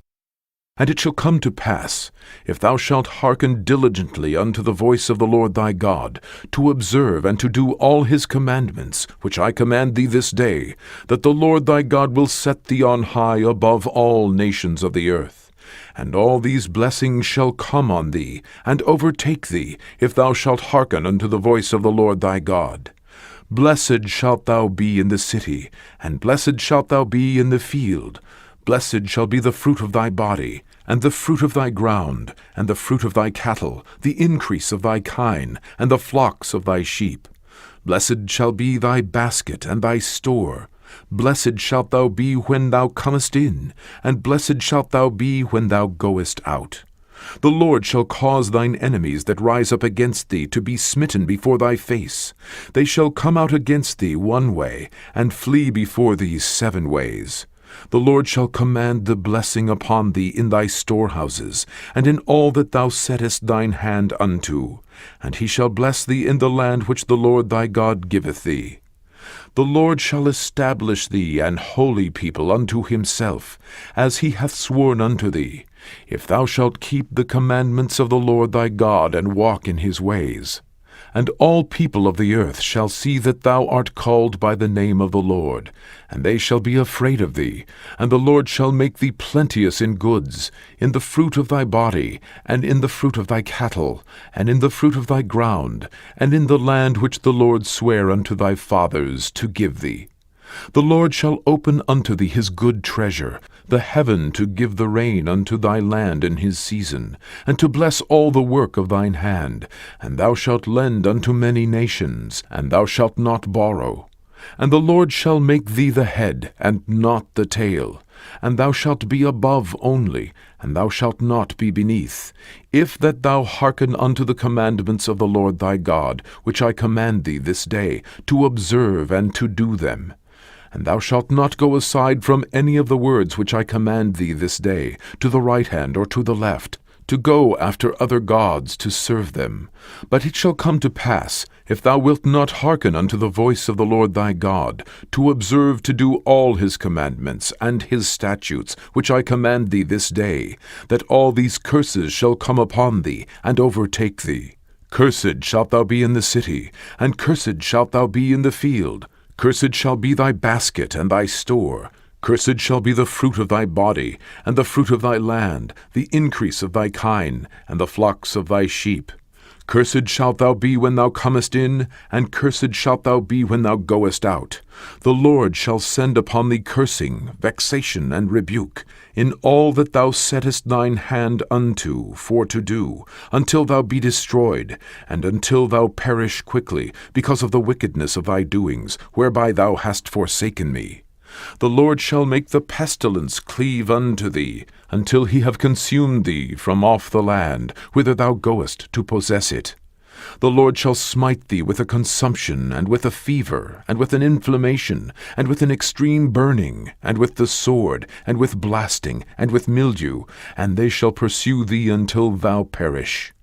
And it shall come to pass, if thou shalt hearken diligently unto the voice of the Lord thy God, to observe and to do all his commandments, which I command thee this day, that the Lord thy God will set thee on high above all nations of the earth. And all these blessings shall come on thee, and overtake thee, if thou shalt hearken unto the voice of the Lord thy God. Blessed shalt thou be in the city, and blessed shalt thou be in the field. Blessed shall be the fruit of thy body, and the fruit of thy ground, and the fruit of thy cattle, the increase of thy kine, and the flocks of thy sheep. Blessed shall be thy basket and thy store. Blessed shalt thou be when thou comest in, and blessed shalt thou be when thou goest out. The Lord shall cause thine enemies that rise up against thee to be smitten before thy face. They shall come out against thee one way, and flee before thee 7 ways. The Lord shall command the blessing upon thee in thy storehouses, and in all that thou settest thine hand unto. And he shall bless thee in the land which the Lord thy God giveth thee. The Lord shall establish thee an holy people unto himself, as he hath sworn unto thee, if thou shalt keep the commandments of the Lord thy God, and walk in his ways. And all people of the earth shall see that thou art called by the name of the Lord, and they shall be afraid of thee. And the Lord shall make thee plenteous in goods, in the fruit of thy body, and in the fruit of thy cattle, and in the fruit of thy ground, and in the land which the Lord sware unto thy fathers to give thee. The Lord shall open unto thee his good treasure, the heaven to give the rain unto thy land in his season, and to bless all the work of thine hand. And thou shalt lend unto many nations, and thou shalt not borrow. And the Lord shall make thee the head, and not the tail. And thou shalt be above only, and thou shalt not be beneath, if that thou hearken unto the commandments of the Lord thy God, which I command thee this day, to observe and to do them. And thou shalt not go aside from any of the words which I command thee this day, to the right hand or to the left, to go after other gods to serve them. But it shall come to pass, if thou wilt not hearken unto the voice of the Lord thy God, to observe to do all his commandments and his statutes, which I command thee this day, that all these curses shall come upon thee, and overtake thee. Cursed shalt thou be in the city, and cursed shalt thou be in the field. Cursed shall be thy basket and thy store. Cursed shall be the fruit of thy body, and the fruit of thy land, the increase of thy kine, and the flocks of thy sheep. Cursed shalt thou be when thou comest in, and cursed shalt thou be when thou goest out. The Lord shall send upon thee cursing, vexation, and rebuke, in all that thou settest thine hand unto for to do, until thou be destroyed, and until thou perish quickly, because of the wickedness of thy doings, whereby thou hast forsaken me. The Lord shall make the pestilence cleave unto thee, until he have consumed thee from off the land, whither thou goest to possess it. The Lord shall smite thee with a consumption, and with a fever, and with an inflammation, and with an extreme burning, and with the sword, and with blasting, and with mildew, and they shall pursue thee until thou perish.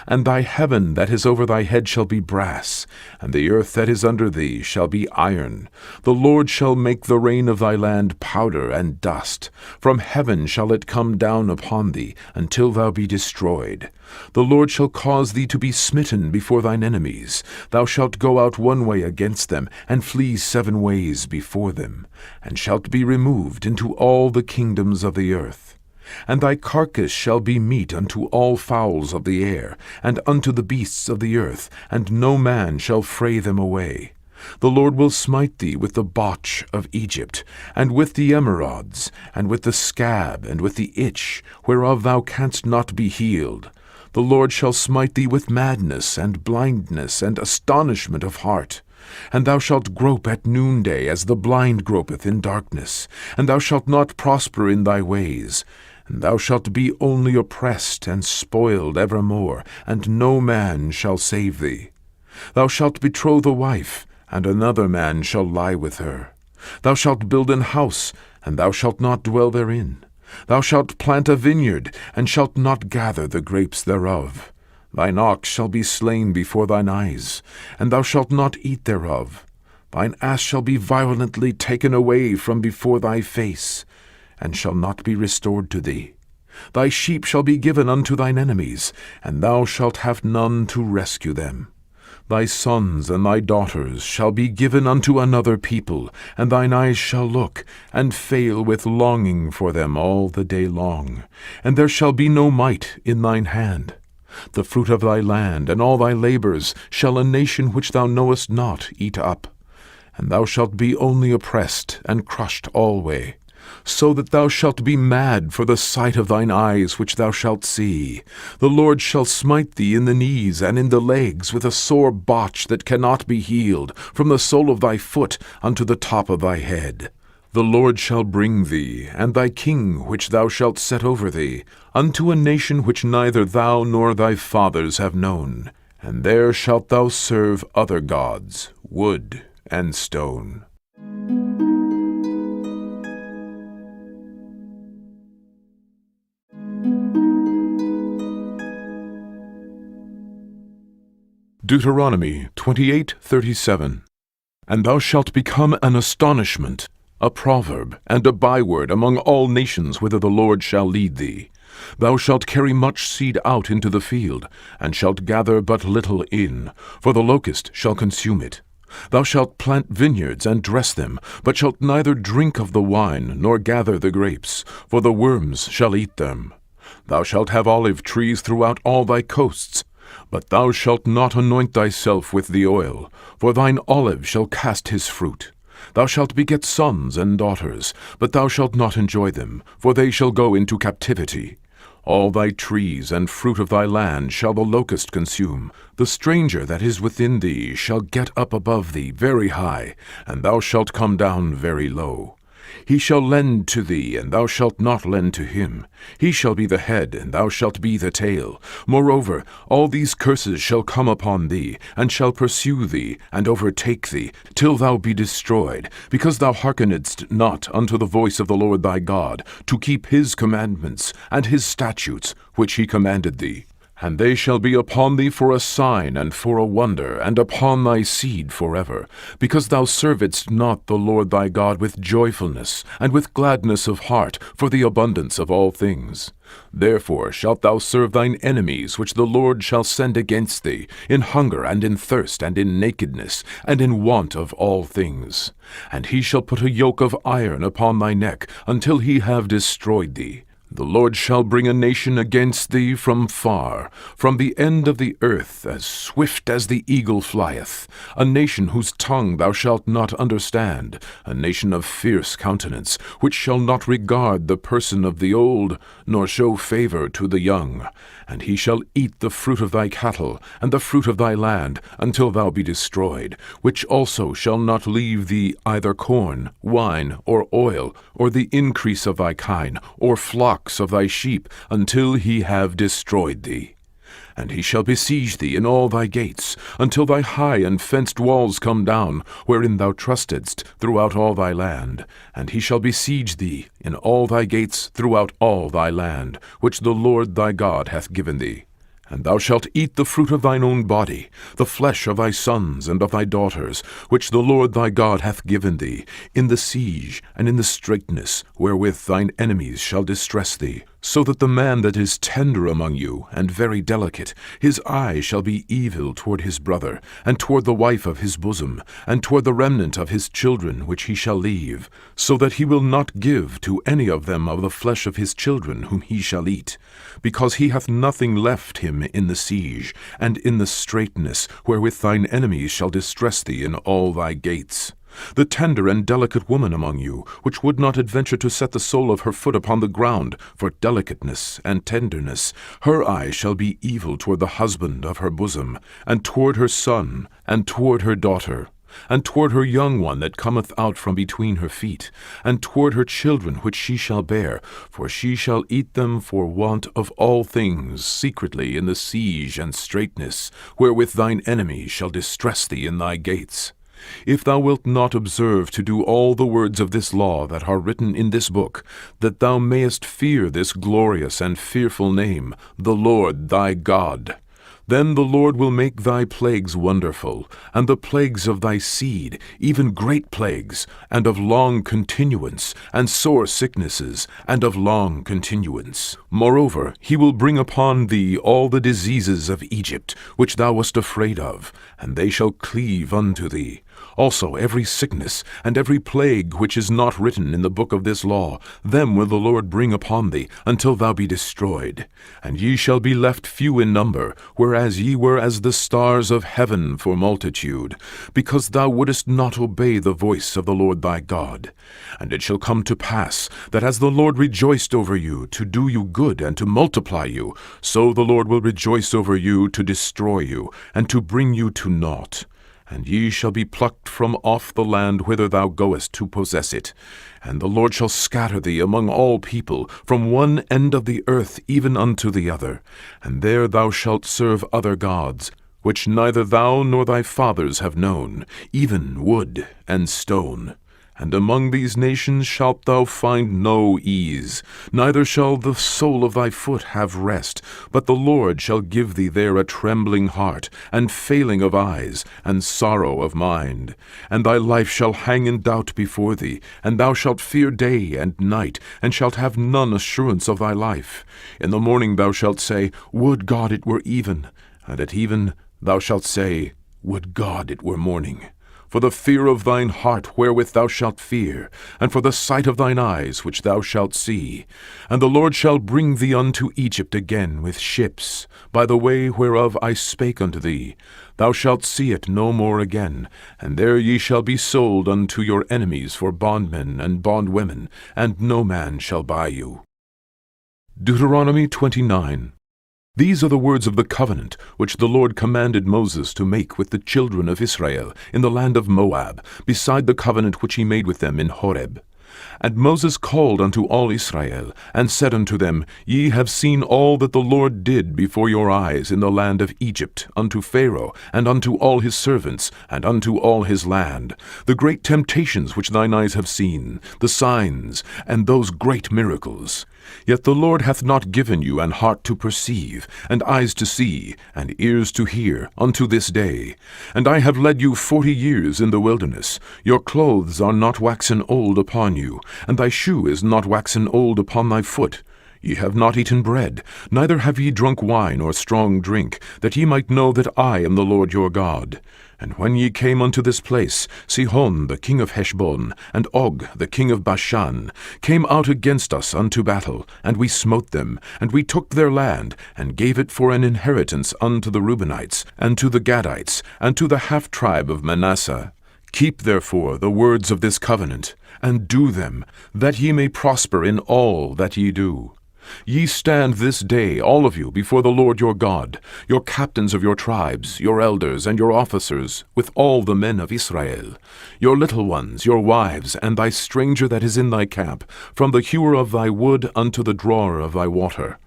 And thy heaven that is over thy head shall be brass, and the earth that is under thee shall be iron. The Lord shall make the rain of thy land powder and dust. From heaven shall it come down upon thee, until thou be destroyed. The Lord shall cause thee to be smitten before thine enemies. Thou shalt go out one way against them, and flee 7 ways before them, and shalt be removed into all the kingdoms of the earth. And thy carcass shall be meat unto all fowls of the air, and unto the beasts of the earth, and no man shall fray them away. The Lord will smite thee with the botch of Egypt, and with the emerods, and with the scab, and with the itch, whereof thou canst not be healed. The Lord shall smite thee with madness, and blindness, and astonishment of heart. And thou shalt grope at noonday, as the blind gropeth in darkness, and thou shalt not prosper in thy ways. And thou shalt be only oppressed and spoiled evermore, and no man shall save thee. Thou shalt betroth a wife, and another man shall lie with her. Thou shalt build an house, and thou shalt not dwell therein. Thou shalt plant a vineyard, and shalt not gather the grapes thereof. Thine ox shall be slain before thine eyes, and thou shalt not eat thereof. Thine ass shall be violently taken away from before thy face, and shall not be restored to thee. Thy sheep shall be given unto thine enemies, and thou shalt have none to rescue them. Thy sons and thy daughters shall be given unto another people, and thine eyes shall look, and fail with longing for them all the day long. And there shall be no might in thine hand. The fruit of thy land and all thy labors shall a nation which thou knowest not eat up. And thou shalt be only oppressed and crushed alway, so that thou shalt be mad for the sight of thine eyes which thou shalt see. The Lord shall smite thee in the knees and in the legs with a sore botch that cannot be healed, from the sole of thy foot unto the top of thy head. The Lord shall bring thee, and thy king which thou shalt set over thee, unto a nation which neither thou nor thy fathers have known. And there shalt thou serve other gods, wood and stone. Deuteronomy 28:37. And thou shalt become an astonishment, a proverb, and a byword among all nations whither the Lord shall lead thee. Thou shalt carry much seed out into the field, and shalt gather but little in, for the locust shall consume it. Thou shalt plant vineyards and dress them, but shalt neither drink of the wine nor gather the grapes, for the worms shall eat them. Thou shalt have olive trees throughout all thy coasts, but thou shalt not anoint thyself with the oil, for thine olive shall cast his fruit. Thou shalt beget sons and daughters, but thou shalt not enjoy them, for they shall go into captivity. All thy trees and fruit of thy land shall the locust consume. The stranger that is within thee shall get up above thee very high, and thou shalt come down very low. He shall lend to thee, and thou shalt not lend to him. He shall be the head, and thou shalt be the tail. Moreover, all these curses shall come upon thee, and shall pursue thee, and overtake thee, till thou be destroyed, because thou hearkenedst not unto the voice of the Lord thy God, to keep his commandments, and his statutes, which he commanded thee. And they shall be upon thee for a sign and for a wonder, and upon thy seed forever, because thou servedst not the Lord thy God with joyfulness, and with gladness of heart, for the abundance of all things. Therefore shalt thou serve thine enemies which the Lord shall send against thee, in hunger and in thirst and in nakedness, and in want of all things. And he shall put a yoke of iron upon thy neck, until he have destroyed thee. The Lord shall bring a nation against thee from far, from the end of the earth, as swift as the eagle flieth, a nation whose tongue thou shalt not understand, a nation of fierce countenance, which shall not regard the person of the old, nor show favor to the young. And he shall eat the fruit of thy cattle, and the fruit of thy land, until thou be destroyed, which also shall not leave thee either corn, wine, or oil, or the increase of thy kine, or flocks of thy sheep, until he have destroyed thee. And he shall besiege thee in all thy gates, until thy high and fenced walls come down, wherein thou trustedst, throughout all thy land. And he shall besiege thee in all thy gates throughout all thy land, which the Lord thy God hath given thee. And thou shalt eat the fruit of thine own body, the flesh of thy sons and of thy daughters, which the Lord thy God hath given thee, in the siege and in the straitness, wherewith thine enemies shall distress thee. So that the man that is tender among you, and very delicate, his eye shall be evil toward his brother, and toward the wife of his bosom, and toward the remnant of his children which he shall leave, so that he will not give to any of them of the flesh of his children whom he shall eat, because he hath nothing left him in the siege, and in the straitness, wherewith thine enemies shall distress thee in all thy gates. The tender and delicate woman among you, which would not adventure to set the sole of her foot upon the ground, for delicateness and tenderness, her eye shall be evil toward the husband of her bosom, and toward her son, and toward her daughter, and toward her young one that cometh out from between her feet, and toward her children which she shall bear, for she shall eat them for want of all things secretly in the siege and straitness, wherewith thine enemies shall distress thee in thy gates. If thou wilt not observe to do all the words of this law that are written in this book, that thou mayest fear this glorious and fearful name, the Lord thy God, then the Lord will make thy plagues wonderful, and the plagues of thy seed, even great plagues, and of long continuance, and sore sicknesses, and of long continuance. Moreover, he will bring upon thee all the diseases of Egypt, which thou wast afraid of, and they shall cleave unto thee. Also every sickness and every plague which is not written in the book of this law, them will the Lord bring upon thee, until thou be destroyed. And ye shall be left few in number, whereas ye were as the stars of heaven for multitude, because thou wouldest not obey the voice of the Lord thy God. And it shall come to pass, that as the Lord rejoiced over you to do you good and to multiply you, so the Lord will rejoice over you to destroy you, and to bring you to naught. And ye shall be plucked from off the land whither thou goest to possess it. And the Lord shall scatter thee among all people, from one end of the earth even unto the other. And there thou shalt serve other gods, which neither thou nor thy fathers have known, even wood and stone. And among these nations shalt thou find no ease, neither shall the sole of thy foot have rest, but the Lord shall give thee there a trembling heart, and failing of eyes, and sorrow of mind. And thy life shall hang in doubt before thee, and thou shalt fear day and night, and shalt have none assurance of thy life. In the morning thou shalt say, Would God it were even! And at even thou shalt say, Would God it were morning! For the fear of thine heart wherewith thou shalt fear, and for the sight of thine eyes which thou shalt see. And the Lord shall bring thee unto Egypt again with ships, by the way whereof I spake unto thee. Thou shalt see it no more again, and there ye shall be sold unto your enemies for bondmen and bondwomen, and no man shall buy you. Deuteronomy 29. These are the words of the covenant which the Lord commanded Moses to make with the children of Israel in the land of Moab, beside the covenant which he made with them in Horeb. And Moses called unto all Israel, and said unto them, Ye have seen all that the Lord did before your eyes in the land of Egypt, unto Pharaoh, and unto all his servants, and unto all his land, the great temptations which thine eyes have seen, the signs, and those great miracles. Yet the Lord hath not given you an heart to perceive, and eyes to see, and ears to hear, unto this day. And I have led you 40 years in the wilderness. Your clothes are not waxen old upon you, and thy shoe is not waxen old upon thy foot. Ye have not eaten bread, neither have ye drunk wine or strong drink, that ye might know that I am the Lord your God. And when ye came unto this place, Sihon the king of Heshbon, and Og the king of Bashan, came out against us unto battle, and we smote them, and we took their land, and gave it for an inheritance unto the Reubenites, and to the Gadites, and to the half-tribe of Manasseh. Keep therefore the words of this covenant, and do them, that ye may prosper in all that ye do. Ye stand this day, all of you, before the Lord your God, your captains of your tribes, your elders, and your officers, with all the men of Israel, your little ones, your wives, and thy stranger that is in thy camp, from the hewer of thy wood unto the drawer of thy water,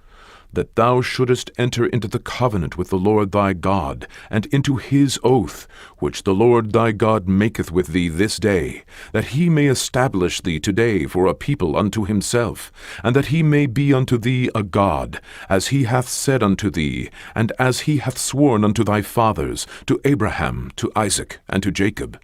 that thou shouldest enter into the covenant with the Lord thy God, and into his oath, which the Lord thy God maketh with thee this day, that he may establish thee today for a people unto himself, and that he may be unto thee a God, as he hath said unto thee, and as he hath sworn unto thy fathers, to Abraham, to Isaac, and to Jacob.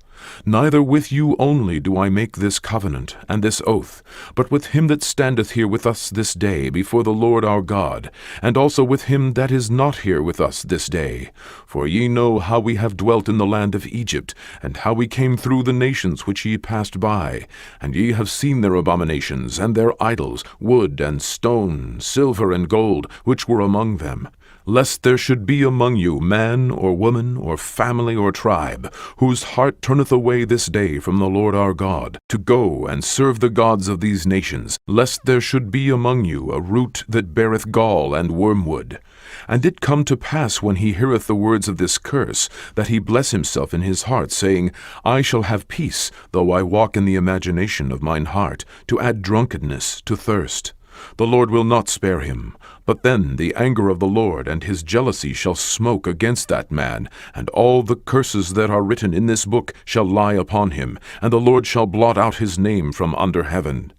Neither with you only do I make this covenant and this oath, but with him that standeth here with us this day before the Lord our God, and also with him that is not here with us this day. For ye know how we have dwelt in the land of Egypt, and how we came through the nations which ye passed by, and ye have seen their abominations, and their idols, wood and stone, silver and gold, which were among them. Lest there should be among you man or woman or family or tribe, whose heart turneth away this day from the Lord our God, to go and serve the gods of these nations, lest there should be among you a root that beareth gall and wormwood. And it come to pass, when he heareth the words of this curse, that he bless himself in his heart, saying, I shall have peace, though I walk in the imagination of mine heart, to add drunkenness to thirst. The Lord will not spare him. But then the anger of the Lord and his jealousy shall smoke against that man, and all the curses that are written in this book shall lie upon him, and the Lord shall blot out his name from under heaven.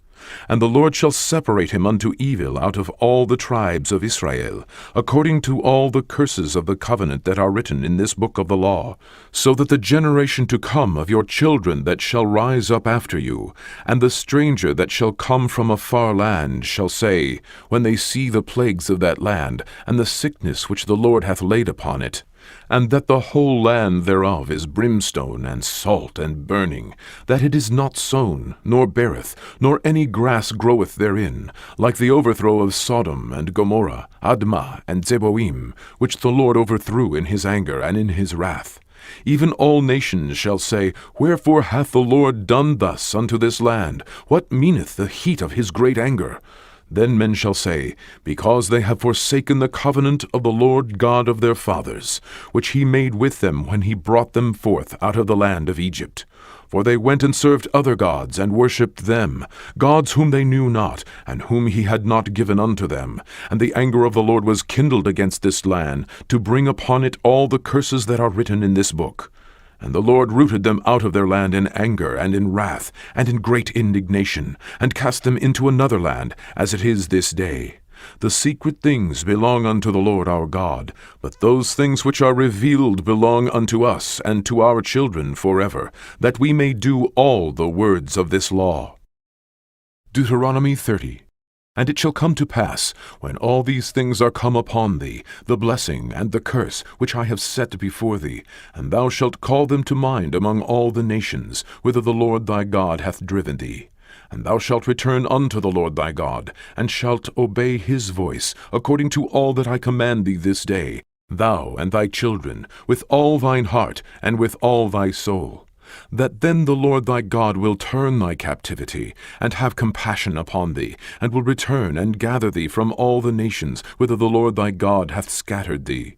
And the Lord shall separate him unto evil out of all the tribes of Israel, according to all the curses of the covenant that are written in this book of the law, so that the generation to come of your children that shall rise up after you, and the stranger that shall come from a far land, shall say, when they see the plagues of that land, and the sickness which the Lord hath laid upon it, and that the whole land thereof is brimstone and salt and burning, that it is not sown, nor beareth, nor any grass groweth therein, like the overthrow of Sodom and Gomorrah, Admah and Zeboim, which the Lord overthrew in his anger and in his wrath. Even all nations shall say, Wherefore hath the Lord done thus unto this land? What meaneth the heat of his great anger? Then men shall say, Because they have forsaken the covenant of the Lord God of their fathers, which he made with them when he brought them forth out of the land of Egypt. For they went and served other gods, and worshipped them, gods whom they knew not, and whom he had not given unto them. And the anger of the Lord was kindled against this land, to bring upon it all the curses that are written in this book. And the Lord rooted them out of their land in anger, and in wrath, and in great indignation, and cast them into another land, as it is this day. The secret things belong unto the Lord our God, but those things which are revealed belong unto us and to our children forever, that we may do all the words of this law. Deuteronomy 30. And it shall come to pass, when all these things are come upon thee, the blessing and the curse which I have set before thee, and thou shalt call them to mind among all the nations, whither the Lord thy God hath driven thee. And thou shalt return unto the Lord thy God, and shalt obey his voice, according to all that I command thee this day, thou and thy children, with all thine heart, and with all thy soul. That then the Lord thy God will turn thy captivity, and have compassion upon thee, and will return and gather thee from all the nations whither the Lord thy God hath scattered thee.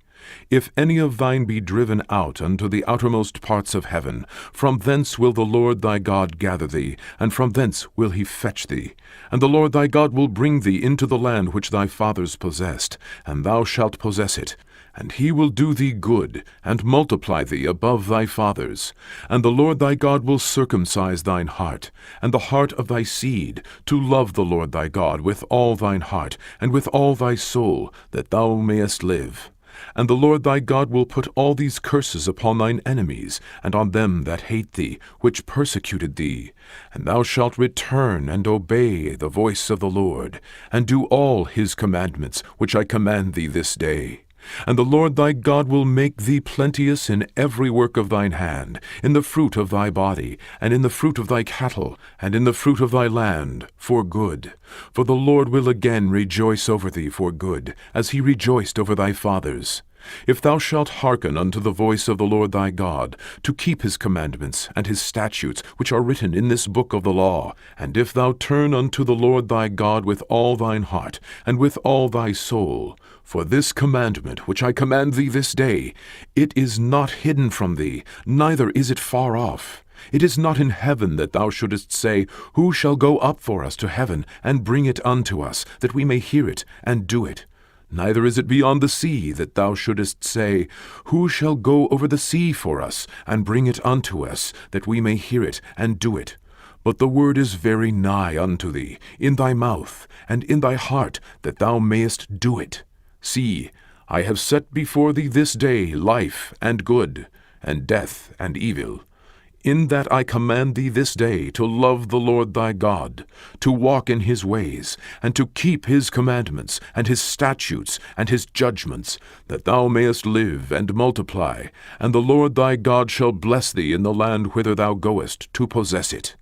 If any of thine be driven out unto the outermost parts of heaven, from thence will the Lord thy God gather thee, and from thence will he fetch thee. And the Lord thy God will bring thee into the land which thy fathers possessed, and thou shalt possess it. And he will do thee good, and multiply thee above thy fathers. And the Lord thy God will circumcise thine heart, and the heart of thy seed, to love the Lord thy God with all thine heart, and with all thy soul, that thou mayest live. And the Lord thy God will put all these curses upon thine enemies, and on them that hate thee, which persecuted thee. And thou shalt return and obey the voice of the Lord, and do all his commandments, which I command thee this day. And the Lord thy God will make thee plenteous in every work of thine hand, in the fruit of thy body, and in the fruit of thy cattle, and in the fruit of thy land, for good. For the Lord will again rejoice over thee for good, as he rejoiced over thy fathers. If thou shalt hearken unto the voice of the Lord thy God, to keep his commandments and his statutes, which are written in this book of the law, and if thou turn unto the Lord thy God with all thine heart, and with all thy soul, for this commandment which I command thee this day, it is not hidden from thee, neither is it far off. It is not in heaven that thou shouldest say, Who shall go up for us to heaven, and bring it unto us, that we may hear it, and do it? Neither is it beyond the sea that thou shouldest say, Who shall go over the sea for us, and bring it unto us, that we may hear it, and do it? But the word is very nigh unto thee, in thy mouth, and in thy heart, that thou mayest do it. See, I have set before thee this day life and good, and death and evil. In that I command thee this day to love the Lord thy God, to walk in his ways, and to keep his commandments, and his statutes, and his judgments, that thou mayest live and multiply, and the Lord thy God shall bless thee in the land whither thou goest, to possess it.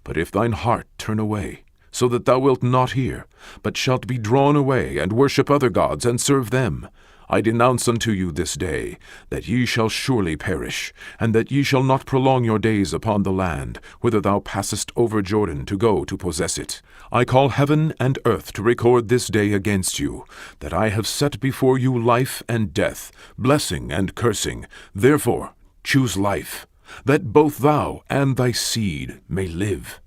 But if thine heart turn away, so that thou wilt not hear, but shalt be drawn away, and worship other gods, and serve them, I denounce unto you this day, that ye shall surely perish, and that ye shall not prolong your days upon the land, whither thou passest over Jordan to go to possess it. I call heaven and earth to record this day against you, that I have set before you life and death, blessing and cursing. Therefore choose life, that both thou and thy seed may live,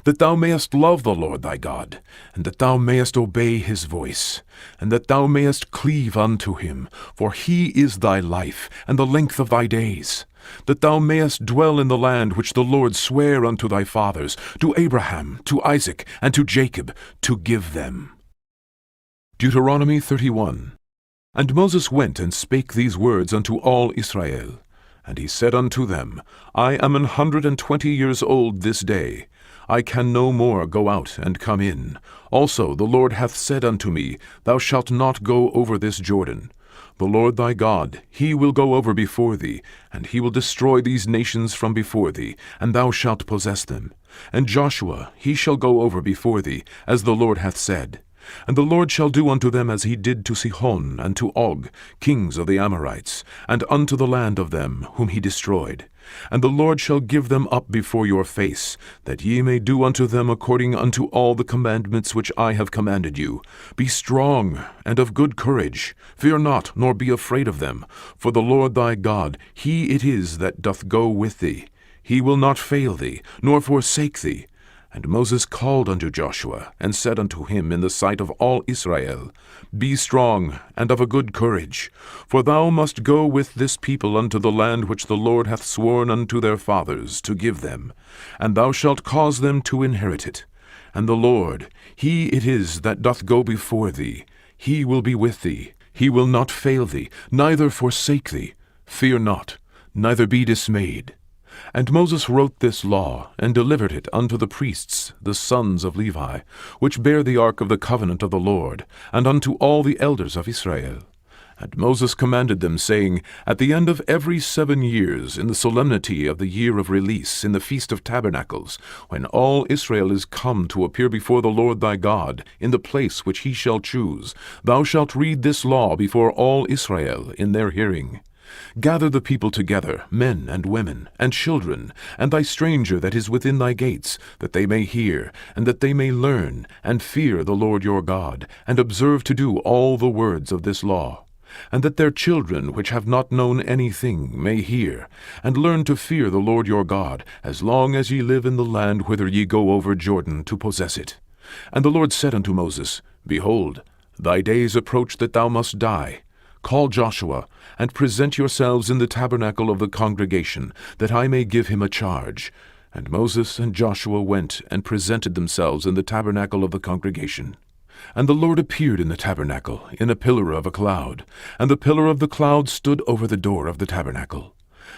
that thou mayest love the Lord thy God, and that thou mayest obey his voice, and that thou mayest cleave unto him, for he is thy life, and the length of thy days, that thou mayest dwell in the land which the Lord sware unto thy fathers, to Abraham, to Isaac, and to Jacob, to give them. Deuteronomy 31. And Moses went and spake these words unto all Israel. And he said unto them, I am 120 years old this day. I can no more go out and come in. Also the Lord hath said unto me, Thou shalt not go over this Jordan. The Lord thy God, he will go over before thee, and he will destroy these nations from before thee, and thou shalt possess them. And Joshua, he shall go over before thee, as the Lord hath said. And the Lord shall do unto them as he did to Sihon and to Og, kings of the Amorites, and unto the land of them whom he destroyed. And the Lord shall give them up before your face, that ye may do unto them according unto all the commandments which I have commanded you. Be strong and of good courage. Fear not, nor be afraid of them. For the Lord thy God, he it is that doth go with thee. He will not fail thee, nor forsake thee. And Moses called unto Joshua, and said unto him in the sight of all Israel, Be strong, and of a good courage, for thou must go with this people unto the land which the Lord hath sworn unto their fathers to give them, and thou shalt cause them to inherit it. And the Lord, he it is that doth go before thee, he will be with thee, he will not fail thee, neither forsake thee. Fear not, neither be dismayed. And Moses wrote this law, and delivered it unto the priests, the sons of Levi, which bear the ark of the covenant of the Lord, and unto all the elders of Israel. And Moses commanded them, saying, At the end of every 7 years, in the solemnity of the year of release, in the feast of tabernacles, when all Israel is come to appear before the Lord thy God, in the place which he shall choose, thou shalt read this law before all Israel in their hearing. Gather the people together, men and women, and children, and thy stranger that is within thy gates, that they may hear, and that they may learn, and fear the Lord your God, and observe to do all the words of this law. And that their children, which have not known anything, may hear, and learn to fear the Lord your God, as long as ye live in the land whither ye go over Jordan to possess it. And the Lord said unto Moses, Behold, thy days approach that thou must die. Call Joshua, and present yourselves in the tabernacle of the congregation, that I may give him a charge. And Moses and Joshua went and presented themselves in the tabernacle of the congregation. And the Lord appeared in the tabernacle in a pillar of a cloud, and the pillar of the cloud stood over the door of the tabernacle.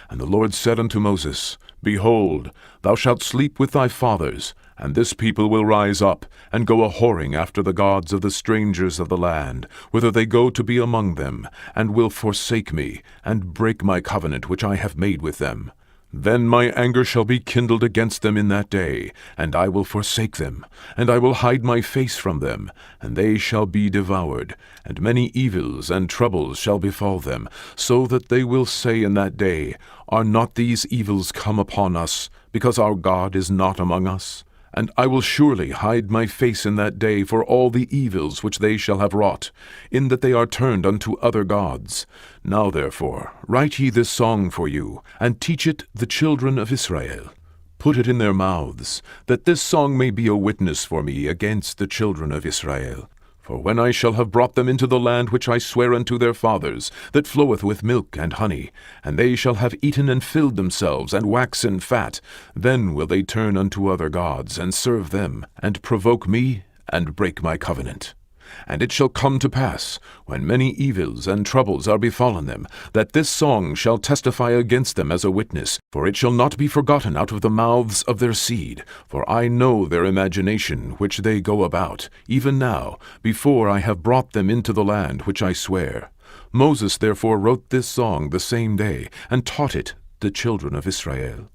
And the Lord said unto Moses, Behold, thou shalt sleep with thy fathers, and this people will rise up, and go a-whoring after the gods of the strangers of the land, whither they go to be among them, and will forsake me, and break my covenant which I have made with them. Then my anger shall be kindled against them in that day, and I will forsake them, and I will hide my face from them, and they shall be devoured, and many evils and troubles shall befall them, so that they will say in that day, Are not these evils come upon us, because our God is not among us? And I will surely hide my face in that day for all the evils which they shall have wrought, in that they are turned unto other gods. Now therefore write ye this song for you, and teach it the children of Israel. Put it in their mouths, that this song may be a witness for me against the children of Israel. For when I shall have brought them into the land which I swear unto their fathers, that floweth with milk and honey, and they shall have eaten and filled themselves, and waxen fat, then will they turn unto other gods, and serve them, and provoke me, and break my covenant. And it shall come to pass, when many evils and troubles are befallen them, that this song shall testify against them as a witness, for it shall not be forgotten out of the mouths of their seed. For I know their imagination which they go about, even now, before I have brought them into the land which I swear. Moses therefore wrote this song the same day, and taught it the children of Israel.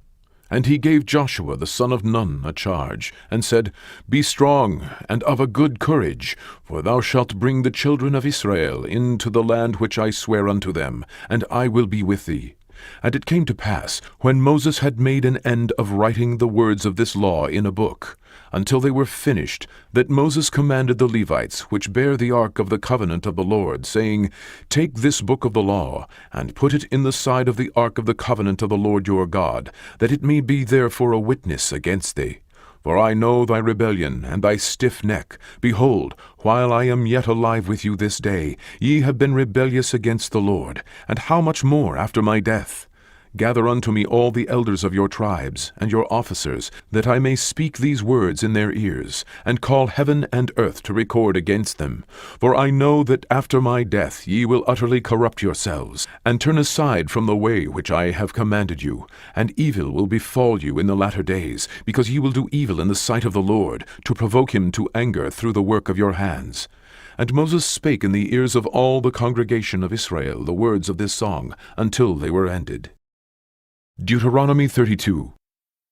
And he gave Joshua the son of Nun a charge, and said, Be strong, and of a good courage, for thou shalt bring the children of Israel into the land which I swear unto them, and I will be with thee. And it came to pass, when Moses had made an end of writing the words of this law in a book, until they were finished, that Moses commanded the Levites, which bear the ark of the covenant of the Lord, saying, Take this book of the law, and put it in the side of the ark of the covenant of the Lord your God, that it may be there for a witness against thee. For I know thy rebellion and thy stiff neck. Behold, while I am yet alive with you this day, ye have been rebellious against the Lord, and how much more after my death? Gather unto me all the elders of your tribes, and your officers, that I may speak these words in their ears, and call heaven and earth to record against them. For I know that after my death ye will utterly corrupt yourselves, and turn aside from the way which I have commanded you, and evil will befall you in the latter days, because ye will do evil in the sight of the Lord, to provoke him to anger through the work of your hands. And Moses spake in the ears of all the congregation of Israel the words of this song, until they were ended. Deuteronomy 32.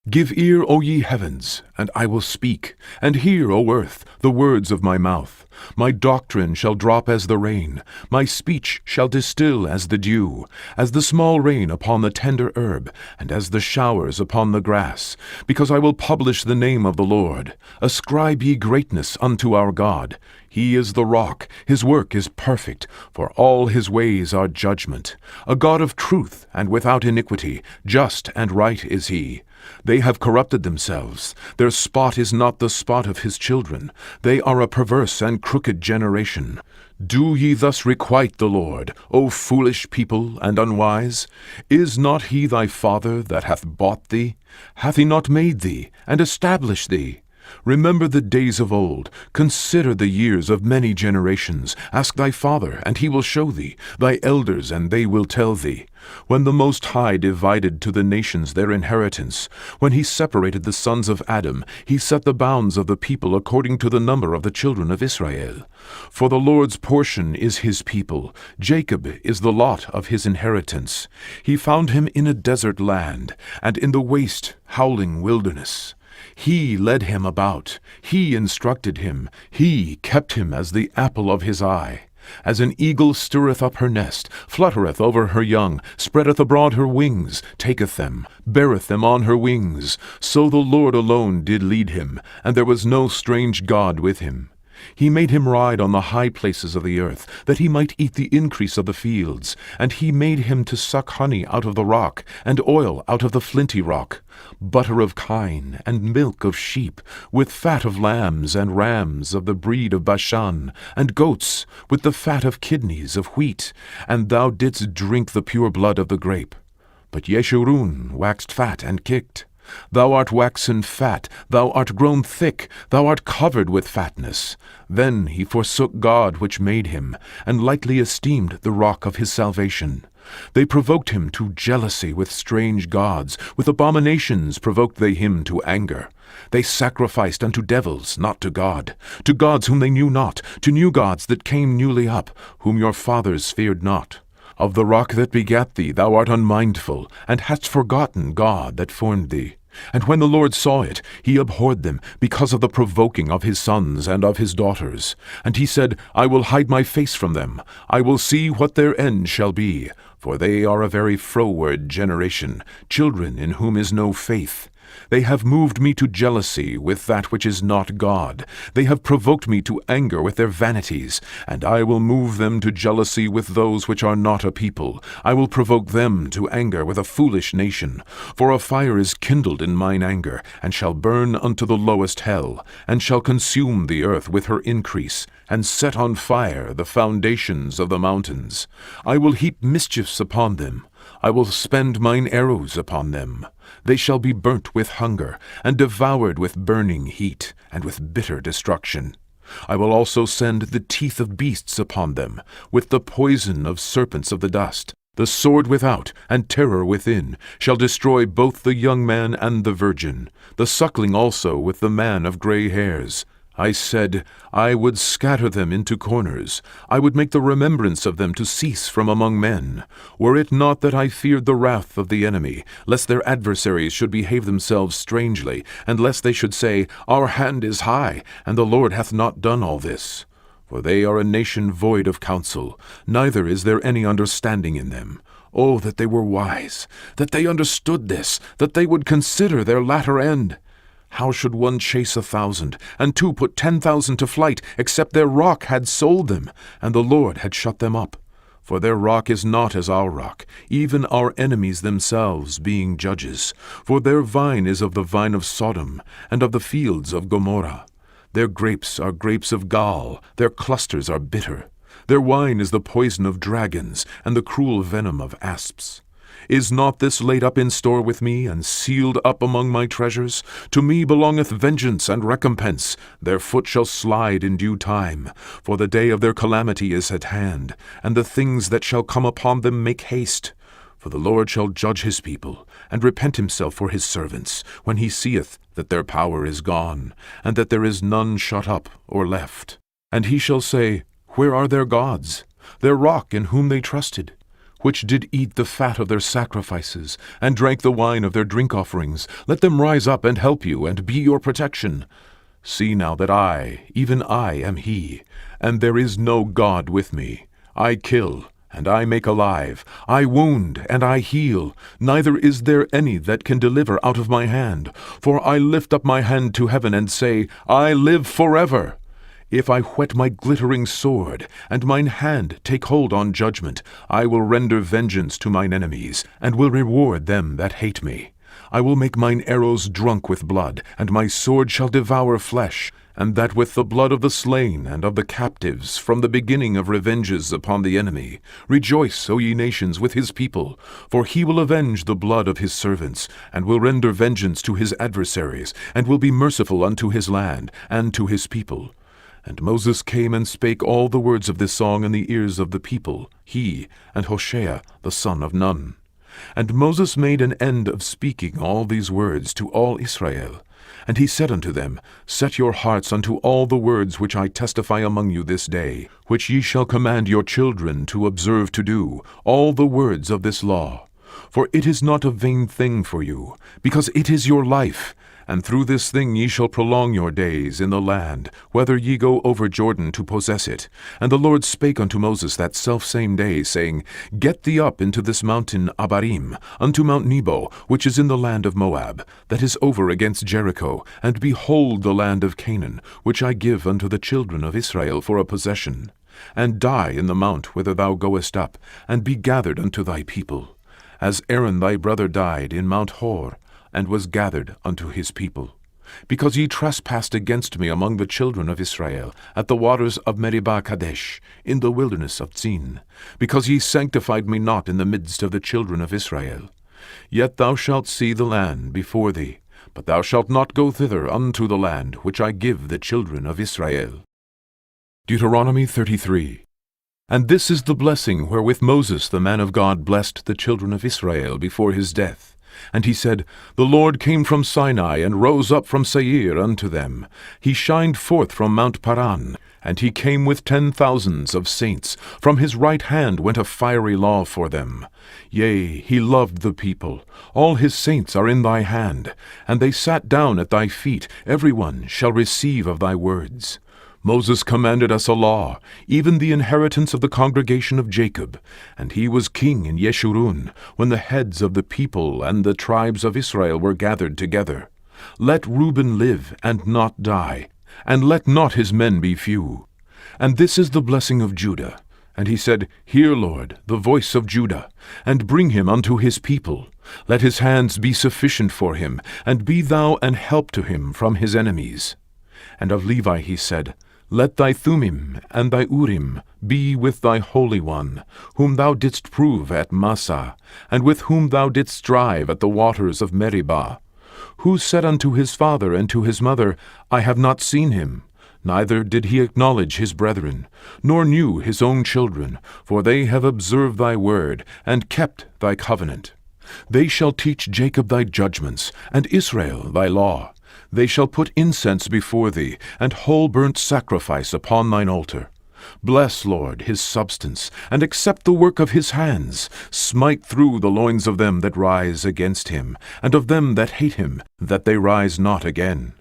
Give ear, O ye heavens, and I will speak, and hear, O earth, the words of my mouth. My doctrine shall drop as the rain, my speech shall distill as the dew, as the small rain upon the tender herb, and as the showers upon the grass. Because I will publish the name of the Lord. Ascribe ye greatness unto our God. He is the rock, his work is perfect, for all his ways are judgment. A God of truth and without iniquity, just and right is he. They have corrupted themselves. Their spot is not the spot of his children. They are a perverse and crooked generation. Do ye thus requite the Lord, O foolish people and unwise? Is not he thy father that hath bought thee? Hath he not made thee, and established thee? Remember the days of old, consider the years of many generations. Ask thy father, and he will show thee, thy elders, and they will tell thee. When the Most High divided to the nations their inheritance, when he separated the sons of Adam, he set the bounds of the people according to the number of the children of Israel. For the Lord's portion is his people, Jacob is the lot of his inheritance. He found him in a desert land, and in the waste, howling wilderness. He led him about, he instructed him, he kept him as the apple of his eye. As an eagle stirreth up her nest, fluttereth over her young, spreadeth abroad her wings, taketh them, beareth them on her wings, so the Lord alone did lead him, and there was no strange God with him. He made him ride on the high places of the earth, that he might eat the increase of the fields. And he made him to suck honey out of the rock, and oil out of the flinty rock, butter of kine, and milk of sheep, with fat of lambs and rams of the breed of Bashan, and goats, with the fat of kidneys of wheat. And thou didst drink the pure blood of the grape. But Yeshurun waxed fat and kicked. Thou art waxen fat, thou art grown thick, thou art covered with fatness. Then he forsook God which made him, and lightly esteemed the rock of his salvation. They provoked him to jealousy with strange gods, with abominations provoked they him to anger. They sacrificed unto devils, not to gods whom they knew not, to new gods that came newly up, whom your fathers feared not. Of the rock that begat thee thou art unmindful, and hast forgotten God that formed thee. And when the Lord saw it, he abhorred them, because of the provoking of his sons and of his daughters. And he said, I will hide my face from them. I will see what their end shall be. For they are a very froward generation, children in whom is no faith. They have moved me to jealousy with that which is not God. They have provoked me to anger with their vanities. And I will move them to jealousy with those which are not a people. I will provoke them to anger with a foolish nation. For a fire is kindled in mine anger, and shall burn unto the lowest hell, and shall consume the earth with her increase, and set on fire the foundations of the mountains. I will heap mischiefs upon them. I will spend mine arrows upon them. They shall be burnt with hunger, and devoured with burning heat, and with bitter destruction. I will also send the teeth of beasts upon them, with the poison of serpents of the dust. The sword without, and terror within, shall destroy both the young man and the virgin, the suckling also with the man of gray hairs. I said, I would scatter them into corners. I would make the remembrance of them to cease from among men. Were it not that I feared the wrath of the enemy, lest their adversaries should behave themselves strangely, and lest they should say, Our hand is high, and the Lord hath not done all this. For they are a nation void of counsel, neither is there any understanding in them. Oh, that they were wise, that they understood this, that they would consider their latter end. How should one chase 1,000, and two put 10,000 to flight, except their rock had sold them, and the Lord had shut them up? For their rock is not as our rock, even our enemies themselves being judges. For their vine is of the vine of Sodom, and of the fields of Gomorrah. Their grapes are grapes of gall, their clusters are bitter. Their wine is the poison of dragons, and the cruel venom of asps. Is not this laid up in store with me, and sealed up among my treasures? To me belongeth vengeance and recompense. Their foot shall slide in due time. For the day of their calamity is at hand, and the things that shall come upon them make haste. For the Lord shall judge his people, and repent himself for his servants, when he seeth that their power is gone, and that there is none shut up or left. And he shall say, Where are their gods, their rock in whom they trusted, which did eat the fat of their sacrifices, and drank the wine of their drink offerings? Let them rise up and help you, and be your protection. See now that I, even I, am he, and there is no God with me. I kill, and I make alive. I wound, and I heal. Neither is there any that can deliver out of my hand. For I lift up my hand to heaven, and say, I live forever. If I whet my glittering sword, and mine hand take hold on judgment, I will render vengeance to mine enemies, and will reward them that hate me. I will make mine arrows drunk with blood, and my sword shall devour flesh, and that with the blood of the slain and of the captives, from the beginning of revenges upon the enemy. Rejoice, O ye nations, with his people, for he will avenge the blood of his servants, and will render vengeance to his adversaries, and will be merciful unto his land, and to his people. And Moses came and spake all the words of this song in the ears of the people, he and Hoshea the son of Nun. And Moses made an end of speaking all these words to all Israel. And he said unto them, Set your hearts unto all the words which I testify among you this day, which ye shall command your children to observe to do, all the words of this law. For it is not a vain thing for you, because it is your life. And through this thing ye shall prolong your days in the land, whether ye go over Jordan to possess it. And the Lord spake unto Moses that selfsame day, saying, Get thee up into this mountain Abarim, unto Mount Nebo, which is in the land of Moab, that is over against Jericho, and behold the land of Canaan, which I give unto the children of Israel for a possession. And die in the mount whither thou goest up, and be gathered unto thy people. As Aaron thy brother died in Mount Hor, and was gathered unto his people. Because ye trespassed against me among the children of Israel, at the waters of Meribah Kadesh, in the wilderness of Zin, because ye sanctified me not in the midst of the children of Israel. Yet thou shalt see the land before thee, but thou shalt not go thither unto the land which I give the children of Israel. Deuteronomy 33. And this is the blessing wherewith Moses the man of God blessed the children of Israel before his death. And he said, The Lord came from Sinai, and rose up from Seir unto them. He shined forth from Mount Paran, and he came with 10,000s of saints. From his right hand went a fiery law for them. Yea, he loved the people. All his saints are in thy hand, and they sat down at thy feet. Every one shall receive of thy words. Moses commanded us a law, even the inheritance of the congregation of Jacob. And he was king in Yeshurun, when the heads of the people and the tribes of Israel were gathered together. Let Reuben live and not die, and let not his men be few. And this is the blessing of Judah. And he said, Hear, Lord, the voice of Judah, and bring him unto his people. Let his hands be sufficient for him, and be thou an help to him from his enemies. And of Levi he said, Let thy Thummim and thy Urim be with thy Holy One, whom thou didst prove at Massah, and with whom thou didst strive at the waters of Meribah. Who said unto his father and to his mother, I have not seen him? Neither did he acknowledge his brethren, nor knew his own children, for they have observed thy word, and kept thy covenant. They shall teach Jacob thy judgments, and Israel thy law. They shall put incense before thee, and whole burnt sacrifice upon thine altar. Bless, Lord, his substance, and accept the work of his hands. Smite through the loins of them that rise against him, and of them that hate him, that they rise not again.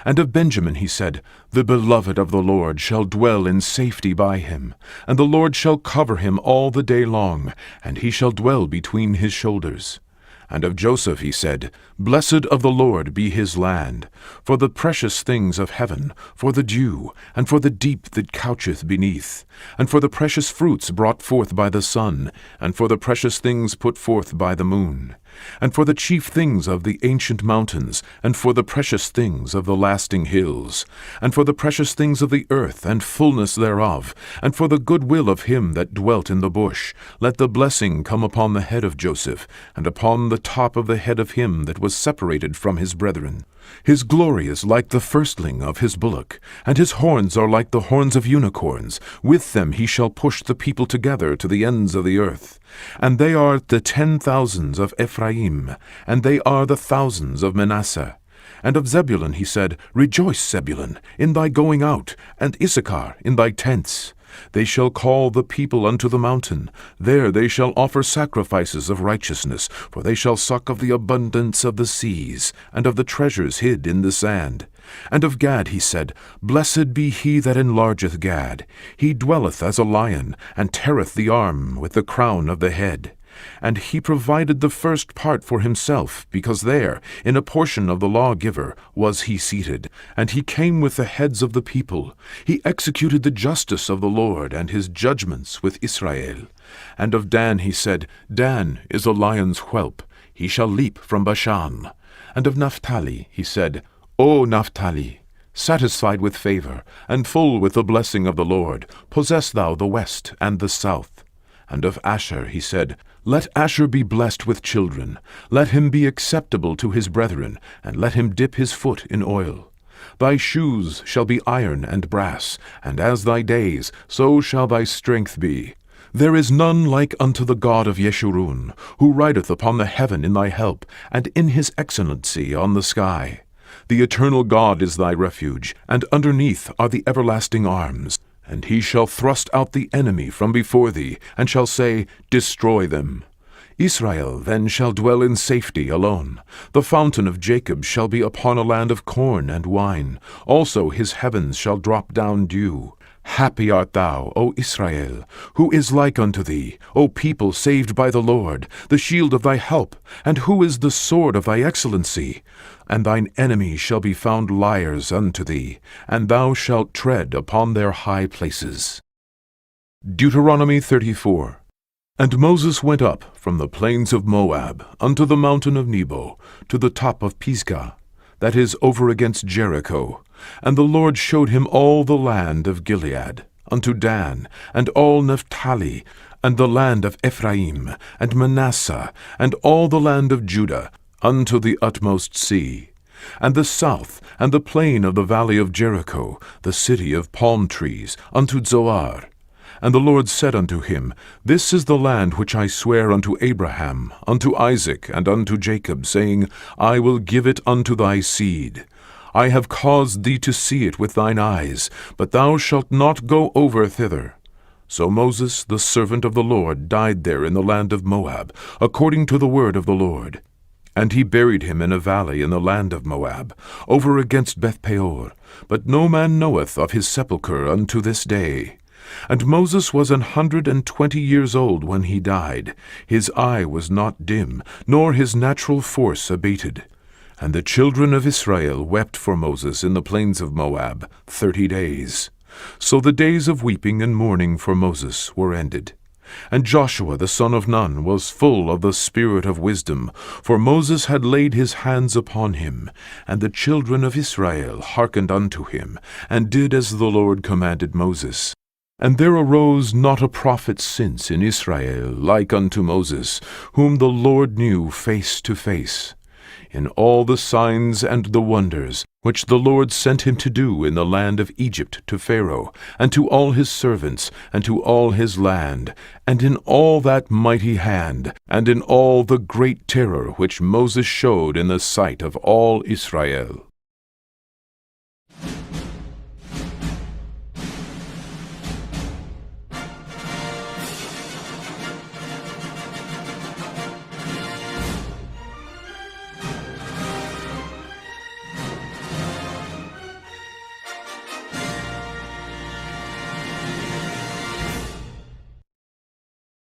And of Benjamin he said, The beloved of the Lord shall dwell in safety by him, and the Lord shall cover him all the day long, and he shall dwell between his shoulders. And of Joseph he said, Blessed of the Lord be his land, for the precious things of heaven, for the dew, and for the deep that coucheth beneath, and for the precious fruits brought forth by the sun, and for the precious things put forth by the moon, and for the chief things of the ancient mountains, and for the precious things of the lasting hills, and for the precious things of the earth, and fullness thereof, and for the good will of him that dwelt in the bush. Let the blessing come upon the head of Joseph, and upon the top of the head of him that was separated from his brethren. His glory is like the firstling of his bullock, and his horns are like the horns of unicorns. With them he shall push the people together to the ends of the earth. And they are the 10,000s of Ephraim, and they are the thousands of Manasseh. And of Zebulun he said, Rejoice, Zebulun, in thy going out, and Issachar in thy tents. They shall call the people unto the mountain. There they shall offer sacrifices of righteousness, for they shall suck of the abundance of the seas, and of the treasures hid in the sand. And of Gad he said, Blessed be he that enlargeth Gad. He dwelleth as a lion, and teareth the arm with the crown of the head. And he provided the first part for himself, because there, in a portion of the lawgiver, was he seated. And he came with the heads of the people. He executed the justice of the Lord, and his judgments with Israel. And of Dan he said, Dan is a lion's whelp. He shall leap from Bashan. And of Naphtali he said, O Naphtali, satisfied with favor, and full with the blessing of the Lord, possess thou the west and the south. And of Asher he said, Let Asher be blessed with children. Let him be acceptable to his brethren, and let him dip his foot in oil. Thy shoes shall be iron and brass, and as thy days, so shall thy strength be. There is none like unto the God of Yeshurun, who rideth upon the heaven in thy help, and in his excellency on the sky. The eternal God is thy refuge, and underneath are the everlasting arms. And he shall thrust out the enemy from before thee, and shall say, Destroy them. Israel then shall dwell in safety alone. The fountain of Jacob shall be upon a land of corn and wine. Also his heavens shall drop down dew. Happy art thou, O Israel! Who is like unto thee, O people saved by the Lord, the shield of thy help? And who is the sword of thy excellency? And thine enemies shall be found liars unto thee, and thou shalt tread upon their high places. Deuteronomy 34. And Moses went up from the plains of Moab unto the mountain of Nebo, to the top of Pisgah, that is over against Jericho. And the Lord showed him all the land of Gilead, unto Dan, and all Naphtali, and the land of Ephraim, and Manasseh, and all the land of Judah, unto the utmost sea, and the south, and the plain of the valley of Jericho, the city of palm trees, unto Zoar. And the Lord said unto him, This is the land which I swear unto Abraham, unto Isaac, and unto Jacob, saying, I will give it unto thy seed. I have caused thee to see it with thine eyes, but thou shalt not go over thither. So Moses, the servant of the Lord, died there in the land of Moab, according to the word of the Lord. And he buried him in a valley in the land of Moab, over against Bethpeor. But no man knoweth of his sepulchre unto this day. And Moses was 120 years old when he died. His eye was not dim, nor his natural force abated. And the children of Israel wept for Moses in the plains of Moab 30 days. So the days of weeping and mourning for Moses were ended. And Joshua the son of Nun was full of the spirit of wisdom, for Moses had laid his hands upon him. And the children of Israel hearkened unto him, and did as the Lord commanded Moses. And there arose not a prophet since in Israel like unto Moses, whom the Lord knew face to face, in all the signs and the wonders which the Lord sent him to do in the land of Egypt to Pharaoh, and to all his servants, and to all his land, and in all that mighty hand, and in all the great terror which Moses showed in the sight of all Israel.